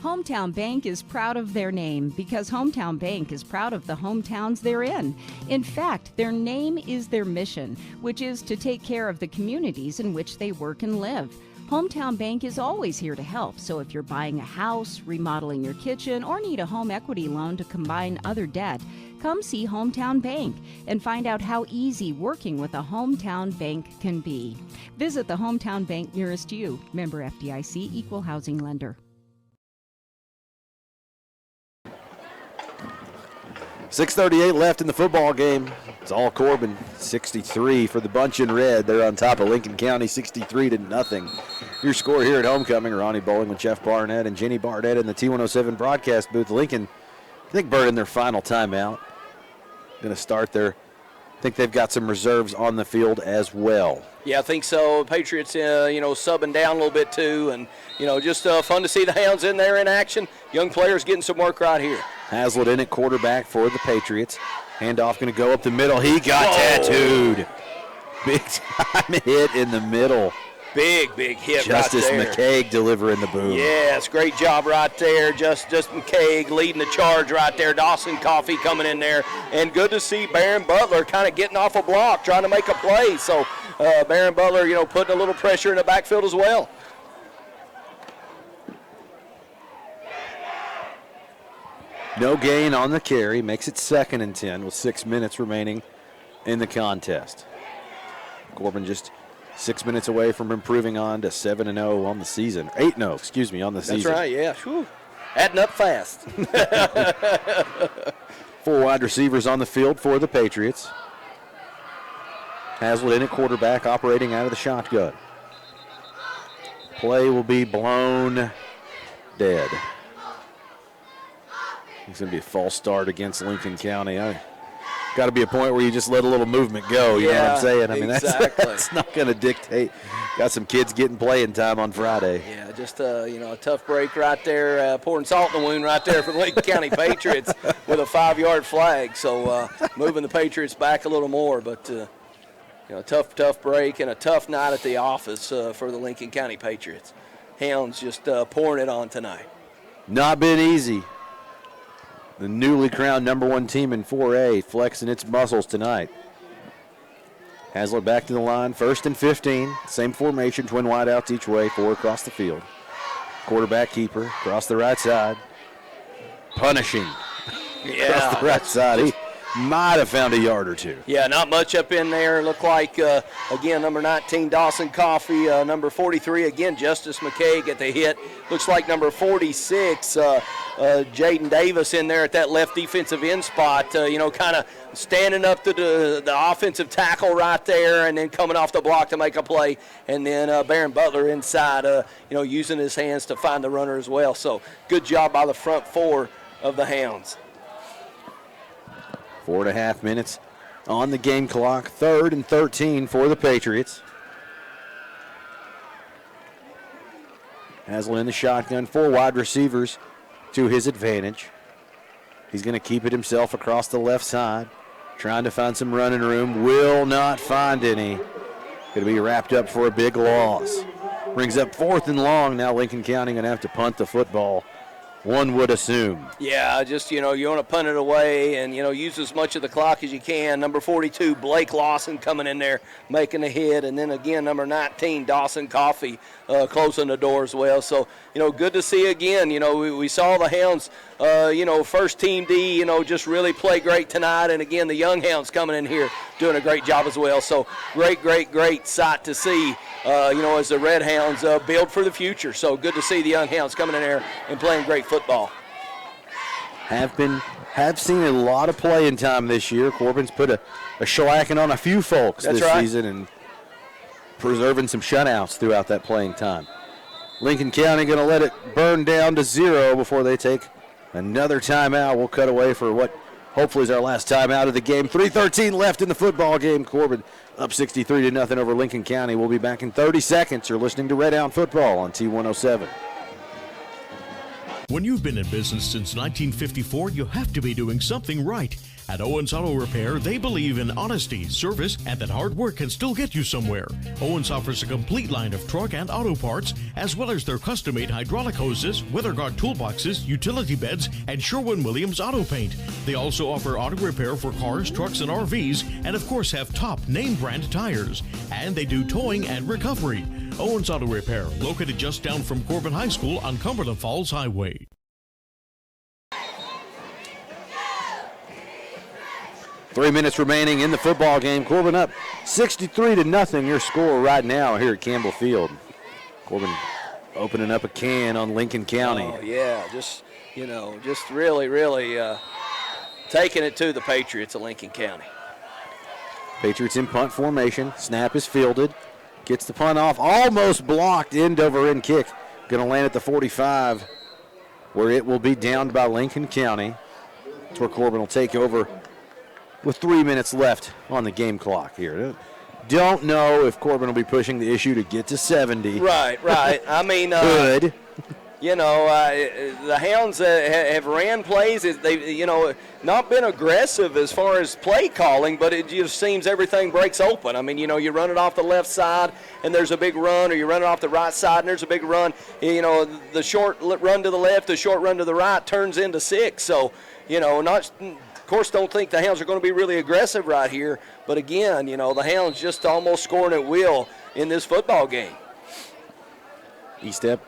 Hometown Bank is proud of their name because Hometown Bank is proud of the hometowns they're in. In fact, their name is their mission, which is to take care of the communities in which they work and live. Hometown Bank is always here to help, so if you're buying a house, remodeling your kitchen, or need a home equity loan to combine other debt, come see Hometown Bank and find out how easy working with a Hometown Bank can be. Visit the Hometown Bank nearest you. Member FDIC, Equal Housing Lender. 6:38 left in the football game. It's all Corbin, 63 for the bunch in red. They're on top of Lincoln County, 63-0. Your score here at homecoming, Ronnie Bowling with Jeff Barnett and Jenny Barnett in the T107 broadcast booth. Lincoln, I think, burning their final timeout. Going to start there. I think they've got some reserves on the field as well. Yeah, I think so. Patriots, subbing down a little bit too, and just fun to see the Hounds in there in action. Young players getting some work right here. Hazlitt in at quarterback for the Patriots. Handoff going to go up the middle. He got tattooed. Big time hit in the middle Big hit Justice right there. McCaig delivering the boom. Yes, great job right there. Just McCaig leading the charge right there. Dawson Coffey coming in there. And good to see Barron Butler kind of getting off a block, trying to make a play. So Barron Butler, putting a little pressure in the backfield as well. No gain on the carry. Makes it 2nd and 10 with 6 minutes remaining in the contest. Corbin just 6 minutes away from improving on to 7-0 on the season. 8-0, excuse me, on the season. That's right, yeah. Whew. Adding up fast. 4 wide receivers on the field for the Patriots. Hazlitt in at quarterback, operating out of the shotgun. Play will be blown dead. It's going to be a false start against Lincoln County. Got to be a point where you just let a little movement go. You know what I'm saying? I mean, exactly. that's not going to dictate. Got some kids getting playing time on Friday. Yeah, just a tough break right there, pouring salt in the wound right there for the Lincoln County Patriots with a 5-yard flag. So moving the Patriots back a little more, but tough break and a tough night at the office for the Lincoln County Patriots. Hounds just pouring it on tonight. Not been easy. The newly crowned #1 team in 4A flexing its muscles tonight. Hazlitt back to the line, 1st and 15. Same formation, twin wideouts each way, 4 across the field. Quarterback keeper across the right side. Punishing across the right side. He might have found a yard or two. Yeah, not much up in there. Looked like, again, number 19, Dawson Coffey. Number 43, again, Justice McCaig at the hit. Looks like number 46, Jaden Davis in there at that left defensive end spot, kind of standing up to the offensive tackle right there and then coming off the block to make a play. And then Barron Butler inside, using his hands to find the runner as well. So good job by the front 4 of the Hounds. 4.5 minutes on the game clock. 3rd and 13 for the Patriots. Hazlitt in the shotgun, 4 wide receivers to his advantage. He's going to keep it himself across the left side, trying to find some running room. Will not find any. Going to be wrapped up for a big loss. Brings up 4th and long. Now Lincoln County going to have to punt the football, one would assume. Yeah, just, you want to punt it away and, use as much of the clock as you can. Number 42, Blake Lawson coming in there, making a hit. And then again, number 19, Dawson Coffey closing the door as well. So, good to see again. We saw the Hounds, first team D, just really play great tonight. And again, the young Hounds coming in here doing a great job as well. So great sight to see, as the Red Hounds build for the future. So good to see the young Hounds coming in there and playing great football. Have seen a lot of playing time this year. Corbin's put a shellacking on a few folks this season and preserving some shutouts throughout that playing time. Lincoln County going to let it burn down to 0 before they take another timeout. We'll cut away for what hopefully is our last timeout of the game. 3:13 left in the football game. Corbin up 63-0 over Lincoln County. We'll be back in 30 seconds. You're listening to Red Hound Football on T107. When you've been in business since 1954, you have to be doing something right. At Owens Auto Repair, they believe in honesty, service, and that hard work can still get you somewhere. Owens offers a complete line of truck and auto parts, as well as their custom-made hydraulic hoses, weather guard toolboxes, utility beds, and Sherwin-Williams auto paint. They also offer auto repair for cars, trucks, and RVs, and of course have top name-brand tires. And they do towing and recovery. Owens Auto Repair, located just down from Corbin High School on Cumberland Falls Highway. 3 minutes remaining in the football game. Corbin up 63-0, your score right now here at Campbell Field. Corbin opening up a can on Lincoln County. Oh, yeah, just really taking it to the Patriots of Lincoln County. Patriots in punt formation. Snap is fielded. Gets the punt off. Almost blocked. End over end kick. Going to land at the 45, where it will be downed by Lincoln County. That's where Corbin will take over with 3 minutes left on the game clock here. Don't know if Corbin will be pushing the issue to get to 70. Right. I mean, good. The Hounds have ran plays. They've, not been aggressive as far as play calling, but it just seems everything breaks open. I mean, you run it off the left side and there's a big run, or you run it off the right side and there's a big run. The short run to the left, the short run to the right turns into 6. So, of course, don't think the Hounds are going to be really aggressive right here. But again, the Hounds just almost scoring at will in this football game. E-step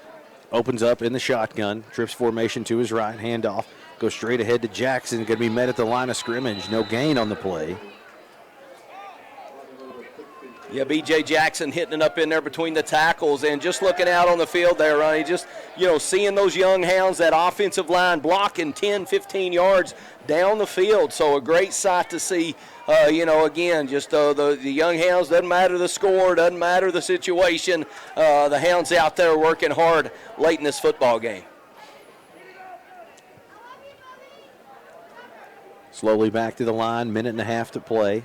opens up in the shotgun, trips formation to his right, handoff, goes straight ahead to Jackson, going to be met at the line of scrimmage. No gain on the play. Yeah, B.J. Jackson hitting it up in there between the tackles, and just looking out on the field there, Ronnie, just, seeing those young Hounds, that offensive line blocking 10, 15 yards down the field. So a great sight to see, again, just the young Hounds, doesn't matter the score, doesn't matter the situation. The Hounds out there working hard late in this football game. Slowly back to the line, minute and a half to play.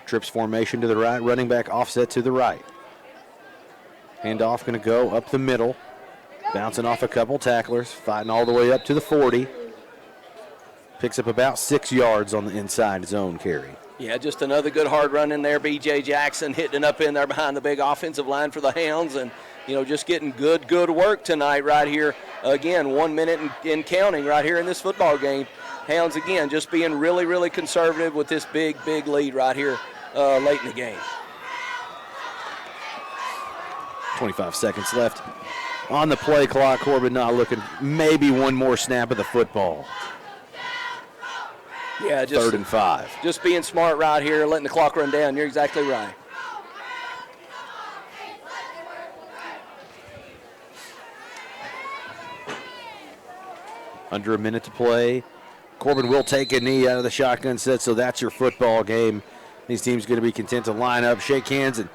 Trips formation to the right, running back offset to the right. Handoff going to go up the middle, bouncing off a couple tacklers, fighting all the way up to the 40. Picks up about 6 yards on the inside zone carry. Yeah, just another good hard run in there. B.J. Jackson hitting it up in there behind the big offensive line for the Hounds, and, just getting good work tonight right here. Again, 1 minute and counting right here in this football game. Hounds, again, just being really, really conservative with this big lead right here late in the game. 25 seconds left on the play clock. Corbin not looking, maybe one more snap of the football. Yeah, just 3rd and 5. Just being smart right here, letting the clock run down. You're exactly right. Under a minute to play. Corbin will take a knee out of the shotgun set, so that's your football game. These teams going to be content to line up, shake hands, and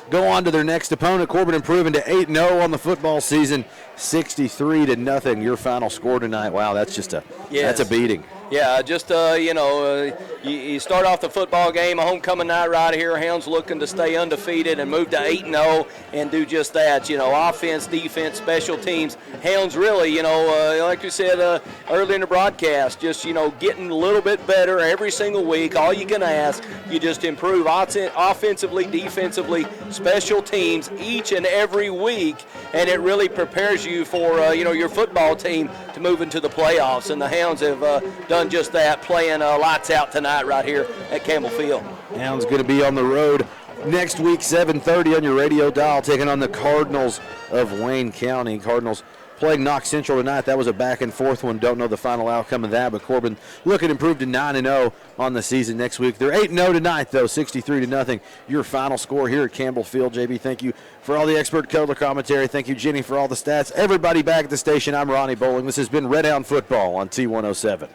go on to their next opponent. Corbin improving to 8-0 on the football season, 63-0. Your final score tonight. Wow, that's just that's a beating. Yeah, just, you start off the football game, a homecoming night right here. Hounds looking to stay undefeated and move to 8-0 and do just that. Offense, defense, special teams. Hounds really, like we said earlier in the broadcast, just, getting a little bit better every single week. All you can ask, you just improve offensively, defensively, special teams each and every week, and it really prepares you for, your football team to move into the playoffs. And the Hounds have done just that, playing lights out tonight right here at Campbell Field. Hounds going to be on the road next week, 7:30 on your radio dial, taking on the Cardinals of Wayne County. Cardinals playing Knox Central tonight. That was a back and forth one. Don't know the final outcome of that, but Corbin looking improved to 9-0 on the season next week. They're 8-0 tonight, though, 63-0. Your final score here at Campbell Field. JB, thank you for all the expert color commentary. Thank you, Jenny, for all the stats. Everybody back at the station. I'm Ronnie Bowling. This has been Red Hound Football on T107.